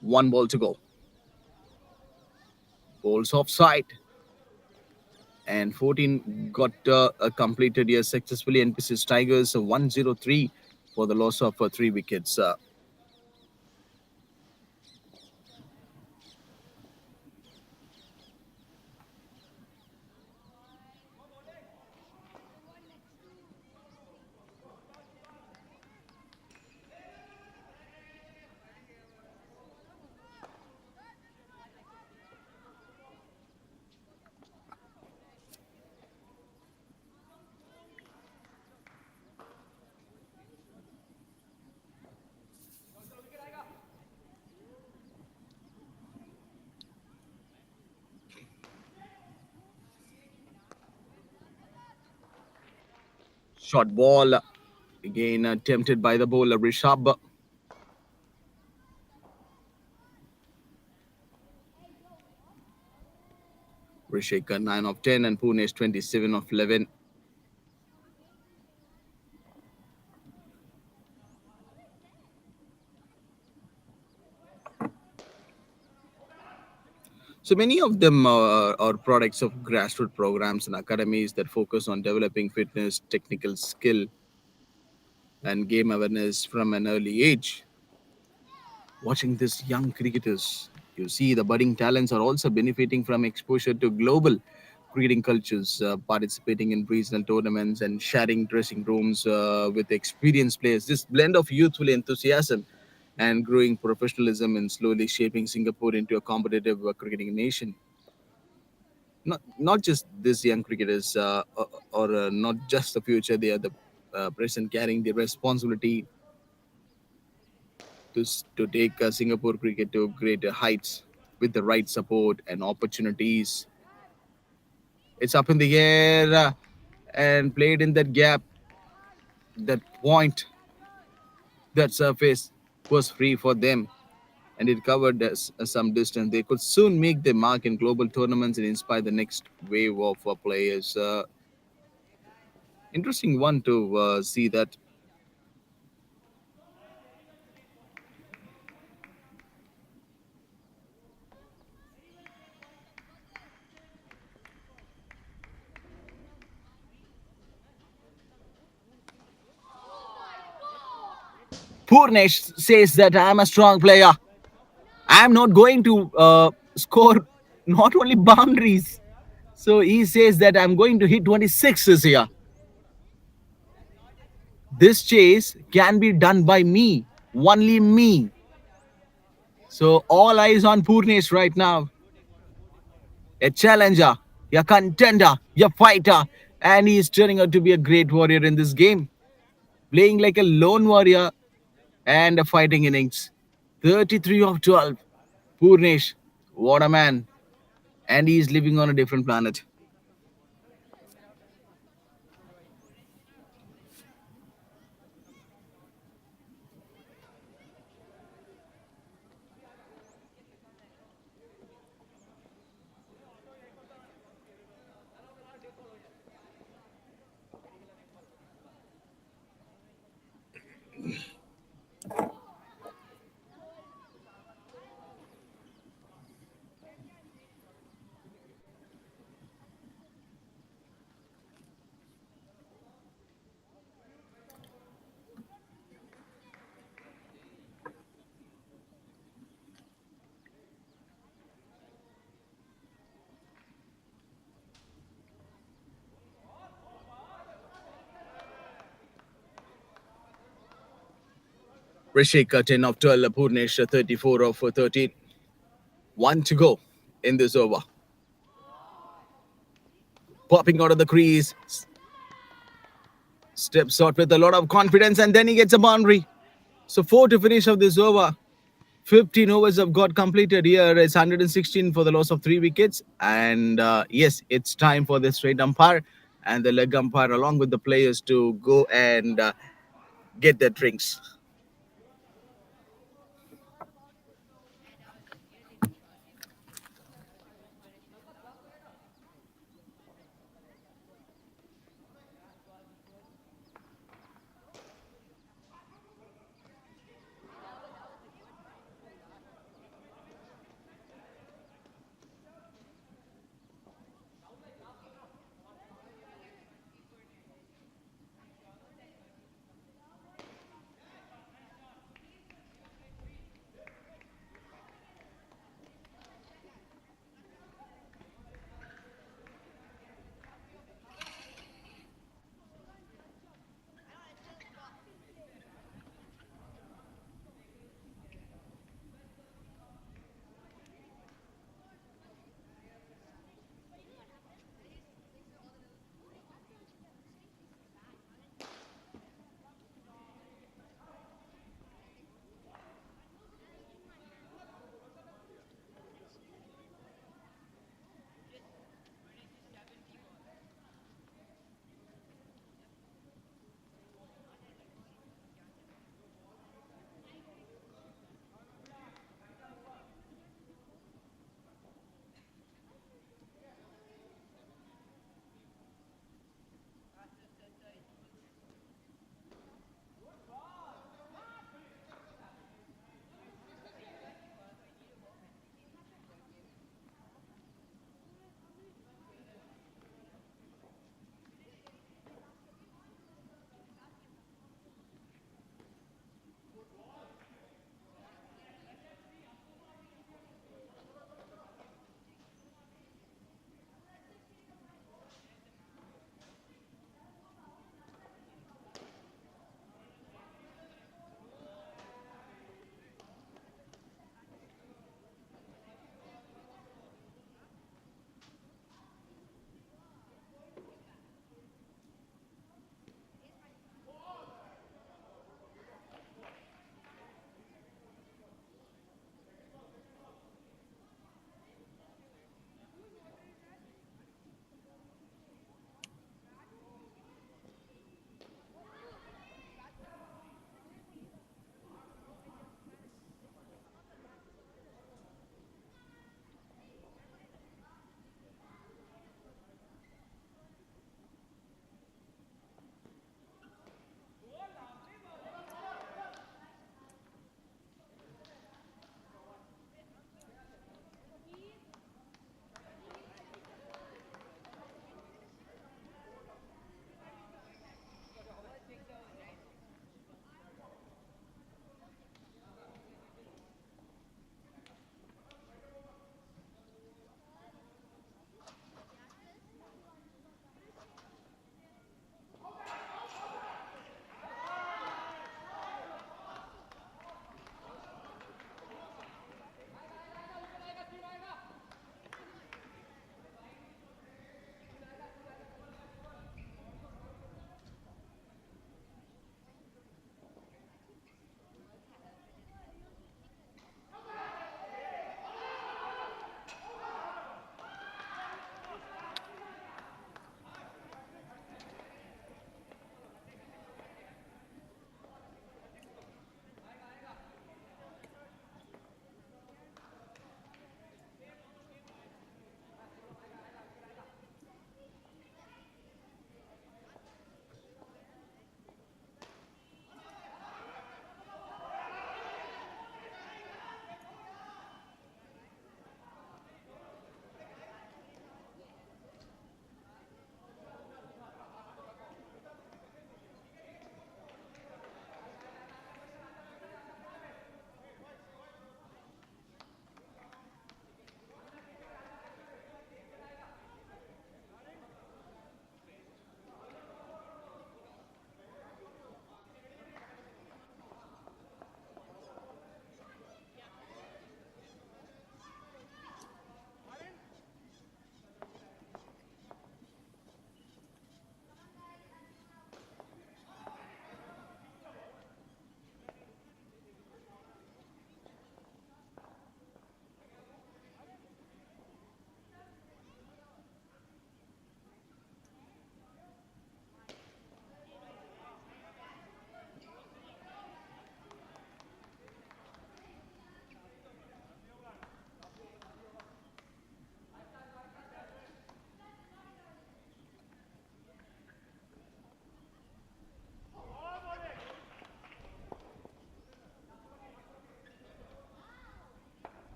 One ball to go. Bowls offside. And 14 got completed here successfully. NPSIS Tigers 103 for the loss of 3 wickets. Short ball. Again attempted by the bowler Rishabh. Rishika 9 of 10 and Pune 27 of 11. So many of them are products of grassroots programs and academies that focus on developing fitness, technical skill, and game awareness from an early age. Watching these young cricketers, you see the budding talents are also benefiting from exposure to global cricketing cultures, participating in regional tournaments and sharing dressing rooms with experienced players. This blend of youthful enthusiasm and growing professionalism and slowly shaping Singapore into a competitive cricketing nation. Not just these young cricketers or not just the future, they are the present, carrying the responsibility to take Singapore cricket to greater heights with the right support and opportunities. It's up in the air and played in that gap, that point, that surface was free for them, and it covered some distance. They could soon make their mark in global tournaments and inspire the next wave of players. Interesting one to see that. Purnesh says that I'm a strong player. I'm not going to score not only boundaries. So he says that I'm going to hit 26 this year. This chase can be done by me, only me. So all eyes on Purnesh right now. A challenger, a contender, a fighter, and he is turning out to be a great warrior in this game, playing like a lone warrior and a fighting innings. 33 of 12. Purnesh, what a man. And he is living on a different planet. Rishika 10 of 12, Purnesh 34 of 13. One to go in this over. Popping out of the crease, steps out with a lot of confidence, and then he gets a boundary. So four to finish of this over. 15 overs have got completed here. It's 116 for the loss of 3 wickets. And yes, it's time for the straight umpire and the leg umpire, along with the players, to go and get their drinks.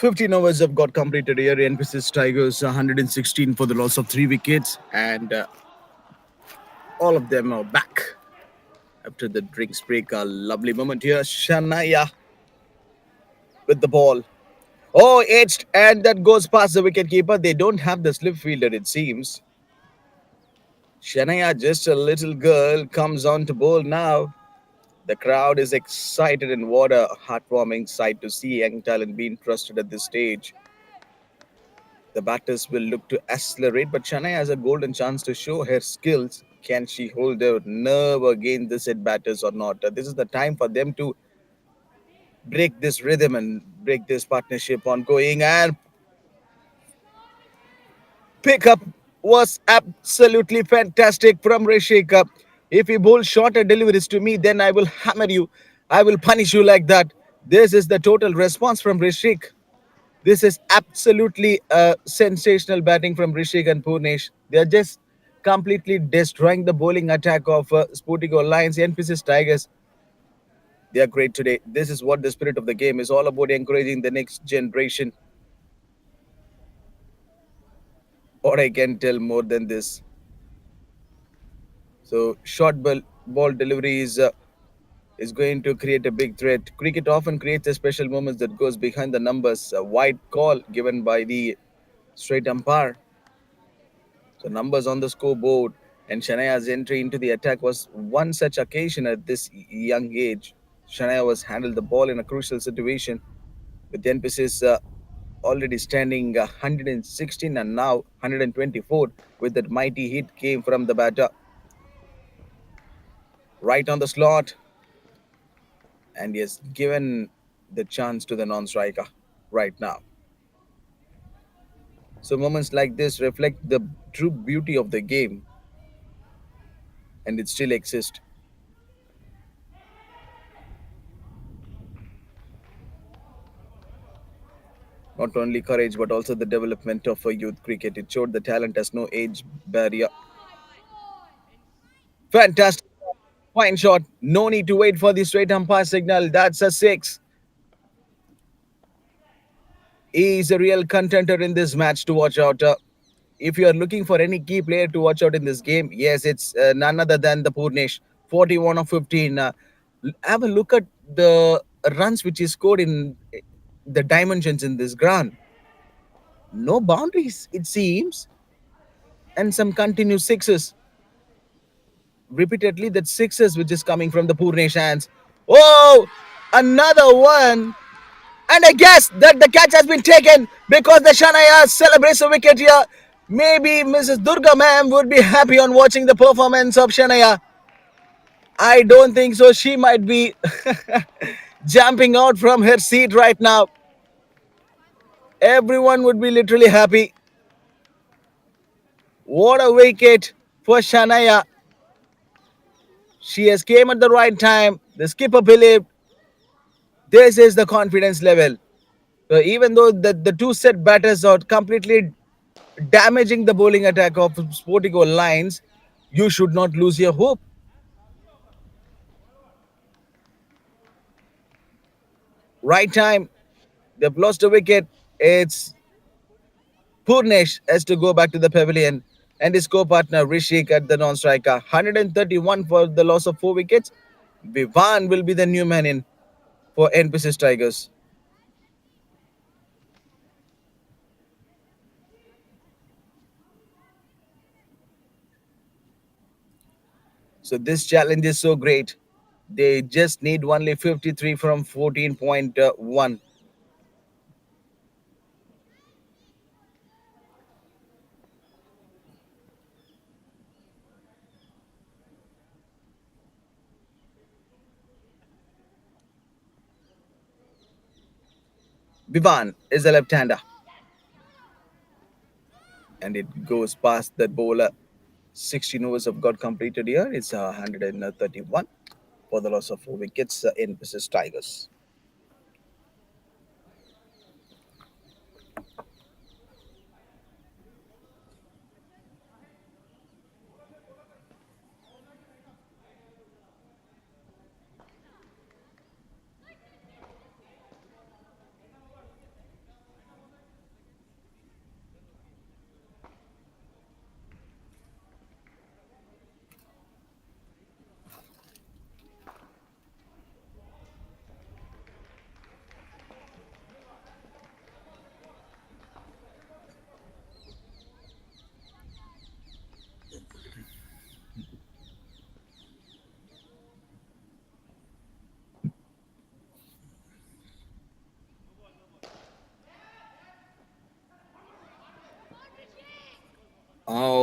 15 overs have got completed here. NPSIS Tigers 116 for the loss of 3 wickets, and all of them are back after the drinks break. A lovely moment here. Shanaya with the ball. Oh, edged, and that goes past the wicketkeeper. They don't have the slip fielder, it seems. Shanaya, just a little girl, comes on to bowl now. The crowd is excited, and what a heartwarming sight to see young talent being trusted at this stage. The batters will look to accelerate, but Chennai has a golden chance to show her skills. Can she hold her nerve against the set batters or not? This is the time for them to break this rhythm and break this partnership ongoing. And pickup was absolutely fantastic from Rishika. If you bowl shorter deliveries to me, then I will hammer you. I will punish you like that. This is the total response from Rishik. This is absolutely sensational batting from Rishik and Purnesh. They are just completely destroying the bowling attack of SportyGo Lions, NPSIS Tigers. They are great today. This is what the spirit of the game is all about, encouraging the next generation. Or I can tell more than this. So short ball delivery is going to create a big threat. Cricket often creates a special moments that goes behind the numbers. A wide call given by the straight umpire. So numbers on the scoreboard, and Shanaya's entry into the attack was one such occasion at this young age. Shanaya was handled the ball in a crucial situation with the emphasis already standing 116 and now 124 with that mighty hit came from the batter right on the slot, and he has given the chance to the non-striker right now. So moments like this reflect the true beauty of the game, and it still exists. Not only courage but also the development of a youth cricket. It showed the talent has no age barrier. Fantastic. Fine shot. No need to wait for the straight umpire signal. That's a six. He's a real contender in this match to watch out. If you are looking for any key player to watch out in this game, yes, it's none other than the Purnesh. 41 of 15. Have a look at the runs which he scored in the dimensions in this ground. No boundaries, it seems, and some continuous sixes. Repeatedly, that sixes which is coming from the Purnesh hands. Oh, another one. And I guess that the catch has been taken because the Shanaya celebrates a wicket here. Maybe Mrs. Durga ma'am would be happy on watching the performance of Shanaya. I don't think so. She might be jumping out from her seat right now. Everyone would be literally happy. What a wicket for Shanaya. She has came at the right time. The skipper believed this is the confidence level. So even though the two set batters are completely damaging the bowling attack of Sportigo Lions, you should not lose your hope. Right time, they've lost a wicket. It's Purnesh has to go back to the pavilion, and his co-partner Rishik at the non-striker. 131 for the loss of 4 wickets. Vivan will be the new man in for NPSIS Tigers. So this challenge is so great. They just need only 53 from 14.1. Vivan is a left-hander, and it goes past that bowler. 16 overs have got completed here. It's 131 for the loss of 4 wickets in Mrs. Tigers.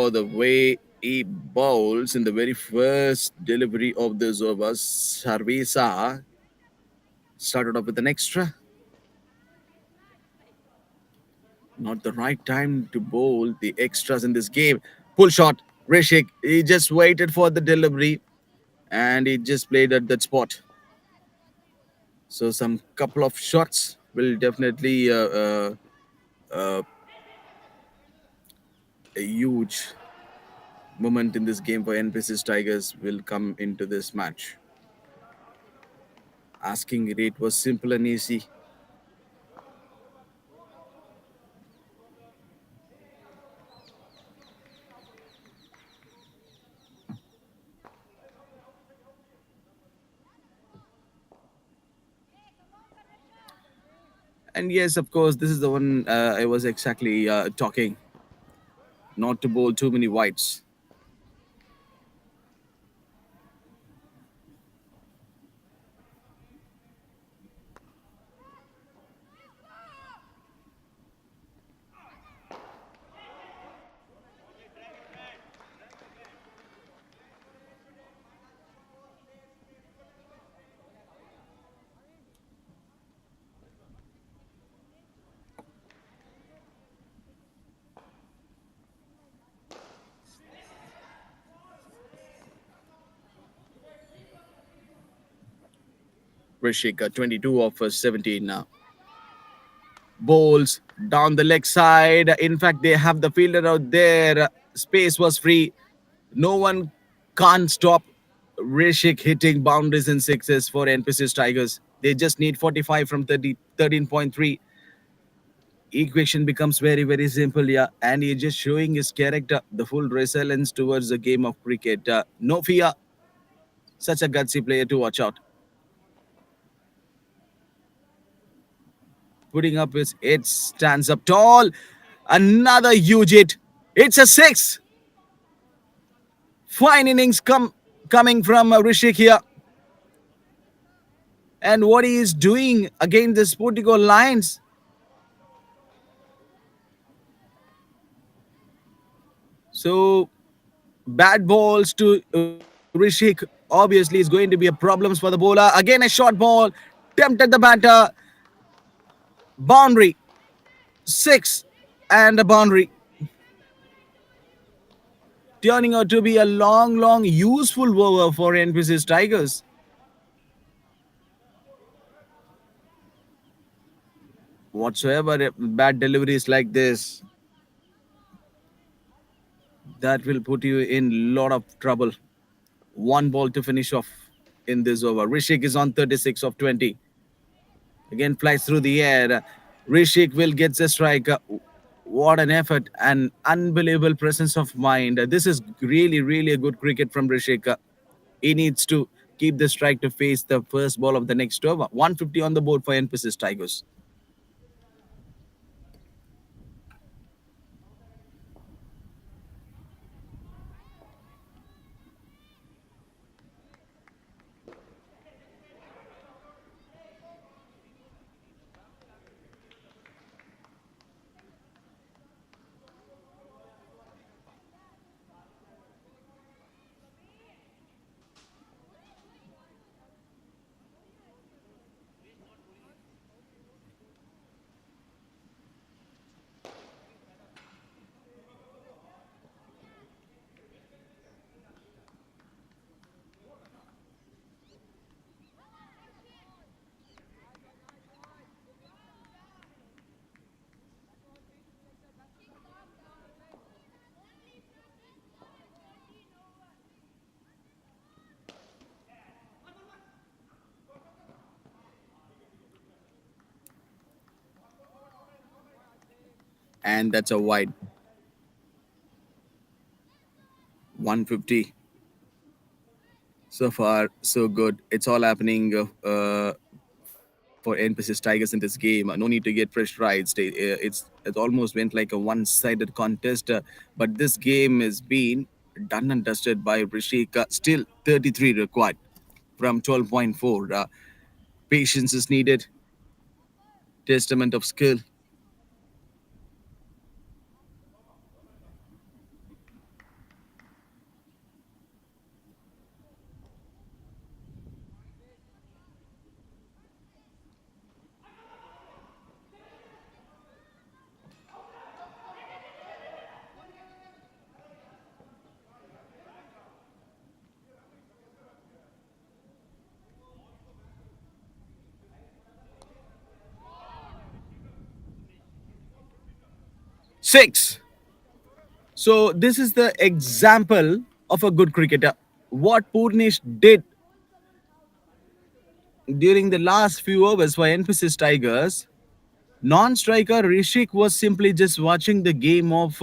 Oh, the way he bowls in the very first delivery of this over. Sarvesa started off with an extra. Not the right time to bowl the extras in this game. Pull shot. Rishik, he just waited for the delivery and he just played at that spot. So some couple of shots will definitely uh, a huge moment in this game for NPSIS Tigers will come into this match. Asking rate was simple and easy. And yes, of course, this is the one I was exactly talking. Not to bowl too many whites. Rishik, 22 of 17 now. Bowls down the leg side. In fact, they have the fielder out there. Space was free. No one can't stop Rishik hitting boundaries and sixes for NPSIS Tigers. They just need 45 from 30, 13.3. Equation becomes very, very simple, yeah. And he's just showing his character, the full resilience towards the game of cricket. No fear. Such a gutsy player to watch out. Putting up his head, stands up tall. Another huge hit. It's a six. Fine innings coming from Rishik here. And what he is doing against the SportyGo Lions. So bad balls to Rishik obviously is going to be a problems for the bowler. Again a short ball. Tempted the batter. Boundary. Six. And a boundary. Turning out to be a long, long, useful over for NPSIS Tigers. Whatsoever bad deliveries like this, that will put you in lot of trouble. One ball to finish off in this over. Rishik is on 36 of 20. Again flies through the air. Rishik will get the strike. What an effort and unbelievable presence of mind. This is really, really a good cricket from Rishik. He needs to keep the strike to face the first ball of the next over. 150 on the board for Emphasis Tigers. And that's a wide. 150. So far, so good. It's all happening for NPSIS Tigers in this game. No need to get pressurized. It almost went like a one-sided contest. But this game has been done and dusted by Rishik. Still 33 required from 12.4. Patience is needed. Testament of skill. 6. So this is the example of a good cricketer. What Purnish did during the last few overs for Emphasis Tigers, non-striker Rishik was simply just watching the game of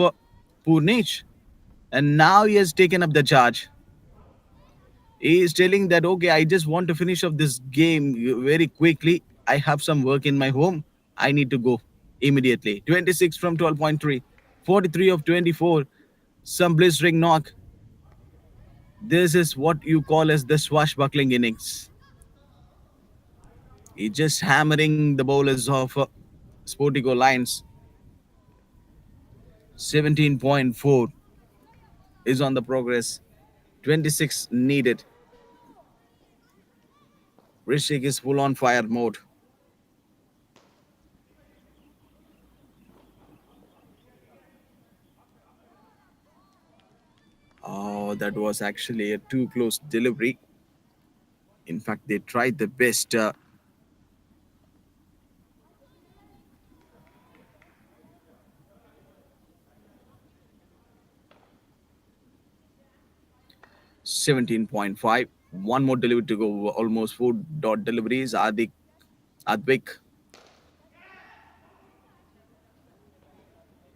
Purnish, and now he has taken up the charge. He is telling that, okay, I just want to finish off this game very quickly. I have some work in my home. I need to go immediately. 26 from 12.3, 43 of 24, some blistering knock. This is what you call as the swashbuckling innings. He's just hammering the bowlers of Sportigo Lions. 17.4 is on the progress. 26 needed. Rishik is full on fire mode. Oh, that was actually a too close delivery. In fact, they tried the best. 17.5. One more delivery to go. Almost 4 dot deliveries. Advik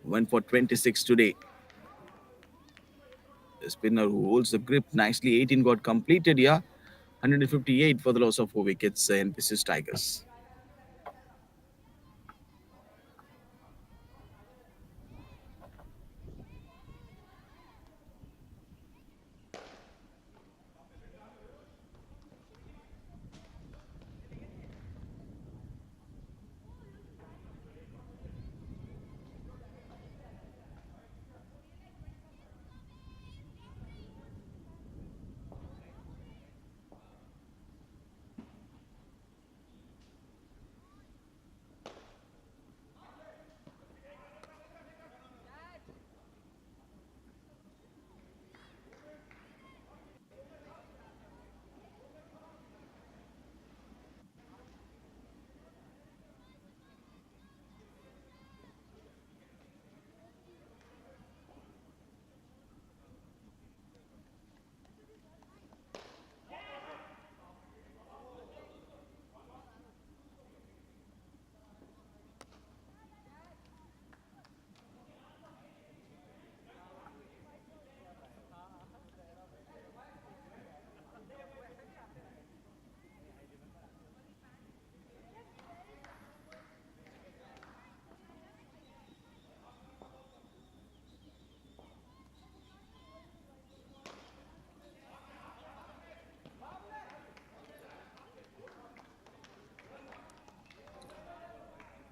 went for 26 today. The spinner who holds the grip nicely. 18 got completed here. 158 for the loss of 4 wickets in NPSIS Tigers.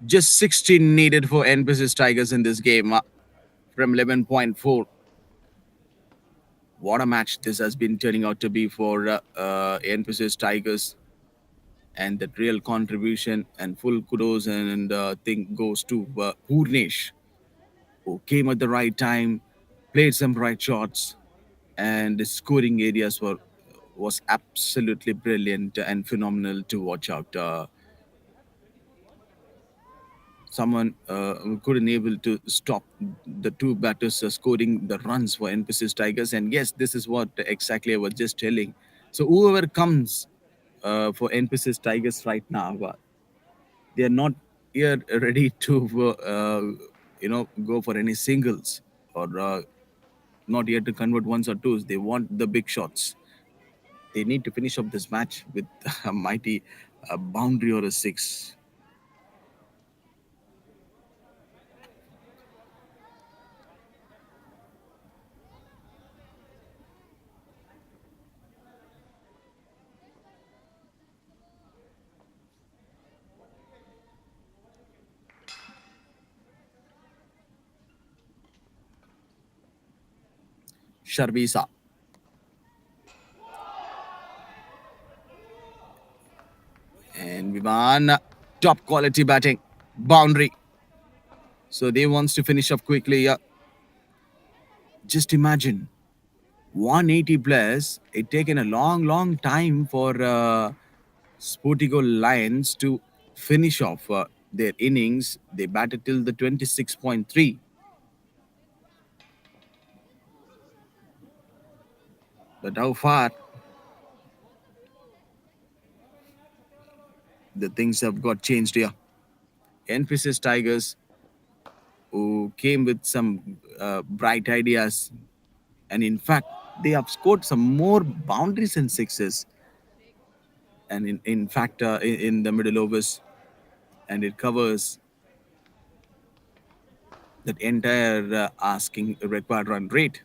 Just 16 needed for NPSIS Tigers in this game from 11.4. What a match this has been turning out to be for NPSIS Tigers. And that real contribution and full kudos and thing goes to Purnesh, who came at the right time, played some right shots, and the scoring areas was absolutely brilliant and phenomenal to watch out. Someone couldn't able to stop the two batters scoring the runs for NPSIS Tigers. And yes, this is what exactly I was just telling. So whoever comes for NPSIS Tigers right now, they are not here ready to go for any singles or not yet to convert ones or twos. They want the big shots. They need to finish up this match with a mighty boundary or a six. Sharvisa. And Vivan, top quality batting, boundary. So they wants to finish up quickly. Just imagine 180 plus. It taken a long time for Sportigo Lions to finish off their innings. They batted till the 26.3. But how far the things have got changed here. NPSIS Tigers, who came with some bright ideas, and in fact, they have scored some more boundaries and sixes. And in fact, in the middle overs, and it covers that entire asking required run rate.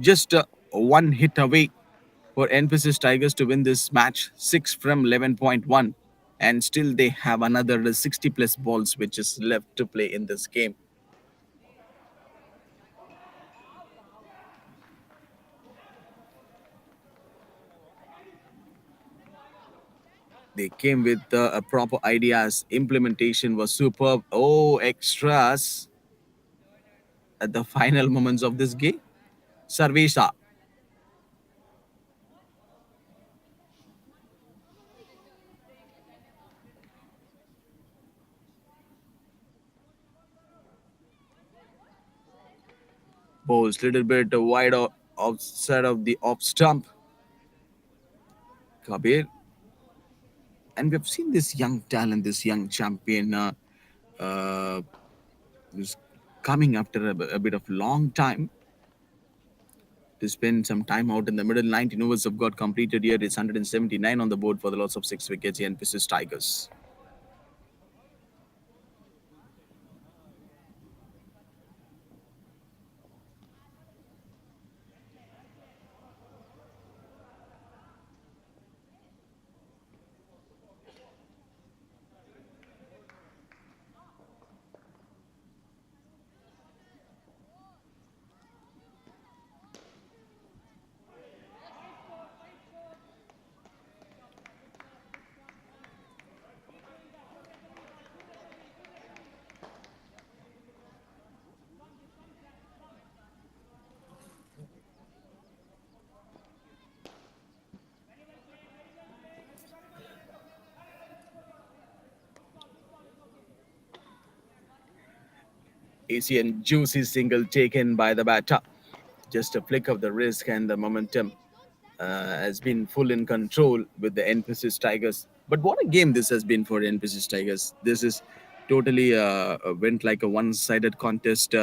Just one hit away for Emphasis Tigers to win this match, 6 from 11.1. And still they have another 60 plus balls which is left to play in this game. They came with proper ideas. Implementation was superb. Oh, extras at the final moments of this game. Sarvesha bowls little bit wide outside of the off stump. Kabir, and we've seen this young talent, this young champion, uh, who's coming after a bit of long time to spend some time out in the middle. 19 overs have got completed here. It's 179 on the board for the loss of 6 wickets. The emphasis Tigers. Easy and juicy single taken by the batter. Just a flick of the wrist and the momentum has been full in control with the emphasis Tigers. But what a game this has been for emphasis Tigers. This is totally went like a one-sided contest.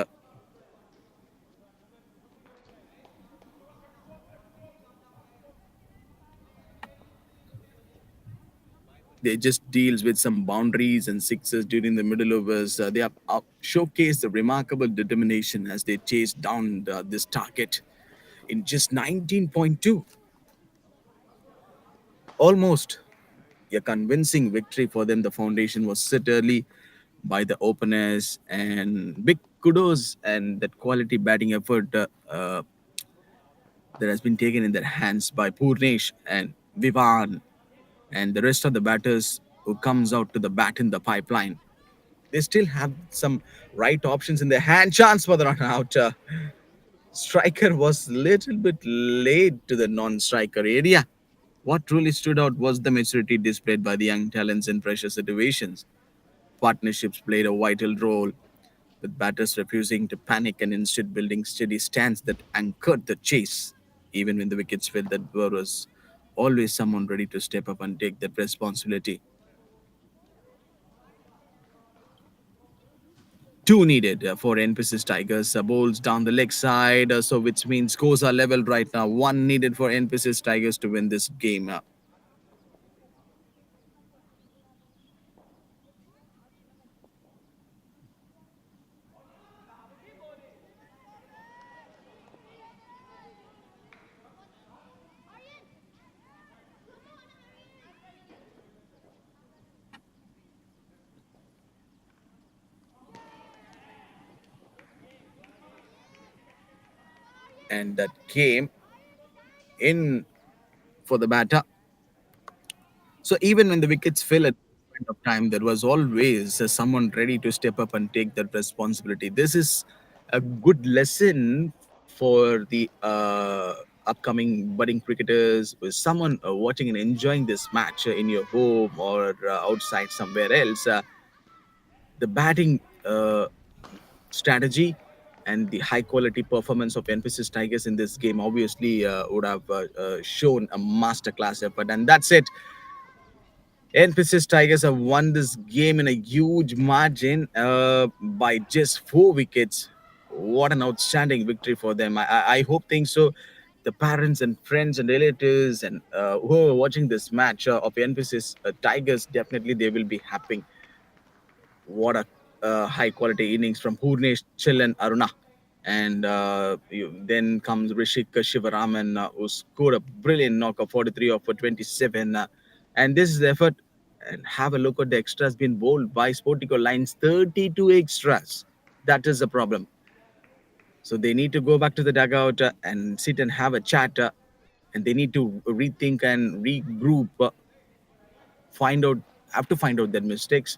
They just deals with some boundaries and sixes during the middle overs. They have showcased the remarkable determination as they chase down this target in just 19.2. Almost a convincing victory for them. The foundation was set early by the openers, and big kudos and that quality batting effort that has been taken in their hands by Purnesh and Vivan and the rest of the batters who comes out to the bat in the pipeline. They still have some right options in their hand. Chance for the run out. Striker was little bit late to the non-striker area. What truly stood out was the maturity displayed by the young talents in pressure situations. Partnerships played a vital role, with batters refusing to panic and instead building steady stands that anchored the chase. Even when the wickets fell, that there was always someone ready to step up and take that responsibility. Two needed for Emphasis Tigers. Bowls down the leg side, so which means scores are level right now. One needed for Emphasis Tigers to win this game. And that came in for the batter. So even when the wickets fell at point of time, there was always someone ready to step up and take that responsibility. This is a good lesson for the upcoming budding cricketers, with someone watching and enjoying this match in your home or outside somewhere else. The batting strategy and the high quality performance of Emphasis Tigers in this game obviously would have shown a masterclass effort. And that's it. Emphasis Tigers have won this game in a huge margin by just 4 wickets. What an outstanding victory for them. I hope things so. The parents and friends and relatives and who are watching this match of Emphasis Tigers, definitely they will be happy. What a high quality innings from Purnesh, Chil, and Aruna. And then comes Rishik Shivaraman, who scored a brilliant knock of 43 off for 27. And this is the effort. And have a look at the extras being bowled by Sportico Lines, 32 extras. That is the problem. So they need to go back to the dugout and sit and have a chat. And they need to rethink and regroup, find out, have to find out their mistakes,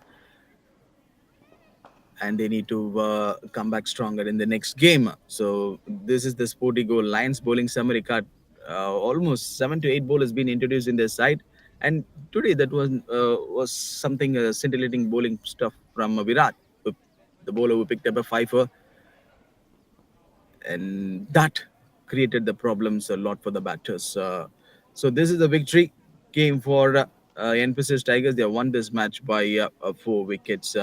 and they need to come back stronger in the next game. So this is the SportyGo Lions bowling summary card. Almost 7 to 8 bowlers been introduced in their side, and today that was something scintillating bowling stuff from Virat, the bowler who picked up a fifer, and that created the problems a lot for the batters. So this is the victory game for Emphasis Tigers. They have won this match by 4 wickets.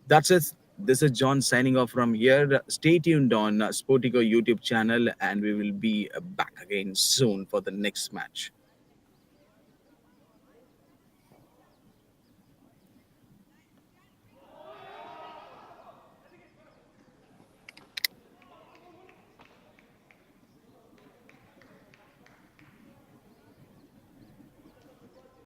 That's it. This is John signing off from here. Stay tuned on SportyGo YouTube channel, and we will be back again soon for the next match.